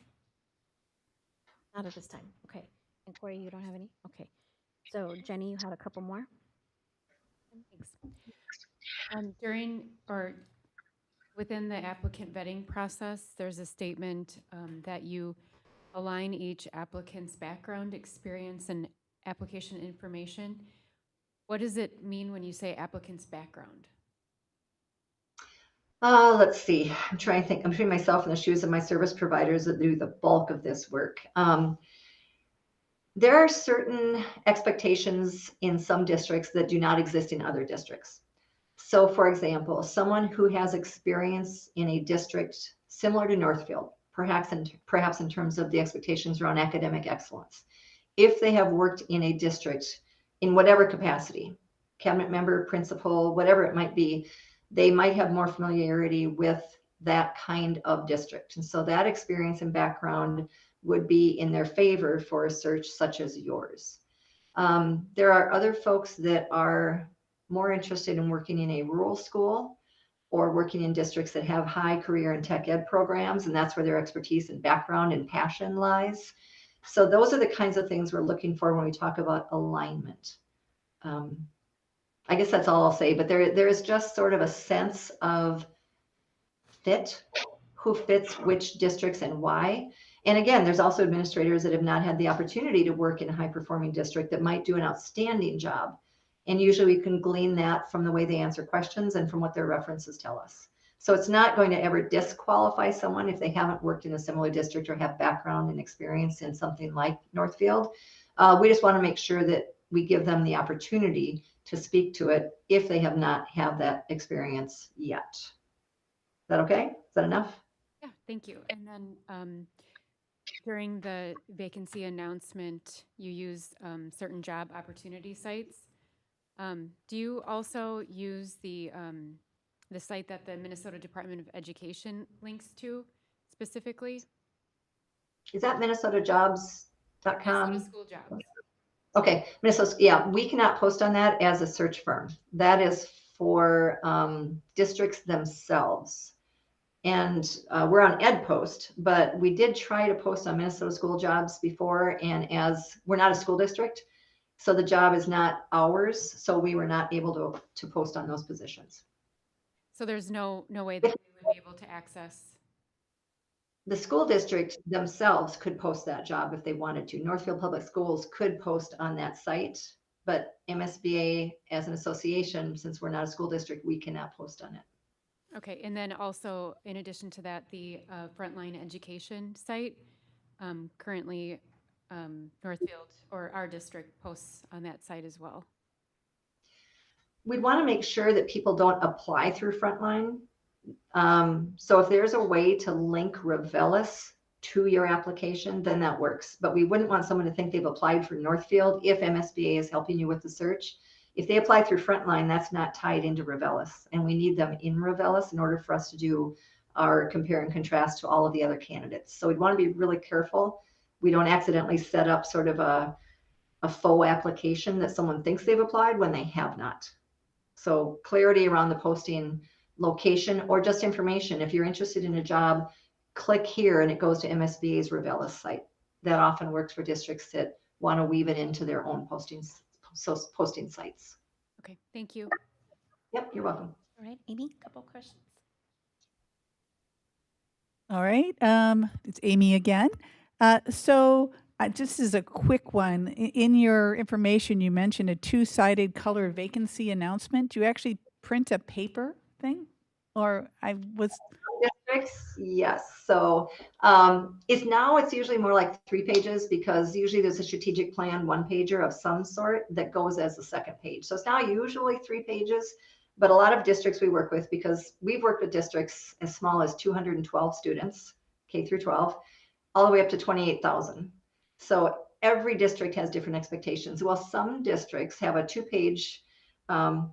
Not at this time. Okay. And Corey, you don't have any? Okay. So Jenny, you had a couple more? Thanks. During or within the applicant vetting process, there's a statement that you align each applicant's background, experience, and application information. What does it mean when you say applicant's background? Let's see. I'm trying to think. I'm putting myself in the shoes of my service providers that do the bulk of this work. There are certain expectations in some districts that do not exist in other districts. So, for example, someone who has experience in a district similar to Northfield, perhaps in terms of the expectations around academic excellence, if they have worked in a district in whatever capacity, cabinet member, principal, whatever it might be, they might have more familiarity with that kind of district. And so that experience and background would be in their favor for a search such as yours. There are other folks that are more interested in working in a rural school or working in districts that have high career and tech ed programs, and that's where their expertise and background and passion lies. So those are the kinds of things we're looking for when we talk about alignment. I guess that's all I'll say, but there is just sort of a sense of fit, who fits which districts and why. And again, there's also administrators that have not had the opportunity to work in a high-performing district that might do an outstanding job. And usually we can glean that from the way they answer questions and from what their references tell us. So it's not going to ever disqualify someone if they haven't worked in a similar district or have background and experience in something like Northfield. We just want to make sure that we give them the opportunity to speak to it if they have not had that experience yet. Is that okay? Is that enough? Yeah, thank you. And then during the vacancy announcement, you use certain job opportunity sites. Do you also use the site that the Minnesota Department of Education links to specifically? Is that minnesota.jobs.com? Minnesota School Jobs. Okay, Minnesota, yeah, we cannot post on that as a search firm. That is for districts themselves. And we're on EdPost, but we did try to post on Minnesota School Jobs before, and as we're not a school district, so the job is not ours, so we were not able to post on those positions. So there's no way that we would be able to access The school district themselves could post that job if they wanted to. Northfield Public Schools could post on that site, but MSBA as an association, since we're not a school district, we cannot post on it. Okay, and then also, in addition to that, the Frontline Education site, currently Northfield or our district posts on that site as well. We'd want to make sure that people don't apply through Frontline. So if there's a way to link Revelis to your application, then that works. But we wouldn't want someone to think they've applied for Northfield if MSBA is helping you with the search. If they apply through Frontline, that's not tied into Revelis, and we need them in Revelis in order for us to do our compare and contrast to all of the other candidates. So we'd want to be really careful we don't accidentally set up sort of a faux application that someone thinks they've applied when they have not. So clarity around the posting location or just information. If you're interested in a job, click here and it goes to MSBA's Revelis site. That often works for districts that want to weave it into their own posting sites. Okay, thank you. Yep, you're welcome. All right, Amy, couple questions. All right, it's Amy again. Just as a quick one, in your information, you mentioned a two-sided color vacancy announcement. Do you actually print a paper thing? Or Districts, yes. So it's usually more like 3 pages because usually there's a strategic plan 1-pager of some sort that goes as the second page. So it's now usually 3 pages, but a lot of districts we work with, because we've worked with districts as small as 212 students, K through 12, all the way up to 28,000. So every district has different expectations. Well, some districts have a 2-page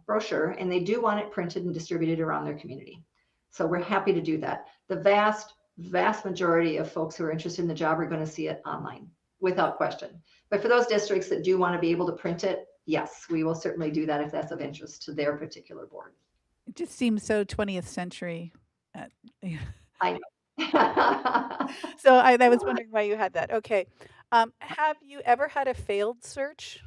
brochure and they do want it printed and distributed around their community. So we're happy to do that. The vast majority of folks who are interested in the job are going to see it online without question. But for those districts that do want to be able to print it, yes, we will certainly do that if that's of interest to their particular board. it just seems so 20th century. I know. So I was wondering why you had that. Okay. Have you ever had a failed search?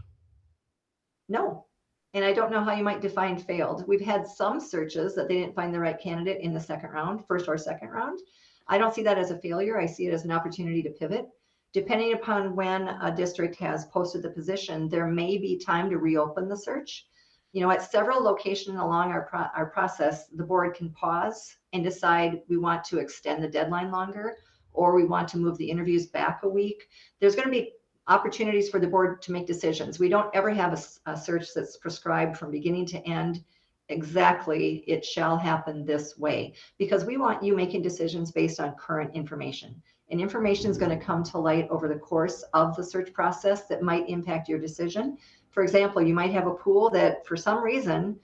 No. And I don't know how you might define failed. We've had some searches that they didn't find the right candidate in the second round, first or second round. I don't see that as a failure. I see it as an opportunity to pivot. Depending upon when a district has posted the position, there may be time to reopen the search. You know, at several locations along our process, the board can pause and decide we want to extend the deadline longer, or we want to move the interviews back a week. There's going to be opportunities for the board to make decisions. We don't ever have a search that's prescribed from beginning to end. Exactly, it shall happen this way, because we want you making decisions based on current information. And information is going to come to light over the course of the search process that might impact your decision. For example, you might have a pool that for some reason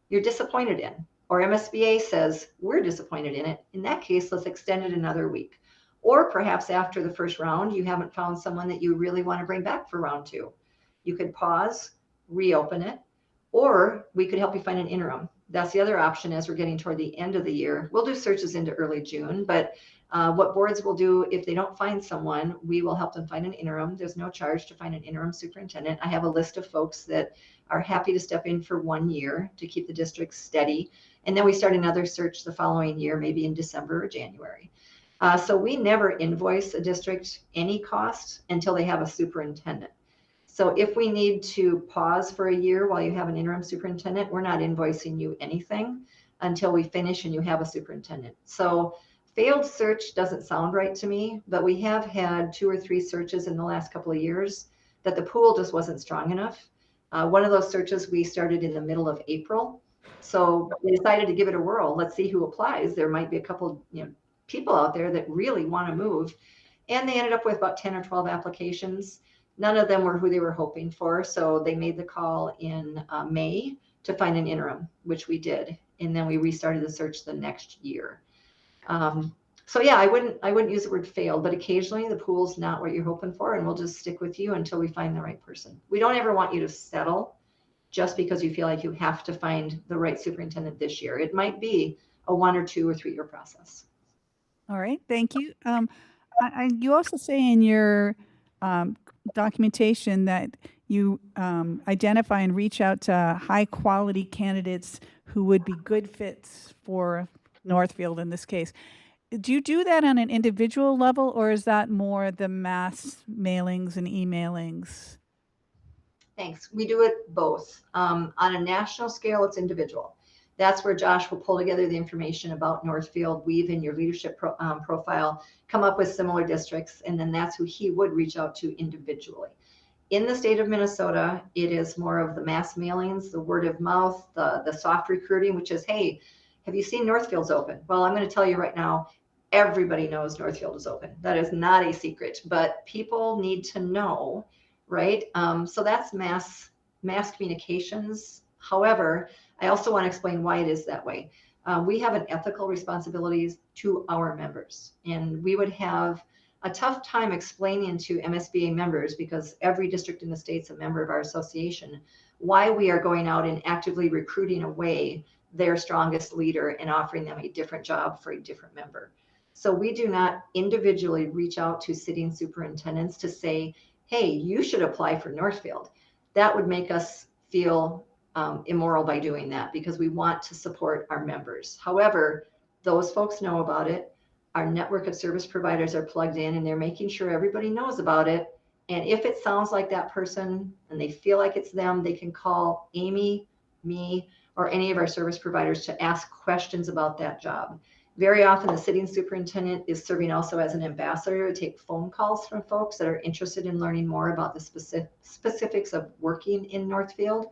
you're disappointed in, or MSBA says we're disappointed in it. In that case, let's extend it another week. Or perhaps after the first round, you haven't found someone that you really want to bring back for round 2. You could pause, reopen it, or we could help you find an interim. That's the other option as we're getting toward the end of the year. We'll do searches into early June, but what boards will do if they don't find someone, we will help them find an interim. There's no charge to find an interim superintendent. I have a list of folks that are happy to step in for 1 year to keep the district steady. And then we start another search the following year, maybe in December or January. So we never invoice a district any cost until they have a superintendent. So if we need to pause for a year while you have an interim superintendent, we're not invoicing you anything until we finish and you have a superintendent. So failed search doesn't sound right to me, but we have had 2 or 3 searches in the last couple of years that the pool just wasn't strong enough. One of those searches we started in the middle of April. So we decided to give it a whirl. Let's see who applies. There might be a couple, people out there that really want to move. And they ended up with about 10 or 12 applications. None of them were who they were hoping for. So they made the call in May to find an interim, which we did. And then we restarted the search the next year. So yeah, I wouldn't use the word failed, but occasionally the pool's not what you're hoping for, and we'll just stick with you until we find the right person. We don't ever want you to settle just because you feel like you have to find the right superintendent this year. It might be a 1 or 2 or 3 year process. All right, thank you. You also say in your documentation that you identify and reach out to high-quality candidates who would be good fits for Northfield in this case. do you do that on an individual level, or is that more the mass mailings and emailings? Thanks. We do it both. On a national scale, it's individual. That's where Josh will pull together the information about Northfield, weave in your leadership profile, come up with similar districts, and then that's who he would reach out to individually. In the state of Minnesota, it is more of the mass mailings, the word of mouth, the soft recruiting, which is, hey, have you seen Northfield's open? Well, I'm going to tell you right now, everybody knows Northfield is open. That is not a secret, but people need to know, right? So that's mass communications. However, I also want to explain why it is that way. We have an ethical responsibility to our members, and we would have a tough time explaining to MSBA members, because every district in the state's a member of our association, why we are going out and actively recruiting away their strongest leader and offering them a different job for a different member. So we do not individually reach out to sitting superintendents to say, hey, you should apply for Northfield. That would make us feel immoral by doing that, because we want to support our members. However, those folks know about it. Our network of service providers are plugged in, and they're making sure everybody knows about it. And if it sounds like that person and they feel like it's them, they can call Amy, me, or any of our service providers to ask questions about that job. Very often, the sitting superintendent is serving also as an ambassador to take phone calls from folks that are interested in learning more about the specifics of working in Northfield.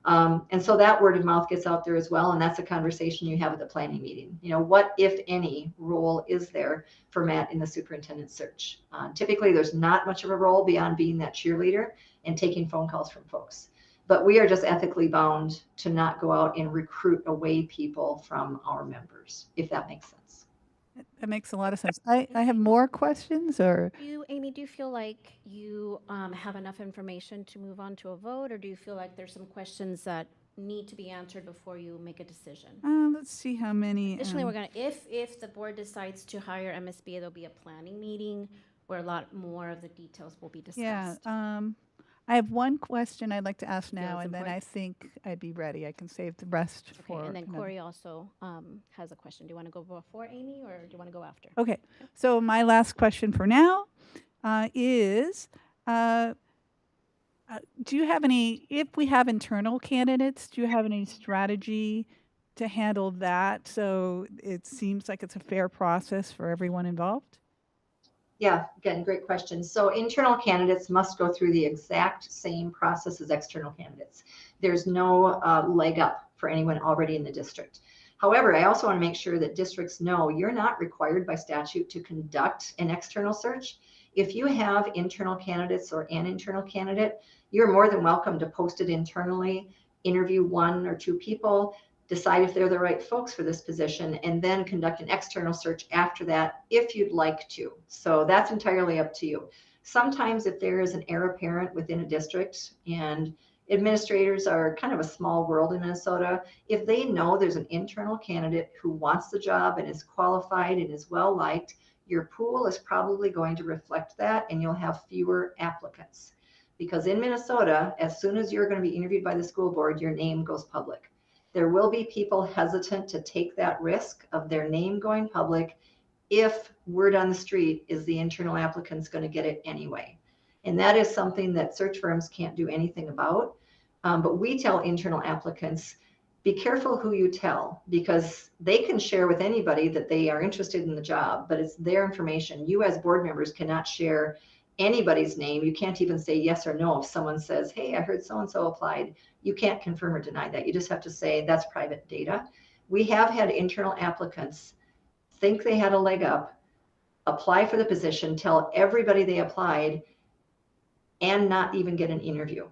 And so that word of mouth gets out there as well. And that's a conversation you have at the planning meeting. You know, what, if any, role is there for Matt in the superintendent search? Typically, there's not much of a role beyond being that cheerleader and taking phone calls from folks. But we are just ethically bound to not go out and recruit away people from our members, if that makes sense. That makes a lot of sense. I have more questions, or Amy, do you feel like you have enough information to move on to a vote, or do you feel like there's some questions that need to be answered before you make a decision? let's see how many. Additionally, we're gonna, if the board decides to hire MSBA, there'll be a planning meeting where a lot more of the details will be Yeah. discussed. I have one question I'd like to ask now, it's and then I important. think I'd be ready. I can save the rest for. Okay, and then another- Corey also has a question. Do you want to go before Amy, or do you want to go after? Okay. So my last question for now is, do you have any, if we have internal candidates, do you have any strategy to handle that so it seems like it's a fair process for everyone involved? Yeah, again, great question. So internal candidates must go through the exact same process as external candidates. There's no leg up for anyone already in the district. However, I also want to make sure that districts know you're not required by statute to conduct an external search. If you have internal candidates or an internal candidate, you're more than welcome to post it internally, interview 1 or 2 people, decide if they're the right folks for this position, and then conduct an external search after that if you'd like to. So that's entirely up to you. Sometimes if there is an heir apparent within a district, and administrators are kind of a small world in Minnesota, if they know there's an internal candidate who wants the job and is qualified and is well liked, your pool is probably going to reflect that, and you'll have fewer applicants. Because in Minnesota, as soon as you're going to be interviewed by the school board, your name goes public. There will be people hesitant to take that risk of their name going public if word on the street is the internal applicant's going to get it anyway. And that is something that search firms can't do anything about. But we tell internal applicants, be careful who you tell, because they can share with anybody that they are interested in the job, but it's their information. You as board members cannot share anybody's name. You can't even say yes or no if someone says, hey, I heard so-and-so applied. You can't confirm or deny that. You just have to say that's private data. We have had internal applicants think they had a leg up, apply for the position, tell everybody they applied, and not even get an interview.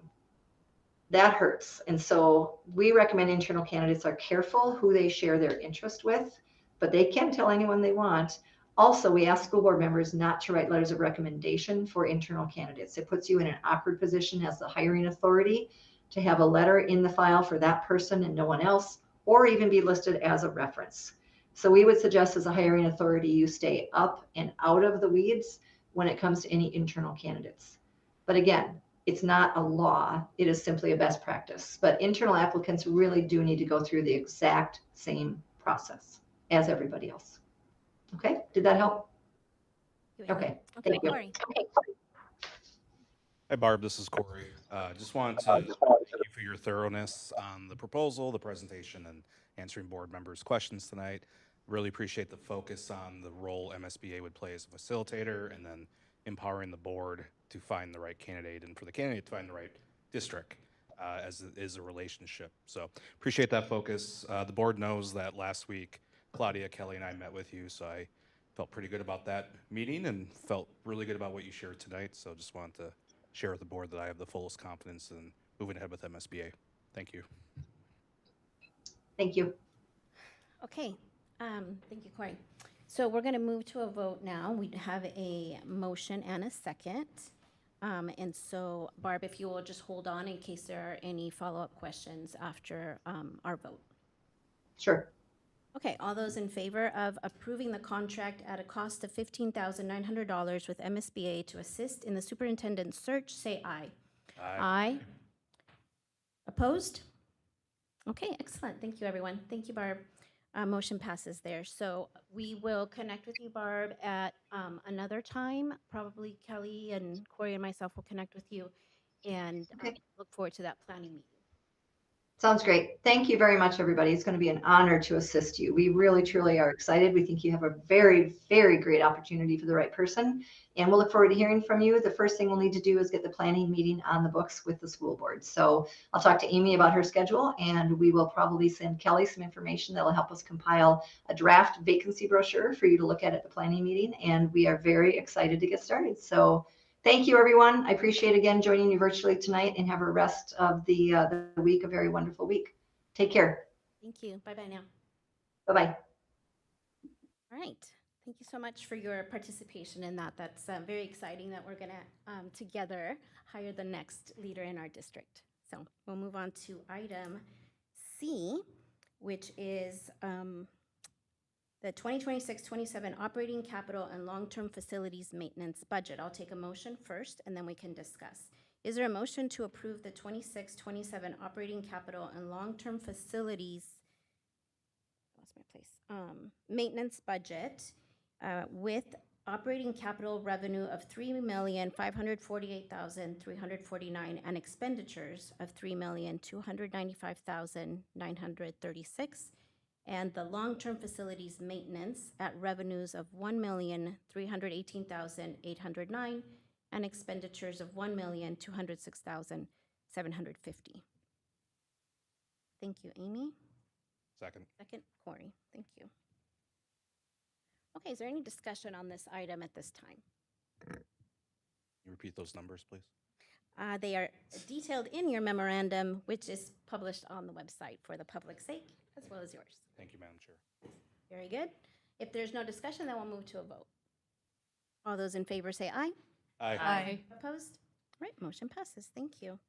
That hurts. And so we recommend internal candidates are careful who they share their interest with, but they can tell anyone they want. Also, we ask school board members not to write letters of recommendation for internal candidates. It puts you in an awkward position as the hiring authority to have a letter in the file for that person and no one else, or even be listed as a reference. So we would suggest as a hiring authority, you stay up and out of the weeds when it comes to any internal candidates. But again, it's not a law. It is simply a best practice. But internal applicants really do need to go through the exact same process as everybody else. Okay, did that help? You, Amy. Okay, Okay, thank you. Corey. Hi, Barb. This is Corey. Just wanted to thank you for your thoroughness on the proposal, the presentation, and answering board members' questions tonight. Really appreciate the focus on the role MSBA would play as a facilitator and then empowering the board to find the right candidate and for the candidate to find the right district as it is a relationship. So appreciate that focus. The board knows that last week Claudia, Kelly, and I met with you, so I felt pretty good about that meeting and felt really good about what you shared tonight. So just wanted to share with the board that I have the fullest confidence in moving ahead with MSBA. Thank you. Thank you. Okay, thank you, Corey. So we're going to move to a vote now. We have a motion and a second. And so, Barb, if you will just hold on in case there are any follow-up questions after our vote. Sure. Okay, all those in favor of approving the contract at a cost of $15,900 with MSBA to assist in the superintendent's search, say aye. Aye. Opposed? Okay, excellent. Thank you, everyone. Thank you, Barb. Motion passes there. So we will connect with you, Barb, at another time. Probably Kelly and Corey and myself will connect with you and Okay. look forward to that planning meeting. Sounds great. Thank you very much, everybody. It's going to be an honor to assist you. We really, truly are excited. We think you have a very, very great opportunity for the right person, and we'll look forward to hearing from you. The first thing we'll need to do is get the planning meeting on the books with the school board. So I'll talk to Amy about her schedule, and we will probably send Kelly some information that will help us compile a draft vacancy brochure for you to look at the planning meeting, and we are very excited to get started. So thank you, everyone. I appreciate again joining you virtually tonight, and have a rest of the week, a very wonderful week. Take care. Thank you. Bye-bye now. Bye-bye. All right. Thank you so much for your participation in that. That's very exciting that we're going to together hire the next leader in our district. So we'll move on to item C, which is the 2026-27 operating capital and long-term facilities maintenance budget. I'll take a motion first, and then we can discuss. Is there a motion to approve the 26-27 operating capital and long-term facilities maintenance budget with operating capital revenue of $3,548,349 and expenditures of $3,295,936, and the long-term facilities maintenance at revenues of $1,318,809 and expenditures of $1,206,750. Thank you, Amy. Second. Second, Corey. Thank you. Okay, is there any discussion on this item at this time? Can you repeat those numbers, please? They are detailed in your memorandum, which is published on the website for the public's sake, as well as yours. Thank you, Madam Chair. Very good. If there's no discussion, then we'll move to a vote. All those in favor say aye. Aye. Opposed? All right, motion passes. Thank you.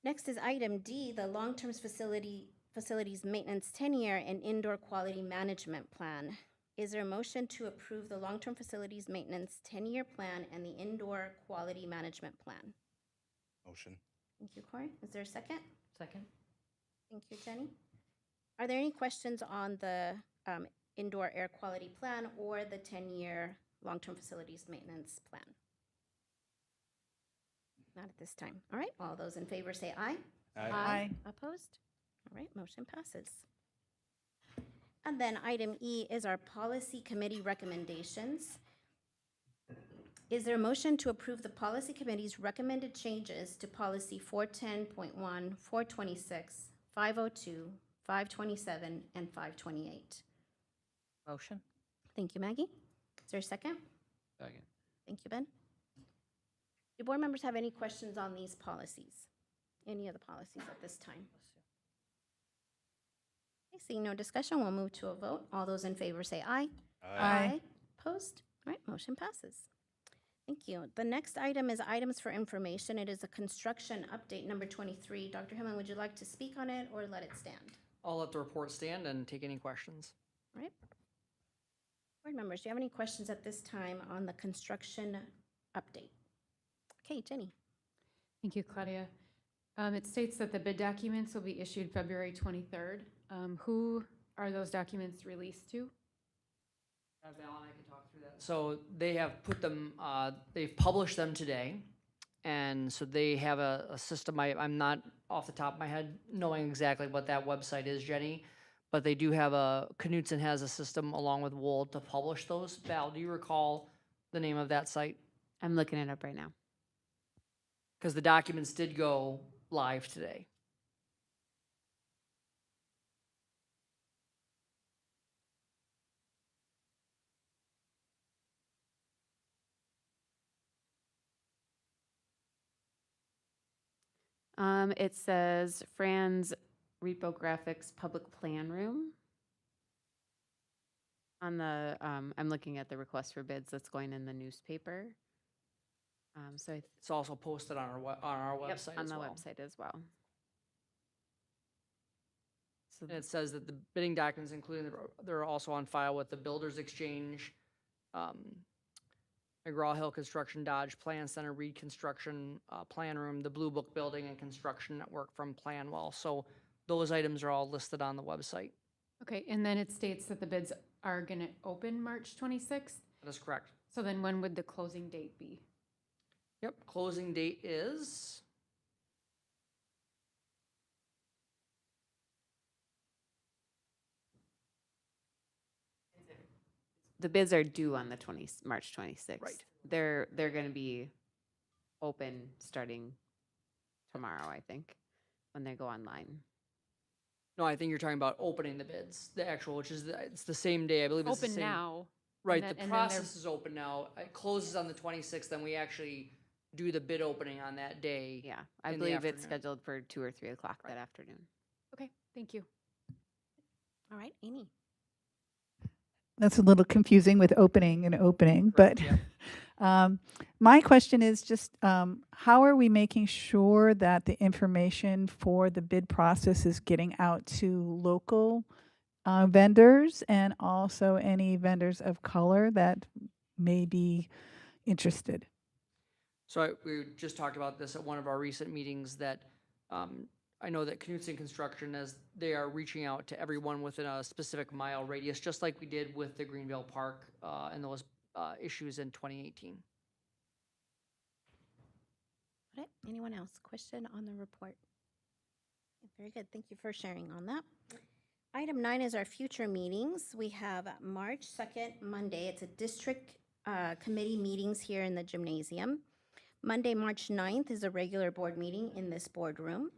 Next is item D, the long-term facilities maintenance 10-year and indoor quality management plan. Is there a motion to approve the long-term facilities maintenance 10-year plan and the indoor quality management plan? Motion. Thank you, Corey. Is there a second? Second. Thank you, Jenny. Are there any questions on the indoor air quality plan or the 10-year long-term facilities maintenance plan? Not at this time. All right, all those in favor say aye. Aye. Opposed? All right, motion passes. And then item E is our policy committee recommendations. Is there a motion to approve the policy committee's recommended changes to policy 410.1, 426, 502, 527, and 528? Motion. Thank you, Maggie. Is there a second? Second. Thank you, Ben. Do board members have any questions on these policies? Any of the policies at this time? Okay, seeing no discussion, we'll move to a vote. All those in favor say aye. Aye. Opposed? All right, motion passes. Thank you. The next item is items for information. It is a construction update number 23. Dr. Hillman, would you like to speak on it or let it stand? I'll let the report stand and take any questions. All right. Board members, do you have any questions at this time on the construction update? Okay, Jenny. Thank you, Claudia. It states that the bid documents will be issued February 23rd. Who are those documents released to? Val and I can talk through that. So they have put them, they've published them today. And so they have a system, I'm not off the top of my head knowing exactly what that website is, Jenny, but they do have Knutson has a system along with Wold to publish those. Val, do you recall the name of that site? I'm looking it up right now. Because the documents did go live today. It says Fran's Reprographics Public Plan Room. On the, I'm looking at the request for bids that's going in the newspaper. So It's also posted on our yep, website on as the well. website as well. So And it says that the bidding documents, including, they're also on file with the Builders Exchange, McGraw-Hill Construction, Dodge Plan Center, Reed Construction, Plan Room, the Blue Book Building, and Construction Network from Planwell. So those items are all listed on the website. Okay, and then it states that the bids are gonna open March 26th. That is correct. So then when would the closing date be? Yep, closing date is, the bids are due on the March 26th. Right. They're going to be open starting tomorrow, I think, when they go online. no, I think you're talking about opening the bids, the actual, which is, it's the same day, I believe it's the Open same. now. Right, and the then they're- process is open now. It closes on the 26th, then we actually do the bid opening on that day. Yeah, I in the believe it's afternoon. scheduled for 2 or 3 o'clock Right. that afternoon. Okay, thank you. All right, Amy. That's a little confusing with opening and opening, Correct, but yeah. my question is just how are we making sure that the information for the bid process is getting out to local vendors and also any vendors of color that may be interested? So we just talked about this at one of our recent meetings that I know that Knutson Construction, as they are reaching out to everyone within a specific mile radius, just like we did with the Greenville Park and those issues in 2018. All right, anyone else? Question on the report? Very good, thank you for sharing on that. Item 9 is our future meetings. We have March 2nd, Monday. It's a district committee meetings here in the gymnasium. Monday, March 9th is a regular board meeting in this boardroom.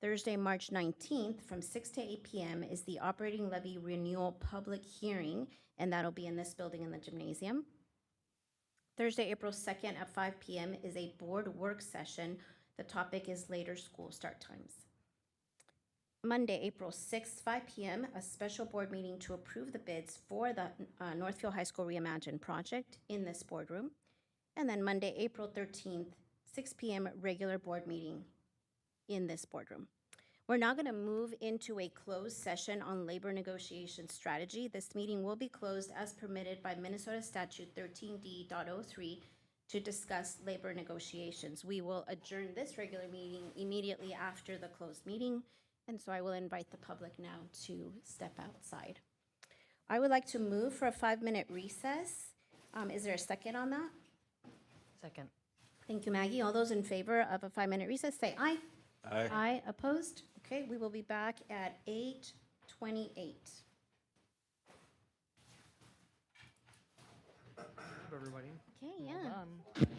Thursday, March 19th, from 6 to 8 p.m. is the operating levy renewal public hearing, and that'll be in this building in the gymnasium. Thursday, April 2nd at 5 p.m. is a board work session. The topic is later school start times. Monday, April 6th, 5 p.m., a special board meeting to approve the bids for the Northfield High School Reimagine project in this boardroom. And then Monday, April 13th, 6 p.m., regular board meeting in this boardroom. We're now going to move into a closed session on labor negotiation strategy. This meeting will be closed as permitted by Minnesota Statute 13D.03 to discuss labor negotiations. We will adjourn this regular meeting immediately after the closed meeting, and so I will invite the public now to step outside. I would like to move for a 5-minute recess. Is there a second on that? Second. Thank you, Maggie. All those in favor of a 5-minute recess, say aye. Aye. Aye. Opposed? Okay, we will be back at 8:28. Everybody. Okay, Well yeah. done.